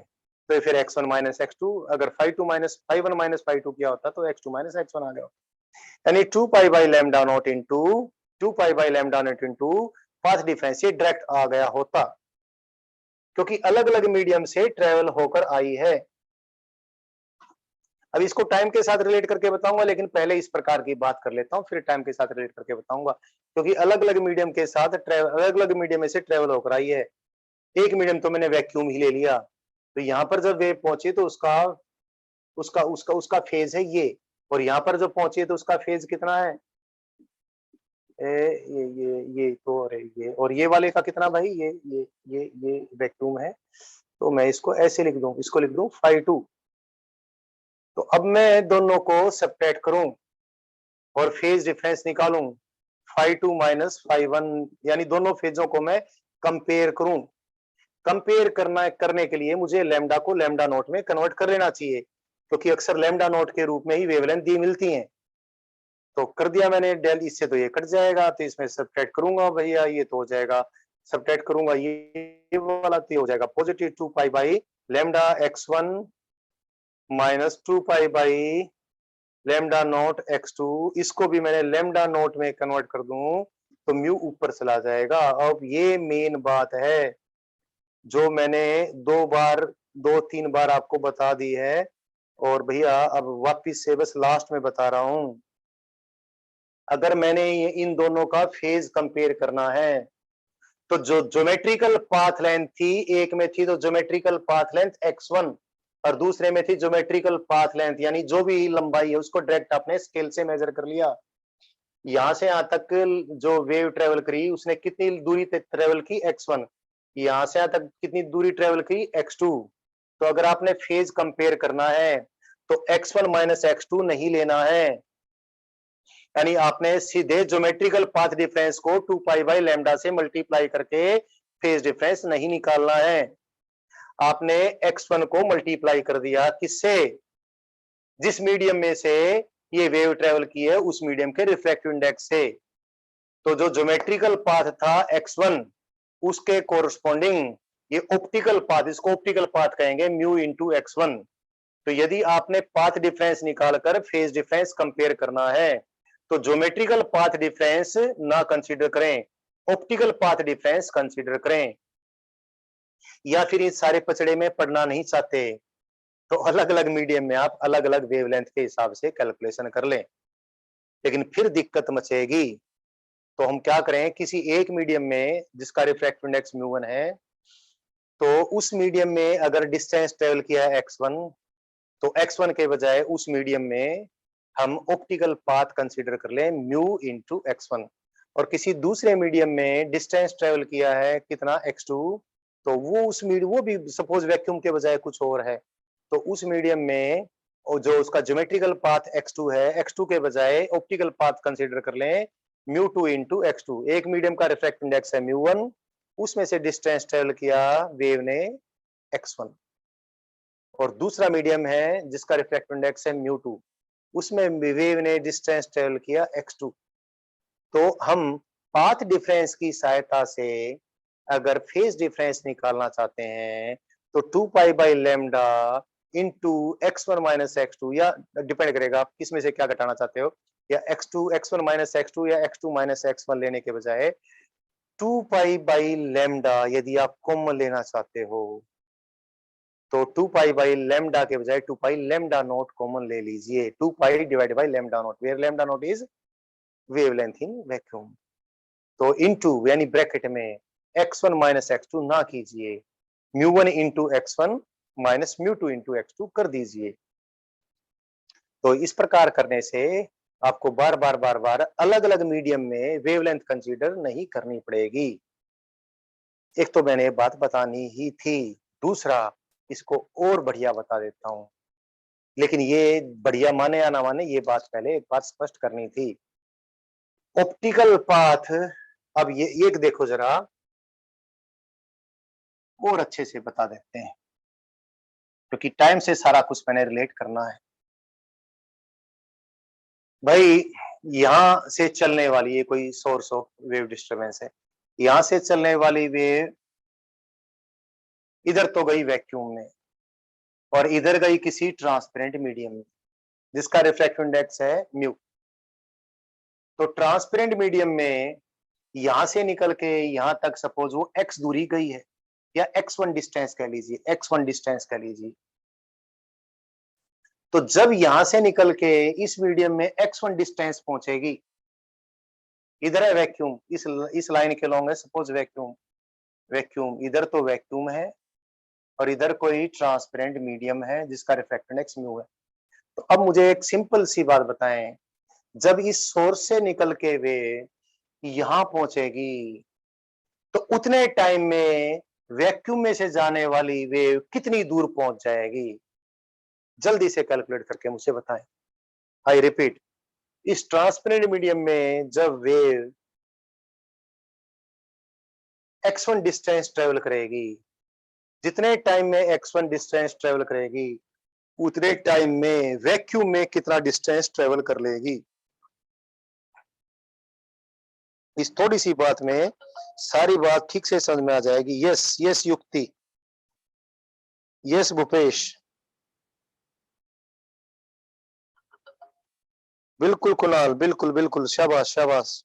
तो फिर x1 माइनस x2, अगर φ2 माइनस φ1 माइनस φ2 किया होता तो x2 माइनस x1 आ गया, यानी 2 pi by lambda not into 2 pi by lambda not into path difference, ये डायरेक्ट आ गया होता, क्योंकि अलग अलग मीडियम से ट्रेवल होकर आई है। अब इसको टाइम के साथ रिलेट करके बताऊंगा, लेकिन पहले इस प्रकार की बात कर लेता हूं, फिर टाइम के साथ रिलेट करके बताऊंगा, क्योंकि अलग अलग मीडियम के साथ ट्रेवल, अलग अलग मीडियम में से ट्रेवल होकर आई है। एक मीडियम तो मैंने वैक्यूम ही ले लिया, तो यहाँ पर जब वेव पहुंची तो उसका उसका उसका उसका फेज है ये, और यहाँ पर जब पहुंची है तो उसका फेज कितना है, ये तो, अरे ये और ये वाले का कितना भाई, ये वैक्यूम है, तो मैं इसको ऐसे लिख दूं, इसको लिख दूं φ2। तो अब मैं दोनों को सब्ट्रैक्ट करूं और फेज डिफरेंस निकालूं, φ2 माइनस φ1, यानी दोनों फेजों को मैं कंपेयर करूं। कंपेयर करने के लिए मुझे लेमडा को लेमडा नोट में कन्वर्ट कर लेना चाहिए, क्योंकि अक्सर लेमडा नोट के रूप में ही वेवलेंथ दी मिलती हैं। तो कर दिया मैंने डेल, इससे तो ये कट जाएगा, तो इसमें सब्ट्रैक्ट करूंगा भैया, ये तो हो जाएगा, सब्ट्रैक्ट करूंगा ये वाला, तो हो जाएगा positive 2 pi by lambda x1 minus 2 pi by lambda not x2, इसको भी मैंने लेमडा नॉट में कन्वर्ट कर दूं तो म्यू ऊपर चला जाएगा। अब ये मेन बात है जो मैंने 2 3 बार आपको बता दी है, और भैया अब वापिस से बस लास्ट में बता रहा हूं, अगर मैंने इन दोनों का फेज कंपेयर करना है, तो जो ज्योमेट्रिकल पाथ लेंथ थी, एक में थी तो ज्योमेट्रिकल पाथ लेंथ x1, और दूसरे में थी ज्योमेट्रिकल पाथ लेंथ, यानी जो भी लंबाई है उसको डायरेक्ट आपने स्केल से मेजर कर लिया। यहां से यहां तक जो वेव ट्रेवल करी उसने कितनी दूरी तक ट्रेवल की, x1, यहां से यहां तक कितनी दूरी ट्रेवल की, x2। तो अगर आपने फेज कंपेयर करना है तो x1 माइनस x2 नहीं लेना है, यानी आपने सीधे ज्योमेट्रिकल पाथ डिफरेंस को 2 पाई बाई लेमडा से मल्टीप्लाई करके फेज डिफरेंस नहीं निकालना है, आपने x1 को मल्टीप्लाई कर दिया किससे, जिस मीडियम में से ये वेव ट्रेवल की है उस मीडियम के रिफ्रैक्टिव इंडेक्स से। तो जो ज्योमेट्रिकल पाथ था x1, उसके कोरस्पॉन्डिंग ये ऑप्टिकल पाथ, इसको ऑप्टिकल पाथ कहेंगे, म्यू इंटू x1। तो यदि आपने पाथ डिफरेंस निकालकर फेज डिफरेंस कंपेयर करना है तो ज्योमेट्रिकल पाथ डिफरेंस ना कंसीडर करें, ऑप्टिकल पाथ डिफरेंस कंसीडर करें, या फिर इस सारे पचड़े में पढ़ना नहीं चाहते तो अलग अलग मीडियम में आप अलग अलग वेवलेंथ के हिसाब से कैलकुलेशन कर लें, लेकिन फिर दिक्कत मचेगी। तो हम क्या करें, किसी एक मीडियम में जिसका रिफ्रैक्टिव इंडेक्स म्यू1 है, तो उस मीडियम में अगर डिस्टेंस ट्रेवल किया है x1, तो x1 के बजाय उस मीडियम में हम ऑप्टिकल पाथ कंसीडर कर लें म्यू इंटू x1, और किसी दूसरे मीडियम में डिस्टेंस ट्रेवल किया है कितना, x2, तो वो भी सपोज वैक्यूम के बजाय कुछ और है, तो उस मीडियम में जो उसका ज्योमेट्रिकल पाथ x2 है, x2 के बजाय ऑप्टिकल पाथ कंसीडर कर लें म्यू2 इंटू x2। एक मीडियम का रिफ्रैक्टिव इंडेक्स है म्यू1, उसमें से डिस्टेंस ट्रेवल किया वेव ने x1, और दूसरा मीडियम है जिसका रिफ्रैक्टिव इंडेक्स है म्यू2, उसमें वेव ने डिस्टेंस ट्रेवल किया x2। तो हम पाथ डिफरेंस की सहायता से अगर फेज डिफरेंस निकालना चाहते हैं तो 2 pi by lambda into x1 minus x2, या डिपेंड करेगा आप किसमें से क्या घटाना चाहते हो, या x1 माइनस x2 या x2 माइनस x1 लेने के बजाय 2 पाई बाई लेमडा यदि आप कॉमन लेना चाहते हो तो 2 पाई बाई लेमडा के बजाय 2 पाई लेमडा नॉट कॉमन ले लीजिए, 2 pi divide by lambda naught, where lambda naught is wavelength in vacuum. तो इनटू यानी ब्रैकेट में x1 माइनस x2 ना कीजिए, μ1 into x1 minus μ2 into x2 कर दीजिए। तो इस प्रकार करने से आपको बार बार अलग अलग मीडियम में वेवलेंथ कंसीडर नहीं करनी पड़ेगी। एक तो मैंने बात बतानी ही थी, दूसरा इसको और बढ़िया बता देता हूं, लेकिन ये बढ़िया माने या ना माने ये बात पहले एक बात स्पष्ट करनी थी। ऑप्टिकल पाथ, अब ये एक देखो जरा और अच्छे से बता देते हैं, क्योंकि टाइम से सारा कुछ मैंने रिलेट करना है। भाई यहां से चलने वाली ये कोई सोर्स ऑफ वेव डिस्टरबेंस है, यहां से चलने वाली वेव इधर तो गई वैक्यूम में और इधर गई किसी ट्रांसपेरेंट मीडियम में जिसका रिफ्लेक्टिव इंडेक्स है म्यू। तो ट्रांसपेरेंट मीडियम में यहां से निकल के यहां तक सपोज वो x दूरी गई है या x1 डिस्टेंस कह लीजिए, x1 डिस्टेंस कह लीजिए। तो जब यहां से निकल के इस मीडियम में x1 डिस्टेंस पहुंचेगी, इधर है वैक्यूम, इस लाइन के लॉन्ग है सपोज वैक्यूम, वैक्यूम इधर तो वैक्यूम है और इधर कोई ट्रांसपेरेंट मीडियम है जिसका रिफ्लेक्टिव इंडेक्स म्यू है। तो अब मुझे एक सिंपल सी बात बताएं, जब इस सोर्स से निकल के वे यहां पहुंचेगी तो उतने टाइम में वैक्यूम में से जाने वाली वेव कितनी दूर पहुंच जाएगी? जल्दी से कैलकुलेट करके मुझे बताएं। आई रिपीट, इस ट्रांसपेरेंट मीडियम में जब वेव x1 डिस्टेंस ट्रेवल करेगी, जितने टाइम में x1 डिस्टेंस ट्रेवल करेगी उतने टाइम में वैक्यूम में कितना डिस्टेंस ट्रेवल कर लेगी? इस थोड़ी सी बात में सारी बात ठीक से समझ में आ जाएगी। यस यस युक्ति, यस भूपेश, बिल्कुल कुणाल, बिल्कुल बिल्कुल, शाबाश शाबाश।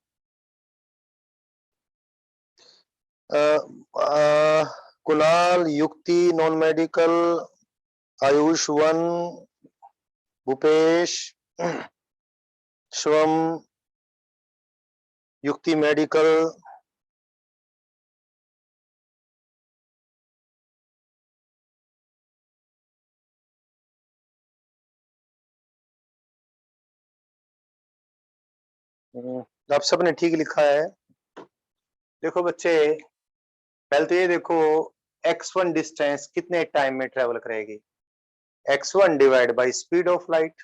कुणाल, युक्ति, non medical, Ayush one, Bhupesh, Shivam, युक्ति मेडिकल, आप सबने ठीक लिखा है। देखो बच्चे, पहले तो ये देखो x1 डिस्टेंस कितने टाइम में ट्रेवल करेगी? x1 divide by speed of light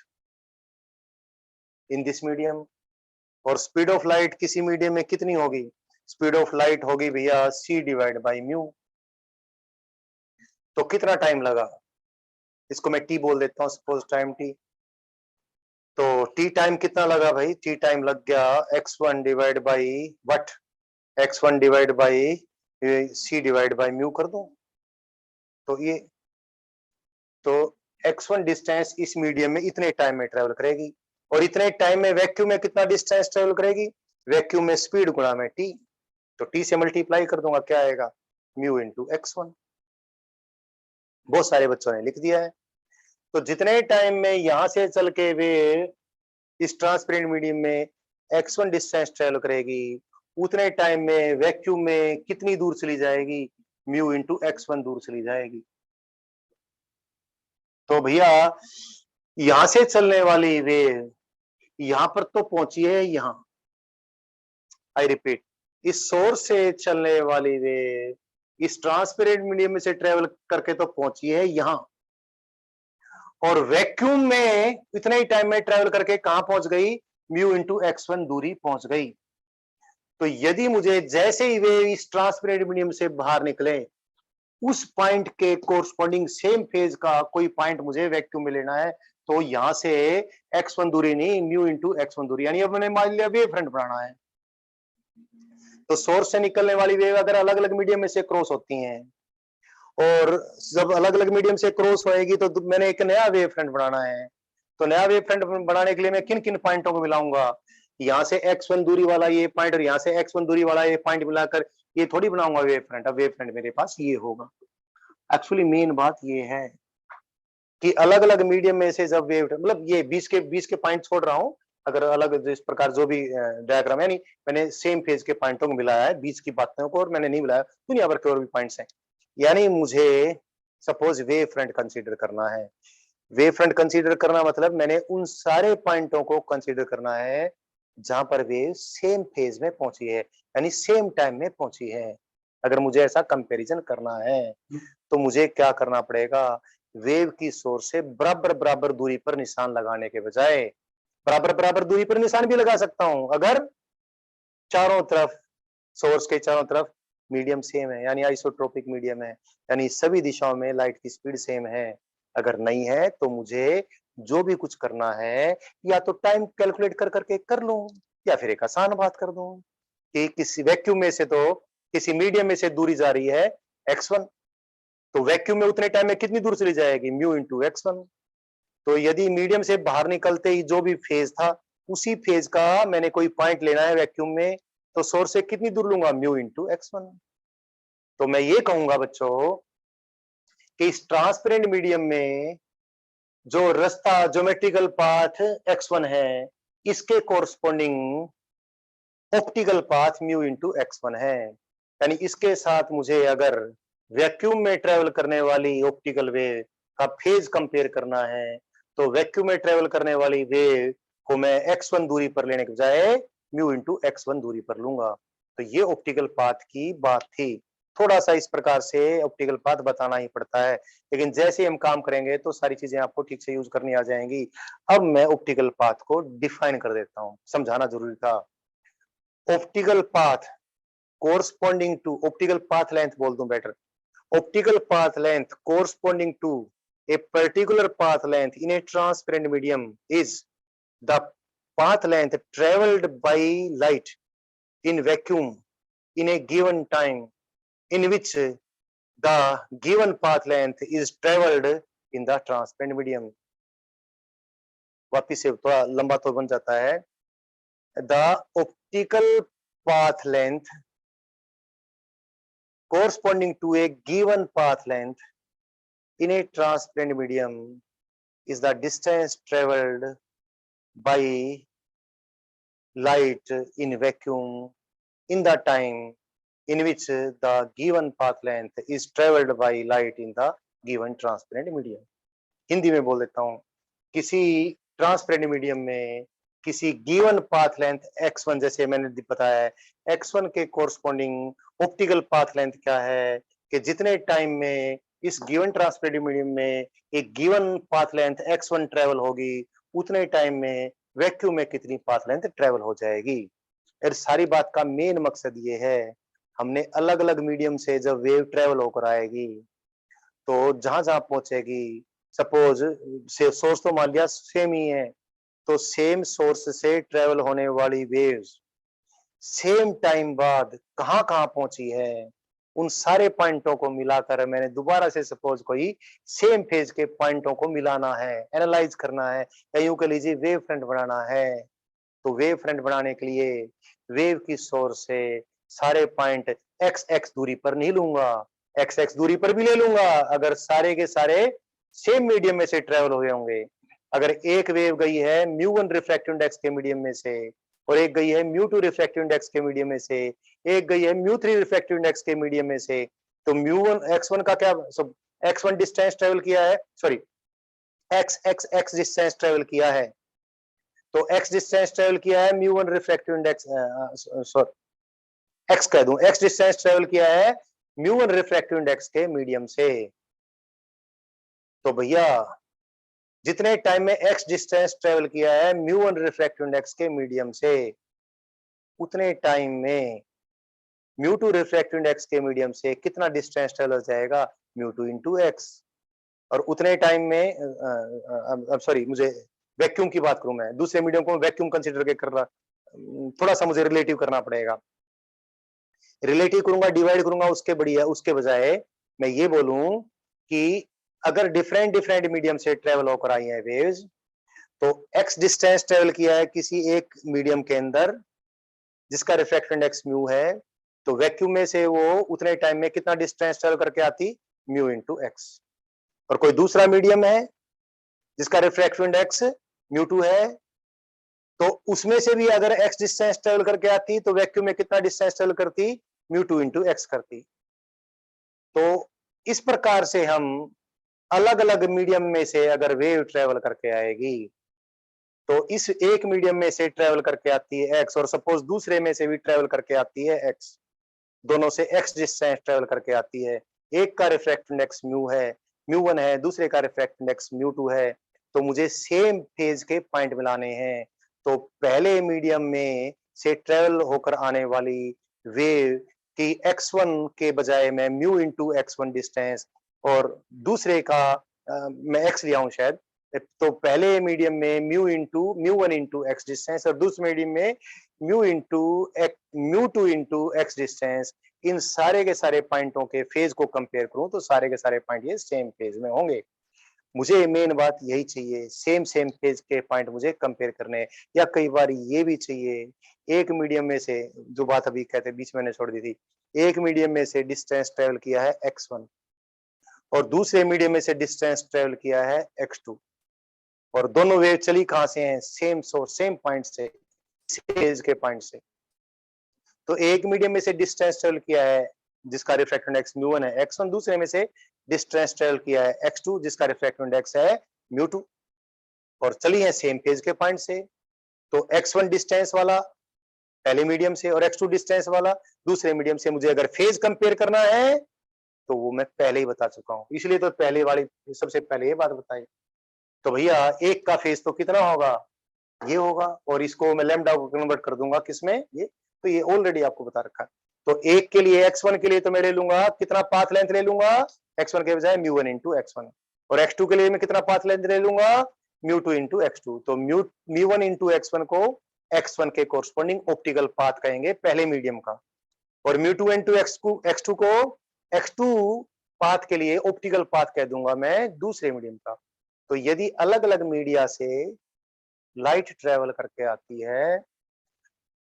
in this medium, और स्पीड ऑफ लाइट किसी मीडियम में कितनी होगी? स्पीड ऑफ लाइट होगी भैया c डिवाइड बाय म्यू। तो कितना टाइम लगा? इसको मैं t बोल देता हूं, सपोज टाइम t। तो t टाइम कितना लगा भाई? t टाइम लग गया x1 divide by what, x1 divide by c divide by mu कर दो। तो ये तो x1 डिस्टेंस इस मीडियम में इतने टाइम में ट्रेवल करेगी, और इतने टाइम में वैक्यूम में कितना डिस्टेंस ट्रेवल करेगी? वैक्यूम में स्पीड गुणा में t, तो t से मल्टीप्लाई कर दूंगा, क्या आएगा? Mu into x1। बहुत सारे बच्चों ने लिख दिया है। तो जितने टाइम में यहां से चल के वे इस ट्रांसपेरेंट मीडियम में x1 डिस्टेंस ट्रेवल करेगी, उतने टाइम में वैक्यूम में कितनी दूर चली जाएगी? म्यू इंटू x1 दूर चली जाएगी। तो भैया यहां से चलने वाली वेव यहां पर तो पहुंची है, यहां, आई रिपीट, इस सोर्स से चलने वाली वेव इस ट्रांसपेरेंट मीडियम में से ट्रेवल करके तो पहुंची है यहां, और वैक्यूम में इतने ही टाइम में ट्रेवल करके कहां पहुंच गई? म्यू इंटू x1 दूरी पहुंच गई। तो यदि मुझे जैसे ही वे इस ट्रांसपेरेंट मीडियम से बाहर निकले, उस पॉइंट के कोरस्पॉन्डिंग सेम फेज का कोई पॉइंट मुझे वैक्यूम में लेना है, तो यहां से x1 दूरी नहीं, म्यू इंटू x1 दूरी, यानी अब मैंने मान लिया वेव फ्रंट बनाना है। तो सोर्स से निकलने वाली वेव अगर अलग अलग मीडियम में से क्रॉस होती हैं, और जब अलग अलग मीडियम से क्रॉस होएगी तो मैंने एक नया वेव फ्रंट बनाना है। तो नया वेव फ्रंट बनाने के लिए मैं किन किन पॉइंटों को मिलाऊंगा? यहाँ से x1 दूरी वाला ये पॉइंट और यहाँ से x1 दूरी वाला ये पॉइंट मिलाकर ये थोड़ी बनाऊंगा वेव फ्रंट। अब वेव फ्रंट मेरे पास ये होगा। एक्चुअली मेन बात ये है कि अलग अलग मीडियम में से जब वेव, मतलब ये 20 के पॉइंट छोड़ रहा हूँ, अगर अलग इस प्रकार जो भी डायग्राम है, नहीं मैंने सेम फेज के पॉइंटों को मिलाया है, 20 की बातों को, और मैंने नहीं मिलाया दुनिया भर के और भी पॉइंट्स हैं। यानी मुझे सपोज वेव फ्रंट कंसीडर करना है। वेव फ्रंट कंसीडर करना मतलब मैंने उन सारे पॉइंटों को कंसीडर करना है जहां पर वेव सेम फेज में पहुंची है, यानी सेम टाइम में पहुंची है। अगर मुझे ऐसा कंपैरिजन करना है तो मुझे क्या करना पड़ेगा, वेव की सोर्स से बराबर बराबर दूरी पर निशान लगाने के बजाय बराबर बराबर दूरी पर निशान भी लगा सकता हूं अगर चारों तरफ, सोर्स के चारों तरफ मीडियम सेम है, यानी आइसोट्रोपिक मीडियम है, यानी सभी दिशाओं में लाइट की स्पीड सेम है। अगर नहीं है तो मुझे जो भी कुछ करना है या तो टाइम कैलकुलेट कर करके कर लूं या फिर एक आसान बात कर दूं कि किसी वैक्यूम में से तो किसी मीडियम में से दूरी जा रही है x1, तो वैक्यूम में उतने टाइम में कितनी दूर चली जाएगी, म्यू इंटू x1। तो यदि मीडियम से बाहर निकलते ही जो भी फेज था उसी फेज का मैंने कोई पॉइंट लेना है वैक्यूम में, तो सोर्स से कितनी दूर लूंगा, म्यू इंटू x1। तो मैं ये कहूंगा बच्चों कि इस ट्रांसपेरेंट मीडियम में जो रास्ता ज्योमेट्रिकल पाथ x1 है, इसके corresponding optical path mu into x1 है। यानी इसके साथ मुझे अगर वैक्यूम में ट्रेवल करने वाली ऑप्टिकल वेव का फेज कंपेयर करना है तो वैक्यूम में ट्रेवल करने वाली वेव को मैं x1 दूरी पर लेने के बजाय म्यू इंटू x1 दूरी पर लूंगा। तो ये ऑप्टिकल पाथ की बात थी। थोड़ा सा इस प्रकार से ऑप्टिकल पाथ बताना ही पड़ता है, लेकिन जैसे हम काम करेंगे तो सारी चीजें आपको ठीक से यूज करनी आ जाएंगी। अब मैं ऑप्टिकल पाथ को डिफाइन कर देता हूं, समझाना जरूरी था। Optical path corresponding to optical path length बोल दूं better, optical path length corresponding to a particular path length in a transparent medium is the path length traveled by light in vacuum in a given time in which the given path length is traveled in the transparent medium। वापिस से थोड़ा लंबा तो बन जाता है। the optical path length corresponding to a given path length in a transparent medium is the distance traveled by light in vacuum in the time in which the given path length is traveled by light in the given transparent medium। Hindi में बोल देता हूं, किसी transparent medium में किसी given path length x1, जैसे मैंने बताया है x1 के कोरस्पोंडिंग ऑप्टिकल पाथ लेंथ क्या है कि जितने टाइम में इस गिवन ट्रांसपेरेंट मीडियम में एक given path length x1 travel होगी उतने टाइम में वैक्यूम में कितनी पाथ लेंथ ट्रेवल हो जाएगी। और सारी बात का मेन मकसद ये है, हमने अलग अलग मीडियम से जब वेव ट्रेवल होकर आएगी तो जहां जहां पहुंचेगी, सपोज से सोर्स तो मान लिया सेम ही है, तो सेम सोर्स से ट्रेवल होने वाली वेव्स सेम टाइम बाद कहां कहां पहुंची है, उन सारे पॉइंटों को मिलाकर मैंने दोबारा से सपोज कोई सेम फेज के पॉइंटों को मिलाना है, एनालाइज करना है, या यूं कह लीजिए वेव फ्रंट बनाना है। तो वेव फ्रंट बनाने के लिए वेव की सोर्स से सारे पॉइंट एक्स एक्स दूरी पर नहीं लूंगा, एक्स एक्स दूरी पर भी ले लूंगा अगर सारे के सारे सेम मीडियम में से ट्रेवल हुए होंगे। अगर एक वेव गई है म्यू वन रिफ्रैक्टिव इंडेक्स के मीडियम में से और एक गई है म्यू टू रिफ्रैक्टिव इंडेक्स के मीडियम में से, एक गई है म्यू थ्री रिफ्रैक्टिव इंडेक्स के मीडियम में से, तो म्यू वन एक्स वन का क्या, एक्स वन डिस्टेंस ट्रेवल किया है, sorry x x x distance travel किया है, तो एक्स डिस्टेंस ट्रेवल किया है mu one refractive index, sorry x कह दूं, एक्स डिस्टेंस ट्रेवल किया है म्यू वन रिफ्रैक्टिव इंडेक्स के मीडियम से। तो भैया जितने टाइम में एक्स डिस्टेंस ट्रेवल किया है म्यू वन रिफ्रैक्टिव इंडेक्स के मीडियम से उतने टाइम में म्यू टू रिफ्रैक्टिव इंडेक्स के मीडियम से कितना डिस्टेंस ट्रेवल हो जाएगा, म्यू टू इंटू एक्स। और उतने टाइम में अब सॉरी मुझे वैक्यूम की बात करूं, मैं दूसरे मीडियम को वैक्यूम कंसीडर के कर रहा, थोड़ा सा मुझे रिलेटिव करना पड़ेगा, रिलेटिव करूंगा डिवाइड करूंगा उसके बढ़िया, उसके बजाय मैं ये बोलूं कि अगर डिफरेंट डिफरेंट मीडियम से ट्रेवल होकर आई है वेव्स, तो एक्स डिस्टेंस ट्रेवल किया है किसी एक मीडियम के अंदर जिसका रिफ्रैक्टिव इंडेक्स म्यू है, तो वैक्यूम में से वो उतने टाइम में कितना डिस्टेंस ट्रेवल करके आती, म्यू इंटू एक्स। और कोई दूसरा मीडियम है जिसका रिफ्रैक्टिव इंडेक्स म्यू टू है, तो उसमें से भी अगर एक्स डिस्टेंस ट्रेवल करके आती तो वैक्यूम में कितना डिस्टेंस ट्रेवल करती, म्यू टू इंटू एक्स करती। तो इस प्रकार से हम अलग-अलग मीडियम में से अगर वेव ट्रेवल करके आएगी, तो इस एक मीडियम में से ट्रेवल करके आती है एक्स, और सपोज दूसरे में से भी ट्रेवल करके आती है एक्स, दोनों से एक्स डिस्टेंस ट्रेवल करके आती है। एक का रिफ्रैक्टिव इंडेक्स म्यू है, म्यू 1 है, दूसरे का रिफ्रैक्टिव इंडेक्स म्यू 2 है, तो मुझे सेम फेज के पॉइंट मिलाने हैं। तो पहले मीडियम में से ट्रेवल होकर आने वाली वेव की x1 के बजाय मैं म्यू इंटू x1 डिस्टेंस, और दूसरे का मैं x लिया हूं शायद, तो पहले मीडियम में म्यू 1 इंटू एक्स डिस्टेंस, और दूसरे मीडियम में म्यू 2 इंटू एक्स डिस्टेंस। इन सारे के सारे पॉइंटों के फेज को कंपेयर करूं तो सारे के सारे पॉइंट ये सेम फेज में होंगे। मुझे मेन बात यही चाहिए, सेम सेम फेज के पॉइंट मुझे कंपेयर करने हैं। या कई बार ये भी चाहिए, एक मीडियम में से, जो बात अभी कहते बीच में मैंने छोड़ दी थी, एक मीडियम में से डिस्टेंस ट्रेवल किया है x1, और दूसरे मीडियम में से डिस्टेंस ट्रेवल किया है x2, और दोनों वेव चली कहां से हैं, सेम सोर्स, सेम पॉइंट से, फेज के पॉइंट से। तो एक मीडियम में से डिस्टेंस ट्रेवल किया है जिसका रिफ्रैक्टिव इंडेक्स म्यू 1 है x1, दूसरे में से डिस्टेंस ट्रेवल किया है x2 जिसका रिफ्रैक्टिव इंडेक्स है म्यू 2, और चली है सेम फेज के पॉइंट से। तो x1 डिस्टेंस वाला पहले मीडियम से और x2 डिस्टेंस वाला दूसरे मीडियम से, मुझे अगर फेज कंपेयर करना है तो वो मैं पहले ही बता चुका हूं, इसलिए तो पहले वाली सबसे पहले ये बात बताई। तो भैया एक का फेज तो कितना होगा, ये होगा, और इसको मैं लैम्डा को कन्वर्ट कर दूंगा किसमें, ये, तो ये ऑलरेडी आपको बता रखा है। तो एक के लिए x1 के लिए तो मैं ले लूंगा कितना पाथ लेंथ ले लूंगा, x1 के बजाय म्यू 1 इंटू x1, और x2 के लिए मैं कितना पाथ लेंथ ले लूंगा, म्यू 2 इंटू x2। तो म्यू 1 इंटू x1 को x1 के कोरस्पॉन्डिंग ऑप्टिकल पाथ कहेंगे पहले मीडियम का, और म्यू 2 इंटू x2 को x2 पाथ के लिए ऑप्टिकल पाथ कह दूंगा मैं दूसरे मीडियम का। तो यदि अलग अलग मीडिया से लाइट ट्रेवल करके आती है,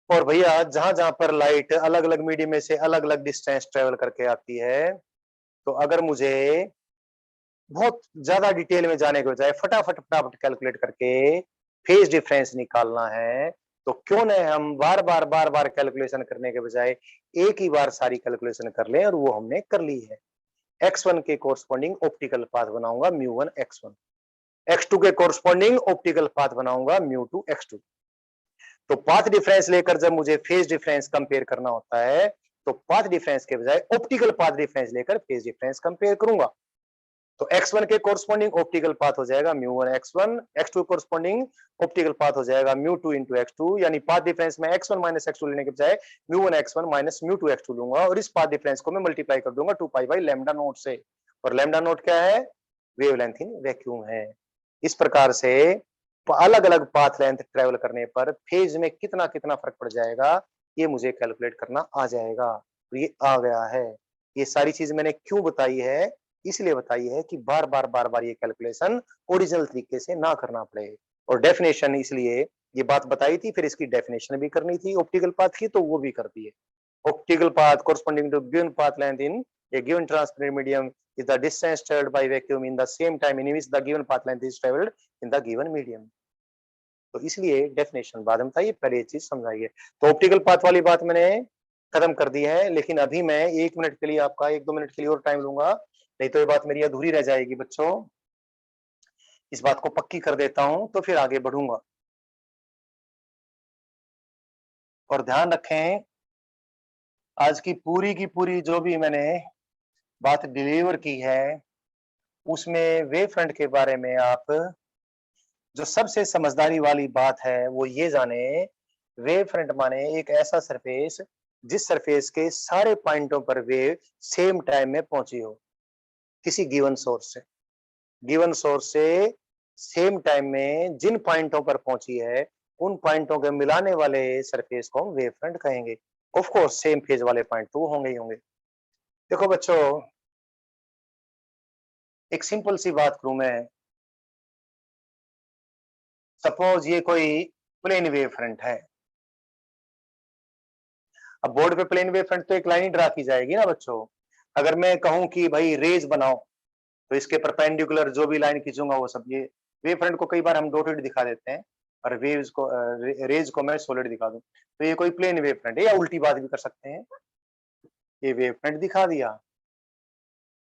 और भैया जहां जहां पर लाइट अलग अलग मीडियम में से अलग अलग डिस्टेंस ट्रेवल करके आती है, तो अगर मुझे बहुत ज्यादा डिटेल में जाने के बजाय फटाफट फटाफट कैलकुलेट करके फेज डिफरेंस निकालना है, तो क्यों न हम बार बार कैलकुलेशन करने के बजाय एक ही बार सारी कैलकुलेशन कर लें, और वो हमने कर ली है। x1 के कोरस्पॉन्डिंग ऑप्टिकल पाथ बनाऊंगा म्यू 1 x1, x2 के कोरस्पॉन्डिंग ऑप्टिकल पाथ बनाऊंगा म्यू 2 x2। तो पाथ डिफरेंस लेकर जब मुझे फेज डिफरेंस कंपेयर करना होता है, तो पाथ डिफरेंस के बजाय ऑप्टिकल पाथ डिफरेंस लेकर फेज डिफरेंस कंपेयर करूंगा। तो x1 के कोरस्पॉन्डिंग ऑप्टिकल पाथ हो जाएगा mu 1 x1, x2 corresponding optical path हो जाएगा म्यू 2 इंटू x2, यानी पाथ डिफरेंस में x1 माइनस x2 लेने के बजाय mu 1 x1 minus mu 2 x2 लूंगा, और इस पाथ डिफरेंस को मैं मल्टीप्लाई कर दूंगा 2 पाई बाई लैम्डा नोट से, और लैम्डा नोट क्या है, वेवलेंथ इन वैक्यूम है। इस प्रकार से अलग अलग पाथ लेंथ ट्रेवल करने पर फेज में कितना कितना फर्क पड़ जाएगा, ये मुझे कैलकुलेट करना आ जाएगा। तो ये आ गया है। ये सारी चीज मैंने क्यों बताई है, इसलिए बताई है कि बार बार ये कैलकुलेशन ओरिजिनल तरीके से ना करना पड़े। और डेफिनेशन इसलिए ये बात बताई थी, फिर इसकी डेफिनेशन भी करनी थी ऑप्टिकल पाथ की, तो वो भी कर दी है। Optical path corresponding to given path length in a given transparent medium is the distance traveled by vacuum in the same time in which the given path length is traveled in the given medium। तो इसलिए definition बाद में बताइए, पहले ये चीज समझाइए। तो ऑप्टिकल पाथ वाली बात मैंने खत्म कर दी है, लेकिन अभी मैं 1 मिनट के लिए आपका 1-2 मिनट के लिए और टाइम लूंगा, नहीं तो ये बात मेरी अधूरी रह जाएगी बच्चों। इस बात को पक्की कर देता हूं तो फिर आगे बढ़ूंगा। और ध्यान रखें, आज की पूरी जो भी मैंने बात डिलीवर की है, उसमें वेव फ्रंट के बारे में आप जो सबसे समझदारी वाली बात है वो ये जाने, वेव फ्रंट माने एक ऐसा सरफेस जिस सरफेस के सारे पॉइंटों पर वेव सेम टाइम में पहुंची हो, किसी गिवन सोर्स से सेम टाइम में जिन पॉइंटों पर पहुंची है, उन पॉइंटों के मिलाने वाले सरफेस को हम वेव फ्रंट कहेंगे। ऑफ कोर्स सेम फेज वाले पॉइंट तो वो होंगे ही होंगे। देखो बच्चों, एक सिंपल सी बात करूं मैं, सपोज ये कोई प्लेन वेव फ्रंट है। अब बोर्ड पे प्लेन वेव फ्रंट तो एक लाइन ही ड्रा की जाएगी ना बच्चों। अगर मैं कहूं कि भाई रेज बनाओ, तो इसके परपेंडिकुलर जो भी लाइन खींचूंगा वो सब, ये वेव फ्रंट को कई बार हम डॉटेड दिखा देते हैं, और वेव्स को रेज को मैं सॉलिड दिखा दूं, तो ये कोई प्लेन वेव फ्रंट है। या उल्टी बात भी कर सकते हैं, ये वेव फ्रंट दिखा दिया,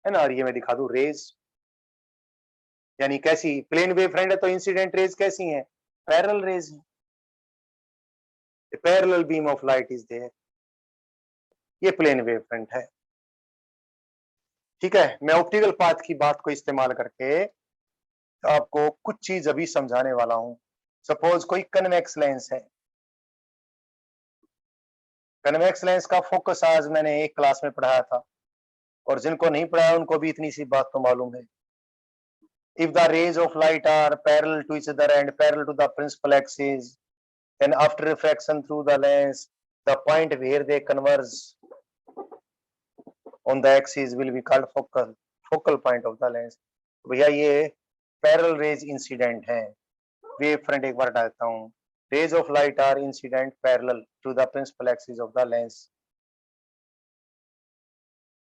है ना, और ये मैं दिखा दूं रेज, यानी कैसी प्लेन वेव फ्रंट है तो इंसिडेंट रेज कैसी हैं, पैरेलल रेज है, parallel beam of light is there, ये प्लेन वेव फ्रंट है। ठीक है, मैं ऑप्टिकल पाथ की बात को इस्तेमाल करके आपको कुछ चीज अभी समझाने वाला हूं। सपोज कोई कन्वेक्स लेंस है, कन्वेक्स लेंस का फोकस आज मैंने एक क्लास में पढ़ाया था, और जिनको नहीं पढ़ाया उनको भी इतनी सी बात तो मालूम है। If the rays of light are parallel to each other and parallel to the principal axis, then after refraction through the lens, the point where they converge on the axis will be called focal point of the lens। भैया ये parallel raise incident है, wave front एक बार डालता हूँ, rays of light are incident parallel to the principal axis of the lens।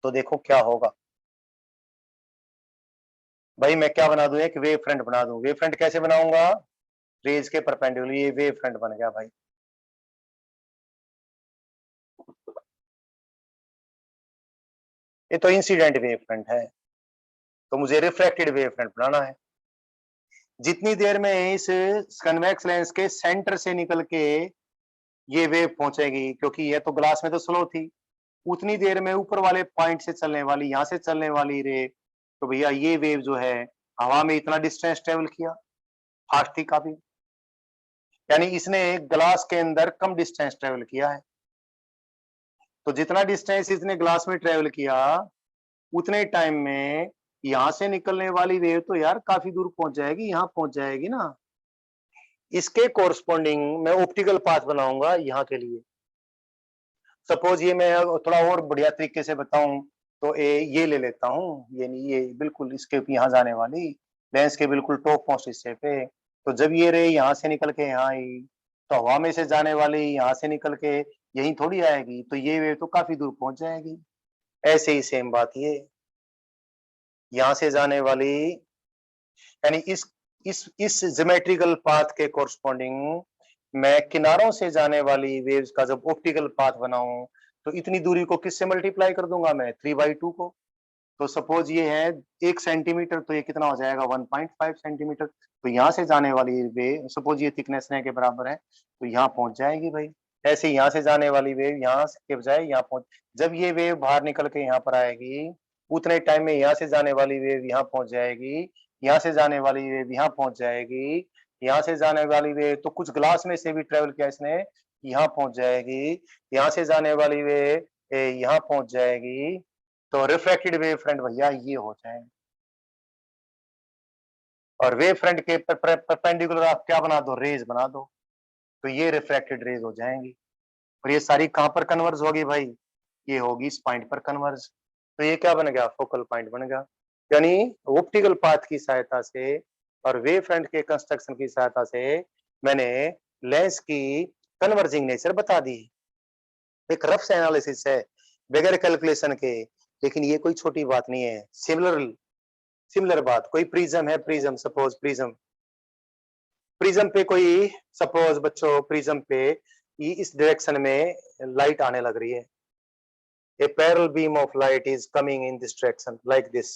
तो देखो क्या होगा भाई, मैं क्या बना दूं, एक वेव फ्रंट बना दूं। वेव फ्रंट कैसे बनाऊंगा, रेज के परपेंडिकुलर, ये वेव फ्रंट बन गया भाई। ये तो इंसिडेंट वेव फ्रंट है, तो मुझे रिफ्रैक्टेड वेव फ्रंट बनाना है। जितनी देर में इस कन्वेक्स लेंस के सेंटर से निकल के ये वेव पहुंचेगी, क्योंकि ये तो ग्लास में तो स्लो थी, उतनी देर में ऊपर वाले पॉइंट से चलने वाली, यहां से चलने वाली रे, तो भैया ये वेव जो है हवा में इतना डिस्टेंस ट्रेवल किया, फास्ट थी काफी, यानी इसने ग्लास के अंदर कम डिस्टेंस ट्रेवल किया है। तो जितना डिस्टेंस इसने ग्लास में ट्रेवल किया, उतने टाइम में यहां से निकलने वाली वेव तो यार काफी दूर पहुंच जाएगी, यहां पहुंच जाएगी ना। इसके कोरस्पॉन्डिंग मैं ऑप्टिकल पाथ बनाऊंगा यहाँ के लिए। सपोज ये मैं थोड़ा और बढ़िया तरीके से बताऊं तो ये ले लेता हूँ, ये नहीं, ये बिल्कुल इसके यहाँ जाने वाली लेंस के बिल्कुल टॉप मोस्ट हिस्से पे, तो जब ये रे यहाँ से निकल के यहाँ आई, तो हवा में से जाने वाली यहाँ से निकल के यही थोड़ी आएगी, तो ये वेव तो काफी दूर पहुंच जाएगी। ऐसे ही सेम बात ये, यहाँ से जाने वाली, यानी इस ज्योमेट्रिकल पाथ के कोरस्पॉन्डिंग मैं किनारों से जाने वाली वेव्स का जब ऑप्टिकल पाथ बनाऊं, तो इतनी दूरी को किससे मल्टीप्लाई कर दूंगा मैं, 3/2 को। तो सपोज ये है 1 सेंटीमीटर, तो ये कितना हो जाएगा 1.5 सेंटीमीटर। तो यहाँ से जाने वाली वेव, सपोज ये थिकनेस है के बराबर है, तो यहाँ पहुंच जाएगी भाई। ऐसे यहाँ से जाने वाली वेव यहाँ से के बजाय यहाँ पहुंच, जब ये वेव बाहर निकल के यहाँ पर आएगी, उतने टाइम में यहाँ से जाने वाली वेव यहाँ पहुंच जाएगी, यहाँ से जाने वाली वेव यहाँ पहुंच जाएगी, यहाँ से जाने वाली वेव तो कुछ ग्लास में से भी ट्रेवल किया इसने, यहाँ पहुंच जाएगी, यहाँ से जाने वाली वेव यहाँ पहुंच जाएगी। तो रिफ्रैक्टेड वेव फ्रंट भैया ये हो जाएंगे, और वेव फ्रंट के परपेंडिकुलर आप क्या बना दो, रेज बना दो, तो ये रिफ्रैक्टेड रेज हो जाएंगी। और ये सारी कहां पर कन्वर्ज होगी भाई, ये होगी इस पॉइंट पर कन्वर्ज। तो ये क्या बन गया, फोकल पॉइंट बन गया। यानी ऑप्टिकल पाथ की सहायता से और वेव फ्रंट के कंस्ट्रक्शन की सहायता से मैंने लेंस की कन्वर्जिंग नेचर बता दी। एक रफ एनालिसिस है बगैर कैलकुलेशन के, लेकिन ये कोई छोटी बात नहीं है। सिमिलर बात, कोई प्रिज्म है, प्रिज्म सपोज प्रिज्म, प्रिज्म पे कोई, सपोज बच्चों प्रिज्म पे इस डायरेक्शन में लाइट आने लग रही है, a parallel beam of light is coming in this direction like this।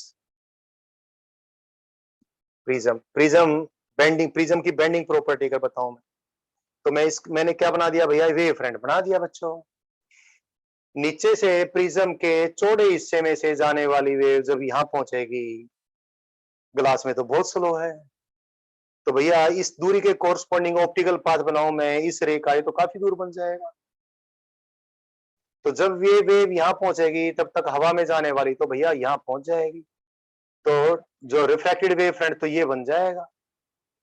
Prism bending, prism की बेंडिंग प्रॉपर्टी अगर बताऊं मैं, तो मैंने क्या बना दिया भैया, वेव फ्रंट बना दिया बच्चों। नीचे से प्रिज्म के चौड़े हिस्से में से जाने वाली वेव जब यहाँ पहुंचेगी, ग्लास में तो बहुत स्लो है, तो भैया इस दूरी के कोरस्पॉन्डिंग ऑप्टिकल पाथ बनाऊं मैं इस रे का, ये तो काफी दूर बन जाएगा। तो जब ये वेव यहाँ पहुंचेगी तब तक हवा में जाने वाली तो भैया यहाँ पहुंच जाएगी, तो जो रिफ्रैक्टेड वेव फ्रंट तो ये बन जाएगा।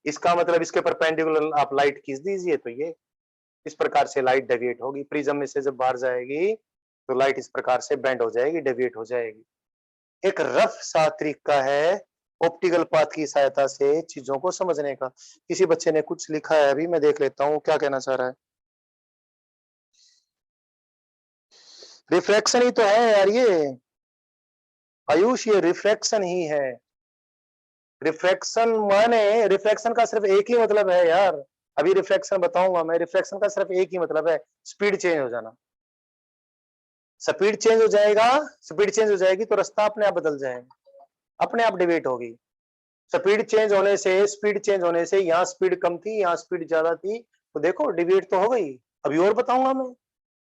इसका मतलब इसके परपेंडिकुलर आप लाइट खींच दीजिए, तो ये इस प्रकार से लाइट डेविएट होगी, प्रिज्म में से जब बाहर जाएगी तो लाइट इस प्रकार से बेंड हो जाएगी, डेविएट हो जाएगी। एक रफ सा तरीका है ऑप्टिकल पाथ की सहायता से चीजों को समझने का। किसी बच्चे ने कुछ लिखा है, अभी मैं देख लेता हूँ क्या कहना चाह रहा है। रिफ्रैक्शन ही तो है यार ये आयुष, ये रिफ्रैक्शन ही है। रिफ्रैक्शन माने, रिफ्रैक्शन का सिर्फ एक ही मतलब है यार, अभी रिफ्रैक्शन बताऊंगा मैं। रिफ्रैक्शन का सिर्फ एक ही मतलब है, स्पीड चेंज हो जाना। स्पीड चेंज हो जाएगा, स्पीड चेंज हो जाएगी तो रास्ता अपने आप बदल जाएगा, अपने आप डिवेट होगी। स्पीड चेंज होने से, स्पीड चेंज होने से यहाँ स्पीड कम थी, यहाँ स्पीड ज्यादा थी, तो देखो डिवेट तो हो गई। अभी और बताऊंगा मैं,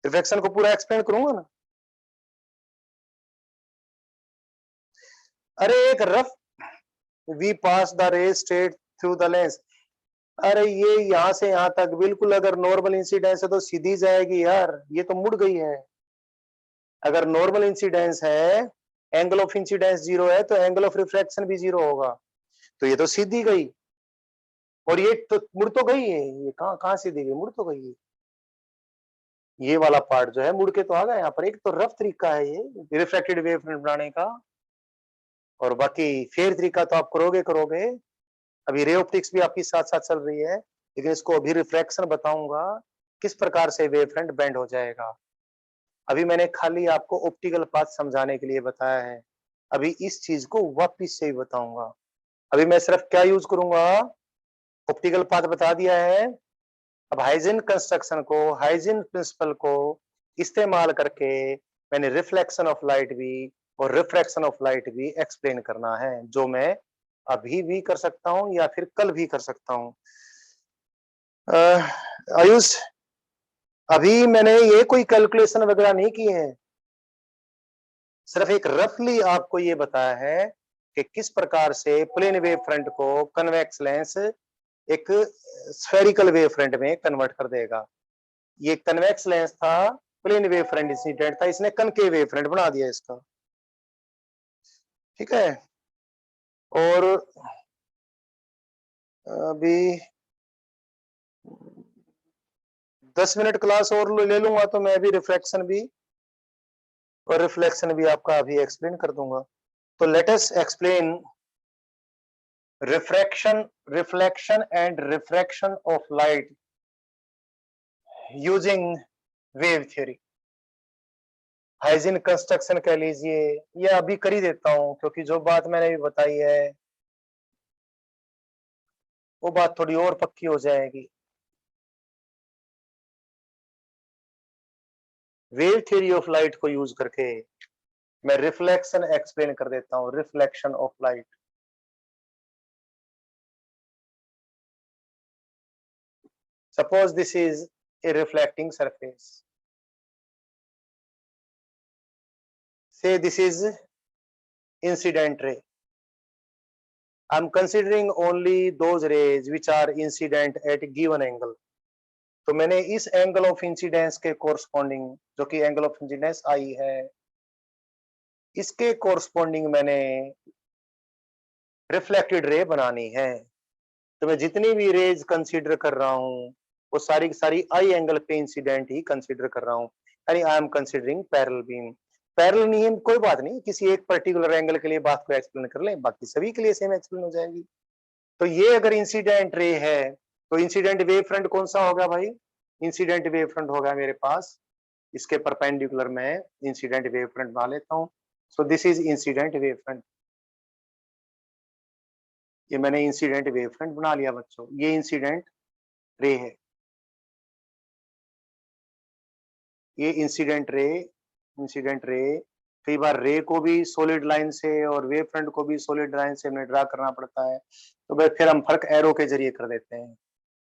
रिफ्लेक्शन को पूरा एक्सप्लेन करूंगा ना। अरे एक rough, we pass the ray straight through the lens. अरे ये यहां से यहां तक बिल्कुल अगर नॉर्मल इंसिडेंस है तो सीधी जाएगी यार, ये तो मुड़ गई है। अगर नॉर्मल इंसिडेंस है, एंगल ऑफ इंसिडेंस जीरो है, तो एंगल ऑफ रिफ्रैक्शन भी जीरो होगा, तो ये तो सीधी गई। और ये तो मुड़ तो गई है, ये कहां कहां सीधी गई, मुड़ तो गई है। ये वाला पार्ट जो है मुड़ के तो आ गया यहाँ पर। एक तो रफ तरीका है ये रिफ्लेक्टेड वेव फ्रंट बनाने का, और बाकी फेयर तरीका तो आप करोगे करोगे। अभी रे ऑप्टिक्स भी आपकी साथ साथ चल रही है, लेकिन इसको अभी रिफ्रैक्शन बताऊंगा किस प्रकार से वेव फ्रंट बेंड हो जाएगा। अभी मैंने खाली आपको ऑप्टिकल पाथ समझाने के लिए बताया है, अभी इस चीज को वापिस से ही बताऊंगा। अभी मैं सिर्फ क्या यूज करूंगा, ऑप्टिकल पाथ बता दिया है। अब हाइजिन कंस्ट्रक्शन को, हाइजिन प्रिंसिपल को इस्तेमाल करके मैंने रिफ्लेक्शन ऑफ लाइट भी और रिफ्रैक्शन ऑफ लाइट भी एक्सप्लेन करना है, जो मैं अभी भी कर सकता हूं या फिर कल भी कर सकता हूं। आयुष, अभी मैंने ये कोई कैलकुलेशन वगैरह नहीं किए हैं, सिर्फ एक रफली आपको ये बताया है कि किस प्रकार से प्लेन वेव फ्रंट को कन्वेक्स लेंस एक स्फेरिकल वेव फ्रंट में कन्वर्ट कर देगा। ये कन्वेक्स लेंस था, प्लेन वेव फ्रंट इंसिडेंट था, इसने कनकेव वेव फ्रंट बना दिया इसका, ठीक है। और अभी 10 मिनट क्लास और ले लूंगा तो मैं भी रिफ्लेक्शन भी और रिफ्लेक्शन भी आपका अभी एक्सप्लेन कर दूंगा। तो let us explain reflection and refraction of light using wave theory. Hygiene construction कह लीजिए, ये अभी कर ही देता हूं, क्योंकि जो बात मैंने भी बताई है वो बात थोड़ी और पक्की हो जाएगी। वेव थ्योरी ऑफ लाइट को यूज करके मैं रिफ्लेक्शन एक्सप्लेन कर देता हूं, reflection of light. Suppose this is A reflecting surface, say this is incident ray. I'm considering only those rays which are incident at a given angle. तो मैंने इस angle of incidence के corresponding, जो कि angle of incidence आई है, इसके corresponding मैंने reflected ray बनानी है। तो मैं जितनी भी रेज कंसीडर कर रहा हूं वो सारी की सारी आई एंगल पे इंसिडेंट ही कंसीडर कर रहा हूं, यानी I am considering parallel beam. Parallel नहीं है कोई बात नहीं, किसी एक पर्टिकुलर एंगल के लिए बात को एक्सप्लेन कर लें, बाकी सभी के लिए सेम एक्सप्लेन हो जाएगी। तो ये अगर इंसिडेंट रे है तो इंसिडेंट वेव फ्रंट कौन सा होगा भाई, इंसिडेंट वेव फ्रंट होगा मेरे पास, इसके परपेंडिकुलर मैं इंसिडेंट वेव फ्रंट बना लेता हूं। So this is incident wave front, ये मैंने इंसिडेंट वेव फ्रंट बना लिया बच्चों, ये इंसिडेंट रे है, ये इंसिडेंट रे। इंसिडेंट रे कई बार रे को भी सॉलिड लाइन से और वेव फ्रंट को भी सॉलिड लाइन से हमें ड्रा करना पड़ता है, तो भाई फिर हम फर्क एरो के जरिए कर देते हैं,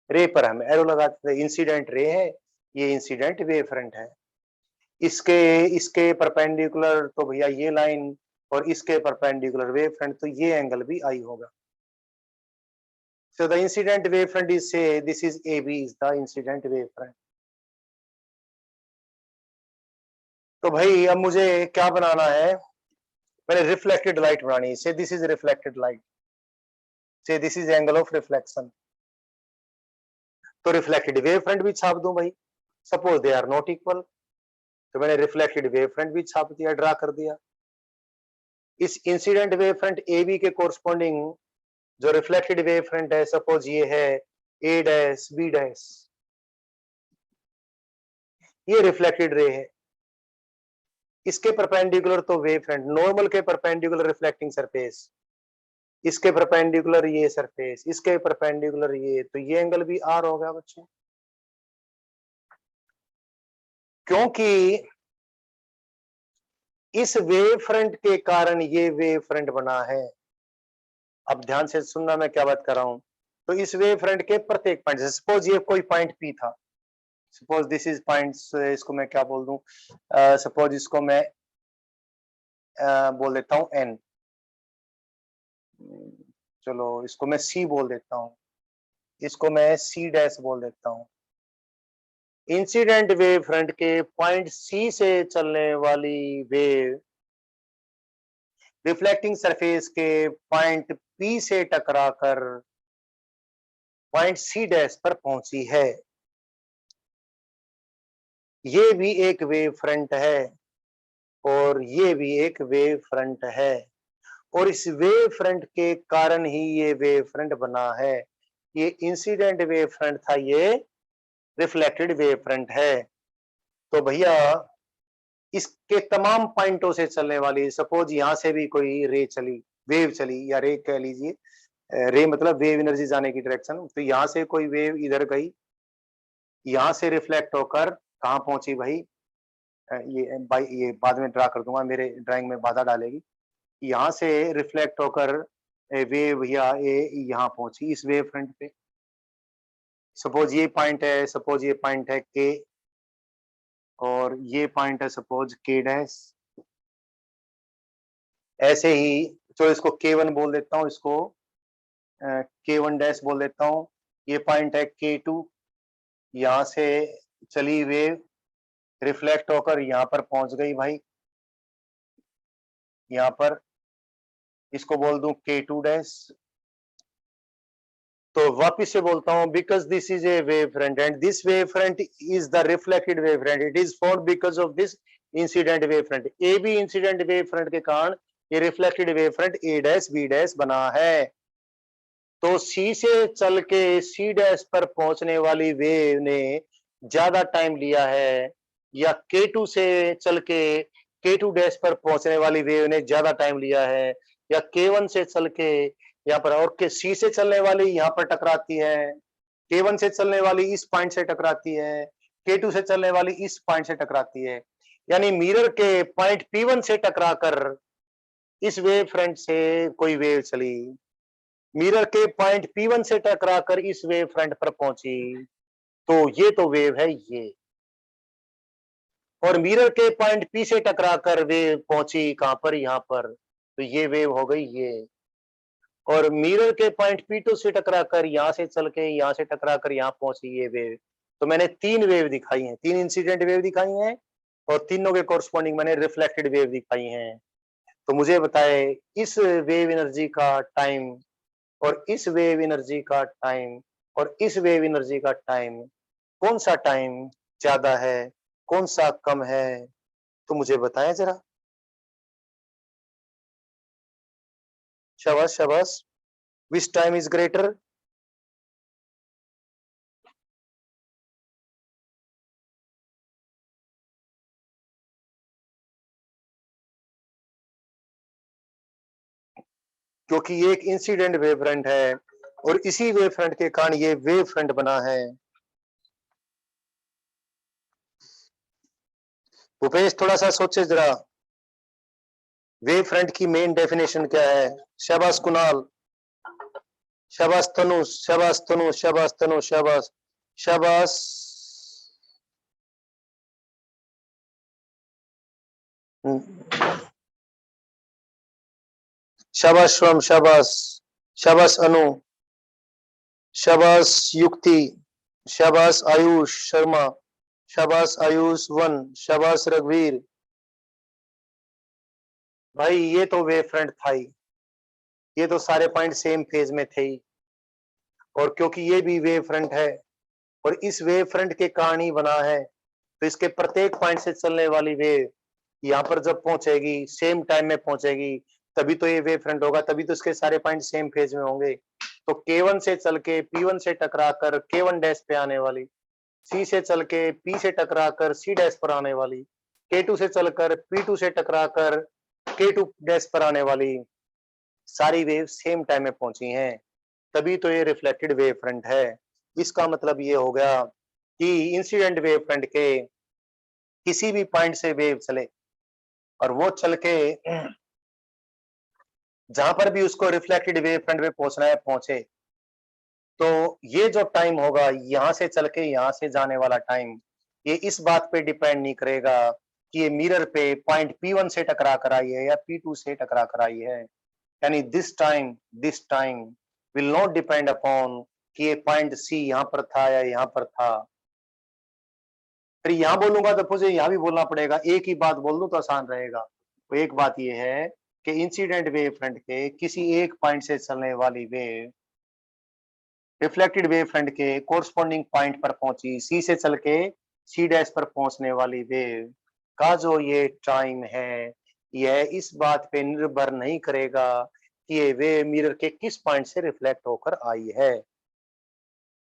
रे पर हम एरो लगाते हैं। इंसिडेंट रे है, ये इंसिडेंट वेव फ्रंट है, इसके इसके परपेंडिकुलर तो भैया ये लाइन, और इसके परपेंडिकुलर वेव फ्रंट, तो ये एंगल भी आई होगा। So the incident wave front is, say this is AB is the incident wave front। तो भाई अब मुझे क्या बनाना है, मैंने रिफ्लेक्टेड लाइट बनानी है। Say this is reflected light, say this is angle of reflection, तो रिफ्लेक्टेड वेव फ्रंट भी छाप दूं भाई। Suppose they are not equal, तो मैंने रिफ्लेक्टेड वेव फ्रंट भी छाप दिया, ड्रा कर दिया। इस incident wave front A B के कोरस्पॉन्डिंग जो रिफ्लेक्टेड वेव फ्रंट है, सपोज ये है ए डैश बी डैश, ये रिफ्लेक्टेड रे है, इसके परपेंडिकुलर तो वेव फ्रंट, नॉर्मल के परपेंडिकुलर रिफ्लेक्टिंग सरफेस, इसके परपेंडिकुलर ये सरफेस, इसके परपेंडिकुलर ये, तो ये एंगल भी आर होगा बच्चों। क्योंकि इस वेव फ्रंट के कारण ये वेव फ्रंट बना है। अब ध्यान से सुनना मैं क्या बात कर रहा हूं। तो इस वेव फ्रंट के प्रत्येक पॉइंट, सपोज ये कोई पॉइंट पी था, सपोज दिस इज पॉइंट, इसको मैं क्या बोल दूं, सपोज इसको मैं बोल देता हूं एन, चलो इसको मैं सी बोल देता हूं, इसको मैं सी डैश बोल देता हूं। इंसिडेंट वेव फ्रंट के पॉइंट सी से चलने वाली वेव रिफ्लेक्टिंग सरफेस के पॉइंट पी से टकराकर पॉइंट सी डैश पर पहुंची है। ये भी एक वेव फ्रंट है और ये भी एक वेव फ्रंट है, और इस वेव फ्रंट के कारण ही ये वेव फ्रंट बना है। ये इंसिडेंट वेव फ्रंट था, ये रिफ्लेक्टेड वेव फ्रंट है। तो भैया इसके तमाम पॉइंटों से चलने वाली, सपोज यहां से भी कोई रे चली, वेव चली, या रे कह लीजिए, रे मतलब वेव एनर्जी जाने की डायरेक्शन, तो यहां से कोई वेव इधर गई, यहां से रिफ्लेक्ट होकर कहां पहुंची भाई, ये बाद में ड्रा कर दूंगा, मेरे ड्राइंग में बाधा डालेगी। यहाँ से रिफ्लेक्ट होकर वेव भैया ये यहाँ पहुंची इस वेव फ्रंट पे। सपोज ये पॉइंट है, सपोज ये पॉइंट है के, और ये पॉइंट है सपोज के डैश। ऐसे ही तो इसको K1 बोल देता हूँ, इसको K1 डैश बोल देता हूँ। ये पॉइंट है K2, यहाँ से चली वेव रिफ्लेक्ट होकर यहाँ पर पहुंच गई भाई, यहाँ पर इसको बोल दूं K2 डैश। तो वापिस से बोलता हूं, because this is a wave front and this wave front is the reflected wave front, it is form because of this incident wave front. A भी इंसिडेंट वेव फ्रंट के कारण ये reflected wave front A dash B dash बना है। तो सी से चल के सी डैश पर पहुंचने वाली वेव ने ज्यादा टाइम लिया है, या K2 से चल के K2 डैश पर पहुंचने वाली वेव ने ज्यादा टाइम लिया है, या K1 से चल के यहाँ पर, और के सी से चलने वाली यहाँ पर टकराती है, K1 से चलने वाली इस पॉइंट से टकराती है, K2 से चलने वाली इस पॉइंट से टकराती है। यानी मिरर के पॉइंट P1 से टकराकर इस वेव फ्रंट से कोई वेव चली, मिरर के पॉइंट P1 से टकराकर इस वेव फ्रंट पर पहुंची, तो ये तो वेव है ये। और मिरर के पॉइंट P से टकराकर वेव पहुंची कहां पर, यहाँ पर, तो ये वेव हो गई ये। और मिरर के पॉइंट P2 से टकराकर यहां से चल के यहां से टकराकर यहाँ पहुंची ये वेव। तो मैंने 3 वेव दिखाई हैं, 3 इंसिडेंट वेव दिखाई हैं, और तीनों के कोरस्पॉन्डिंग मैंने रिफ्लेक्टेड वेव दिखाई हैं। तो मुझे बताए इस वेव एनर्जी का टाइम और इस वेव एनर्जी का टाइम और इस वेव एनर्जी का टाइम, कौन सा टाइम ज्यादा है, कौन सा कम है, तो मुझे बताएं जरा। शाबाश शाबाश, विच टाइम इज ग्रेटर? क्योंकि ये एक इंसिडेंट वेव फ्रंट है और इसी वेव फ्रंट के कारण ये वेव फ्रंट बना है। भूपेश थोड़ा सा सोचे जरा, वेव फ्रंट की मेन डेफिनेशन क्या है? शाबाश कुणाल, शाबाश तनु, शाबाश तनु, शाबाश तनु, शाबाश शाबाश। शाबाश श्रम, शाबाश शाबाश अनु, शाबाश युक्ति, शाबाश आयुष शर्मा, शाबाश आयुष वन, शाबाश रघुवीर। भाई ये तो वेव फ्रंट था ही, ये तो सारे पॉइंट सेम फेज में थे ही, और क्योंकि ये भी वेव फ्रंट है और इस वेव फ्रंट के कारण ही बना है, तो इसके प्रत्येक पॉइंट से चलने वाली वेव यहाँ पर जब पहुंचेगी सेम टाइम में पहुंचेगी, तभी तो ये वेव फ्रंट होगा, तभी तो इसके सारे पॉइंट सेम फेज में होंगे। तो K1 से चल के P1 से टकराकर K1 डैश पे आने वाली, C से चल के P से टकराकर C डैश पर आने वाली, K2 से चलकर P2 से टकराकर K2 डैश पर आने वाली, सारी वेव सेम टाइम में पहुंची हैं, तभी तो ये रिफ्लेक्टेड वेव फ्रंट है। इसका मतलब ये हो गया कि इंसिडेंट वेव फ्रंट के किसी भी पॉइंट से वेव चले, और वो चल के जहां पर भी उसको रिफ्लेक्टेड वेव फ्रंट पे पहुंचना है पहुंचे। तो ये जो टाइम होगा यहां से चल के यहां से जाने वाला टाइम, ये इस बात पे डिपेंड नहीं करेगा कि ये मिरर पे पॉइंट P1 से टकरा कर आई है या P2 से टकरा कर आई है। यानी this time will not depend upon कि ये पॉइंट सी यहां पर था या यहां पर था। फिर यहां बोलूंगा तो मुझे यहां भी बोलना पड़ेगा, एक ही बात बोल दूं तो आसान रहेगा। तो एक बात ये है कि इंसिडेंट वेव फ्रंट के किसी एक पॉइंट से चलने वाली वेव रिफ्लेक्टेड वेव फ्रंट के कोरस्पॉन्डिंग पॉइंट पर पहुंची, सी से चल के सी डैश पर पहुंचने वाली वेव का जो ये टाइम है, यह इस बात पे निर्भर नहीं करेगा कि ये वेव मिरर के किस पॉइंट से रिफ्लेक्ट होकर आई है।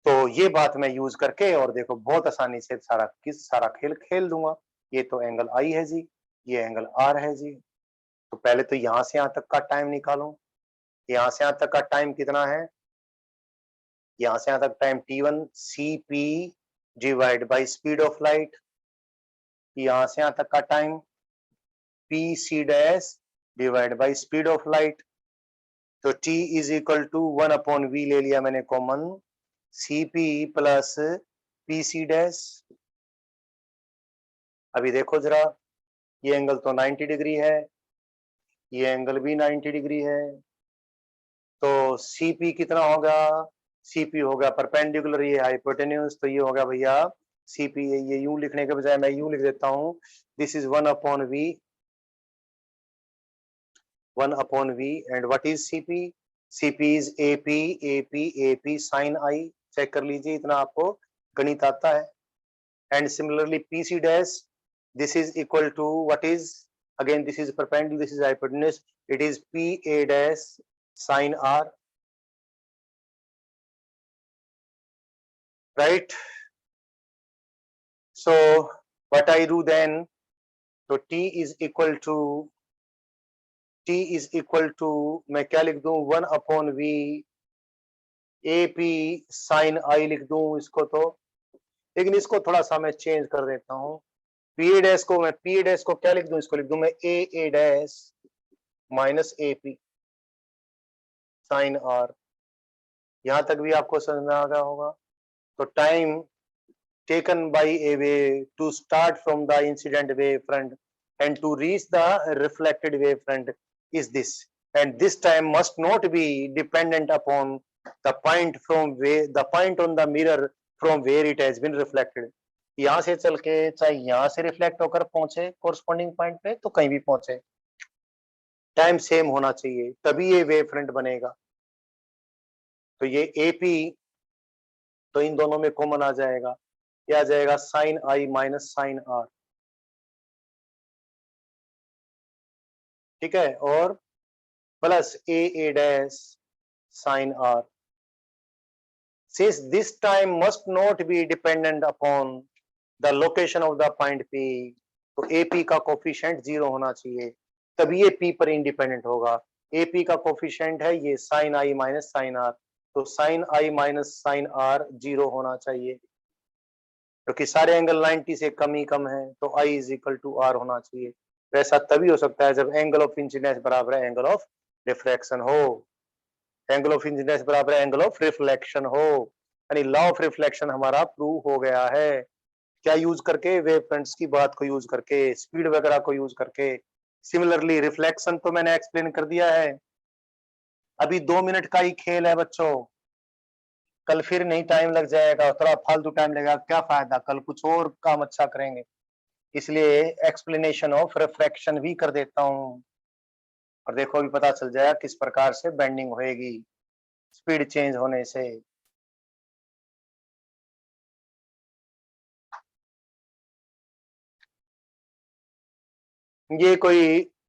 तो ये बात मैं यूज करके और देखो बहुत आसानी से सारा खेल खेल दूंगा। ये तो एंगल आई है जी, ये एंगल आर है जी। तो पहले तो यहां से यहां तक का टाइम निकालो। यहां से यहां तक का टाइम कितना है? यहां से यहां तक time T1 CP divide by speed of light. यहां से यहां तक का time PC dash divide by speed of light. तो T is equal to 1/v ले लिया मैंने common, CP plus PC dash. अभी देखो जरा, ये एंगल तो 90 डिग्री है, ये एंगल भी 90 डिग्री है। तो CP कितना होगा? CP होगा परपेंडिकुलर, ये हाइपोटेन्यूज, तो ये होगा भैया CP। ये यूं लिखने के बजाय मैं यूं लिख देता हूं, this is 1/v, 1/v। And what is CP? CP is AP sine I. Check कर लीजिए, इतना आपको गणित आता है। And similarly PC dash, this is equal to what is, again this is perpendicular, this is hypotenuse, it is PA dash sin R, right? So what I do then, so T is equal to मैं क्या लिख दूं, 1/v AP sin I लिख दूं इसको। तो लेकिन इसको थोड़ा सा मैं चेंज कर देता हूं, PA डैश को क्या लिख दूं, इसको लिख दूं मैं AA dash minus AP sine R। यहां तक भी आपको समझ में आ गया होगा। तो time taken by a wave to start from the incident wave front and to reach the reflected wave front is this, and this time must not be dependent upon the point on the mirror from where it has been reflected। यहां से चल के चाहे यहां से reflect होकर पहुंचे corresponding point पे, तो कहीं भी पहुंचे, टाइम सेम होना चाहिए, तभी ये वेव फ्रंट बनेगा। तो ये AP तो इन दोनों में कॉमन आ जाएगा, क्या आ जाएगा, साइन आई माइनस साइन आर। ठीक है, और plus A dash sine R. Since this time must not be dependent upon the location of the point P, तो AP का कोफिशिएंट 0 होना चाहिए, तभी ये P पर इंडिपेंडेंट होगा। AP का कोफिशिएंट है ये साइन आई माइनस साइन आर, तो साइन आई माइनस साइन आर 0 होना चाहिए, क्योंकि सारे एंगल 90 से कम ही कम है, तो I is equal to R होना चाहिए। तो ऐसा तभी हो सकता है जब एंगल ऑफ इंसिडेंस बराबर है एंगल ऑफ रिफ्रैक्शन हो, एंगल ऑफ इंसिडेंस बराबर है एंगल ऑफ रिफ्लेक्शन हो, यानी लॉ ऑफ रिफ्लेक्शन हमारा प्रूव हो गया है। क्या यूज करके? वेव फ्रंट्स की बात को यूज करके, स्पीड वगैरह को यूज करके। सिमिलरली रिफ्लेक्शन तो मैंने एक्सप्लेन कर दिया है, अभी 2 मिनट का ही खेल है बच्चों, कल फिर नहीं टाइम लग जाएगा, थोड़ा फालतू टाइम लगेगा, क्या फायदा, कल कुछ और काम अच्छा करेंगे। इसलिए एक्सप्लेनेशन ऑफ रिफ्रैक्शन भी कर देता हूं, और देखो अभी पता चल जाएगा किस प्रकार से बेंडिंग होएगी स्पीड चेंज होने से। ये कोई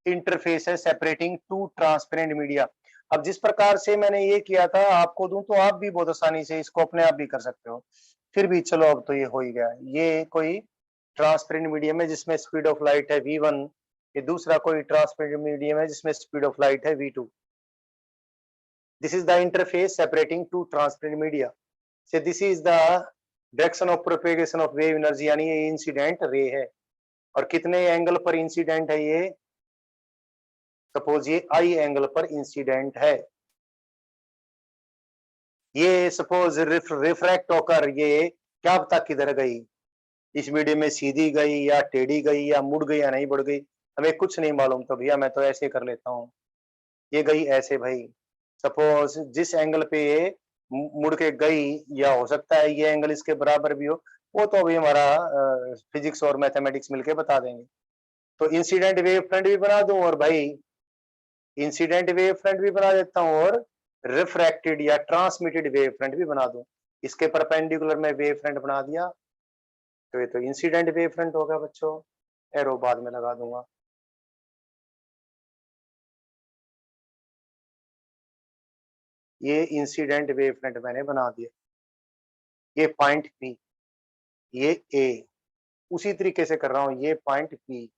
इंटरफेस है सेपरेटिंग टू ट्रांसपेरेंट मीडिया। अब जिस प्रकार से मैंने ये किया था आपको दूं, तो आप भी बहुत आसानी से इसको अपने आप भी कर सकते हो। फिर भी चलो, अब तो ये हो ही गया। ये कोई ट्रांसपेरेंट मीडियम है जिसमें स्पीड ऑफ लाइट है v1, ये दूसरा कोई ट्रांसपेरेंट मीडियम है जिसमें स्पीड ऑफ लाइट है v2। This is the interface separating two transparent media. से this is the direction of propagation of wave energy, यानी ये इंसिडेंट रे है। और कितने एंगल पर इंसिडेंट है ये? सपोज ये आई एंगल पर इंसिडेंट है, ये सपोज रिफ्रैक्ट होकर ये क्या पता किधर गई, इस मीडियम में सीधी गई या टेढ़ी गई या मुड़ गई या नहीं मुड़ गई, हमें कुछ नहीं मालूम, तो भैया मैं तो ऐसे कर लेता हूँ, ये गई ऐसे भाई। सपोज जिस एंगल पे ये मुड़ के गई, या हो सकता है ये एंगल इसके बराबर भी हो, वो तो अभी हमारा फिजिक्स और मैथमेटिक्स मिलके बता देंगे। तो इंसिडेंट वेव फ्रंट भी बना दूं, और भाई इंसिडेंट वेव फ्रंट भी बना देता हूँ, और रिफ्रैक्टेड या ट्रांसमिटेड वेव फ्रंट भी बना दूं। इसके परपेंडिकुलर में वेव फ्रंट बना दिया, तो ये तो इंसिडेंट वेव फ्रंट होगा बच्चों, एरो बाद में लगा दूंगा। ये इंसिडेंट वेव फ्रंट मैंने बना दिया, ये पॉइंट पी, ये ए, उसी तरीके से कर रहा हूं, ये पॉइंट पी।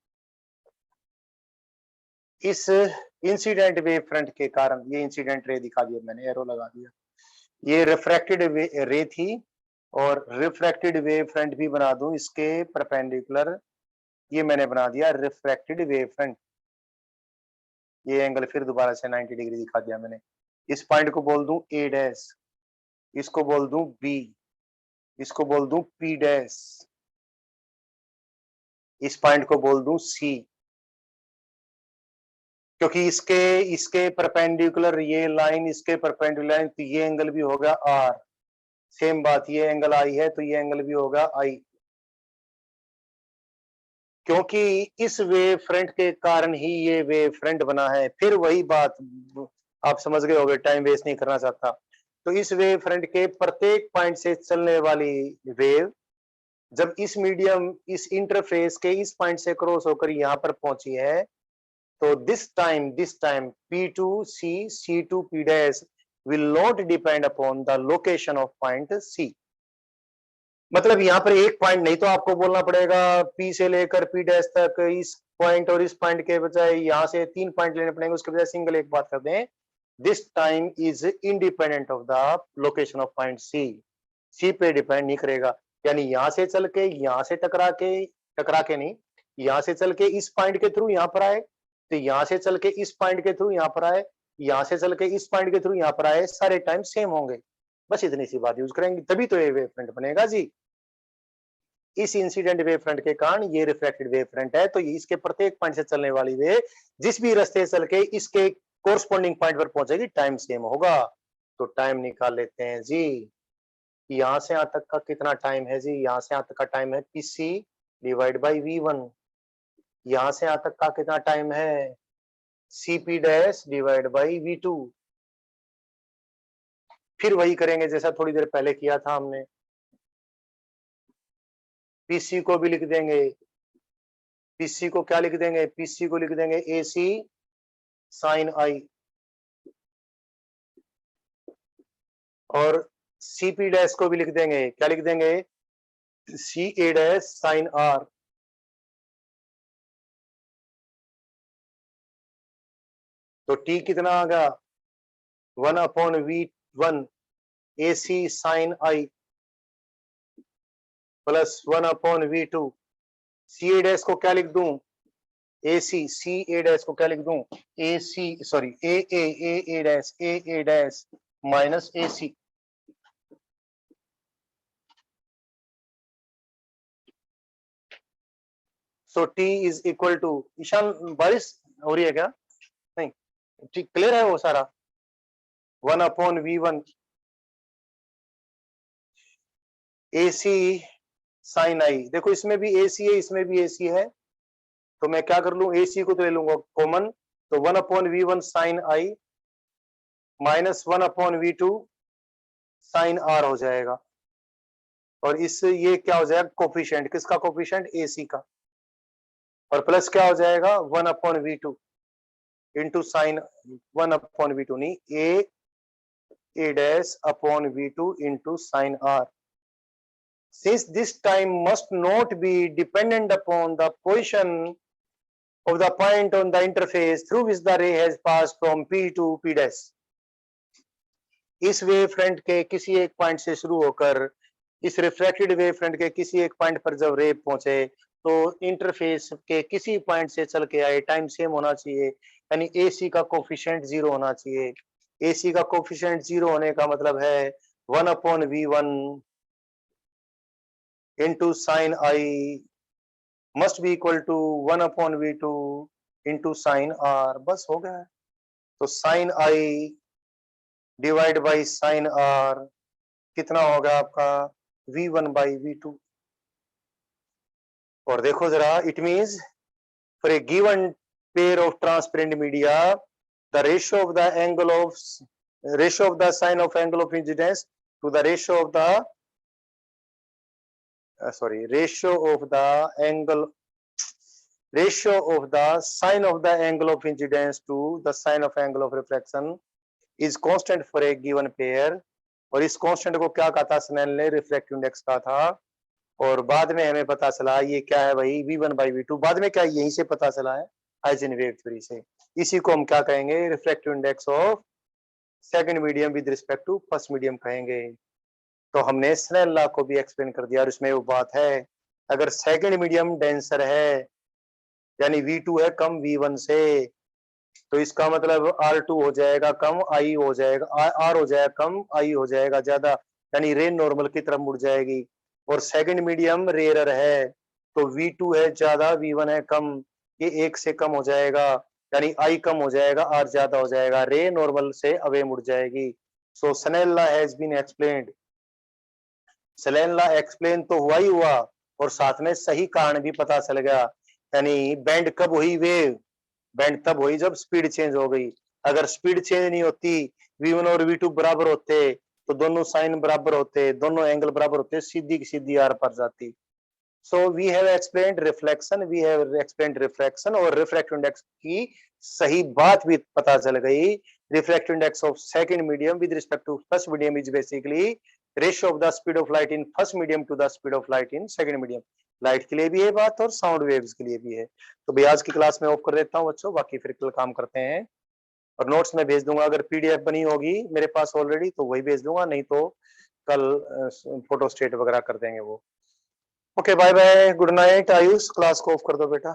इस इंसिडेंट वेव फ्रंट के कारण ये इंसिडेंट रे दिखा दिया मैंने, एरो लगा दिया। ये रिफ्रैक्टेड रे थी, और रिफ्रैक्टेड वेव फ्रंट भी बना दूं इसके परपेंडिकुलर, ये मैंने बना दिया रिफ्रैक्टेड वेव फ्रंट। ये एंगल फिर दोबारा से 90 डिग्री दिखा दिया मैंने। इस पॉइंट को बोल दूं ए डैश, इसको बोल दूं बी, इसको बोल दूं पी डैश, इस पॉइंट को बोल दूं सी, क्योंकि इसके इसके परपेंडिकुलर ये लाइन, इसके परपेंडिकुलर लाइन, तो ये एंगल भी होगा आर। सेम बात, ये एंगल आई है तो ये एंगल भी होगा आई, क्योंकि इस वेव फ्रंट के कारण ही ये वेव फ्रंट बना है। फिर वही बात आप समझ गए होंगे, टाइम वेस्ट नहीं करना चाहता। तो इस वेव फ्रंट के प्रत्येक पॉइंट से चलने वाली वेव जब इस मीडियम, इस इंटरफेस के इस पॉइंट से क्रॉस होकर यहाँ पर पहुंची है, तो this time P2 C, C2 P dash will not depend upon the location of point C। मतलब यहाँ पर एक पॉइंट नहीं, तो आपको बोलना पड़ेगा P से लेकर P डैश तक, इस पॉइंट और इस पॉइंट के बजाय यहाँ से 3 पॉइंट लेने पड़ेंगे, उसके बजाय सिंगल एक बात कर दें, this time is independent of the location of point C पे डिपेंड नहीं करेगा। यानी यहाँ से चल के, यहाँ से टकरा के नहीं, यहाँ से चल के इस पॉइंट के थ्रू यहाँ पर आए, तो यहाँ से चल के इस पॉइंट के थ्रू यहाँ पर आए, यहाँ से चल के इस पॉइंट के थ्रू यहाँ पर आए, सारे टाइम सेम होंगे। बस इतनी सी बात यूज करेंगे, तभी तो ये वेव फ्रंट बनेगा जी। इस इंसिडेंट वेव फ्रंट के कारण ये रिफ्लेक्टेड वेव फ्रंट है, तो इसके प्रत्येक पॉइंट से चलने वाली वेव जिस भी रास्ते से चल के इसके कोरस्पॉन्डिंग पॉइंट पर पहुंचेगी, टाइम सेम होगा। तो टाइम निकाल लेते हैं जी। यहां से यहां तक का कितना टाइम है जी, यहां से यहां तक का टाइम है पीसी डिवाइड बाई V1। यहां से यहां तक का कितना टाइम है, CP dash divide by V2। फिर वही करेंगे जैसा थोड़ी देर पहले किया था हमने, पीसी को भी लिख देंगे, पीसी को क्या लिख देंगे, पीसी को लिख देंगे AC साइन आई, और सीपी डैश को भी लिख देंगे, क्या लिख देंगे, सी ए डैश साइन आर। तो टी कितना आ गया, 1/V1 AC साइन आई प्लस 1/V2। सी ए डैश को क्या लिख दूं, AC, सी ए डैश को क्या लिख दूं, AC sorry A dash minus AC। So T is equal to, Ishan बारिश हो रही है क्या, नहीं ठीक क्लियर है वो सारा, 1/V1 AC साइन आई। देखो इसमें भी AC है, इसमें भी AC है, तो मैं क्या कर लूं, AC को तो ले लूंगा कॉमन, तो 1/V1 साइन आई माइनस 1/V2 साइन आर हो जाएगा। और इससे ये क्या हो जाएगा, कोफिशिएंट, किसका कोफिशिएंट, AC का, और प्लस क्या हो जाएगा 1/V2 इंटू साइन 1/V2 नहीं, A dash upon V2 into sin R। Since this time must not be dependent upon the position of the point on the interface through which the ray has passed from P to P dash। इस wave front के किसी एक point से शुरू होकर इस refracted wave front के किसी एक पॉइंट पर जब रे पहुंचे, तो इंटरफेस के किसी पॉइंट से चल के आए, टाइम सेम होना चाहिए। यानी AC का कोफिशिएंट 0 होना चाहिए। AC का कोफिशिएंट 0 होने का मतलब है 1/V1 into sin I must be equal to 1/V2 into sin R। बस हो गया है। तो sin I divide by sin R कितना होगा आपका V1/V2। और देखो जरा, it means for a given pair of transparent media the ratio of the angle of ratio of the sine of angle of incidence to the ratio of the ratio of the angle ratio of the sine of the angle of incidence to the sine of angle of refraction is constant for a given pair। और इस constant को क्या कहा था snail ने? Refractive index कहा था। और बाद में हमें पता चला ये क्या है भाई, V1/V2। बाद में क्या यहीं से पता चला है, हाइजेनबर्ग थ्योरी से। इसी को हम क्या कहेंगे? Refractive index of second medium with respect to first medium कहेंगे। तो हमने स्नेल लॉ को भी एक्सप्लेन कर दिया। और उसमें वो बात है, अगर सेकंड मीडियम डेंसर है यानी V2 है कम V1 से, तो इसका मतलब R2 हो जाएगा कम, I हो जाएगा, R हो जाएगा कम, I हो जाएगा ज्यादा, यानी रे नॉर्मल की तरफ मुड़ जाएगी। और सेकंड मीडियम रेयर है, तो V2 है ज्यादा, V1 है कम, ये 1 से कम हो जाएगा, यानी I कम हो जाएगा, R ज्यादा हो जाएगा, रे नॉर्मल से अवे मुड़ जाएगी। So Snell law has been explained. Snell law explain तो हुआ ही हुआ, और साथ में सही कारण भी पता चल गया। यानी बैंड कब हुई वेव? बैंड तब हुई जब स्पीड चेंज हो गई। अगर स्पीड चेंज नहीं होती, V1 और V2 बराबर होते, तो दोनों साइन बराबर होते, दोनों एंगल बराबर होते, सीधी की सीधी आर पर जाती। So we have explained reflection, we have explained refraction, और रिफ्रैक्टिव इंडेक्स की सही बात भी पता चल गई। Refractive index of second medium with respect to first medium is basically ratio of the speed of light in first medium to the speed of light in second medium. Light के लिए भी है बात और साउंड वेव्स के लिए भी है। तो भैया आज की क्लास में ऑफ कर देता हूँ बच्चों, बाकी फिर कल काम करते हैं। और नोट्स में भेज दूंगा, अगर PDF बनी होगी मेरे पास ऑलरेडी तो वही भेज दूंगा, नहीं तो कल फोटो स्टेट वगैरह कर देंगे वो। Okay, bye bye, good night Ayush, class को ऑफ कर दो बेटा।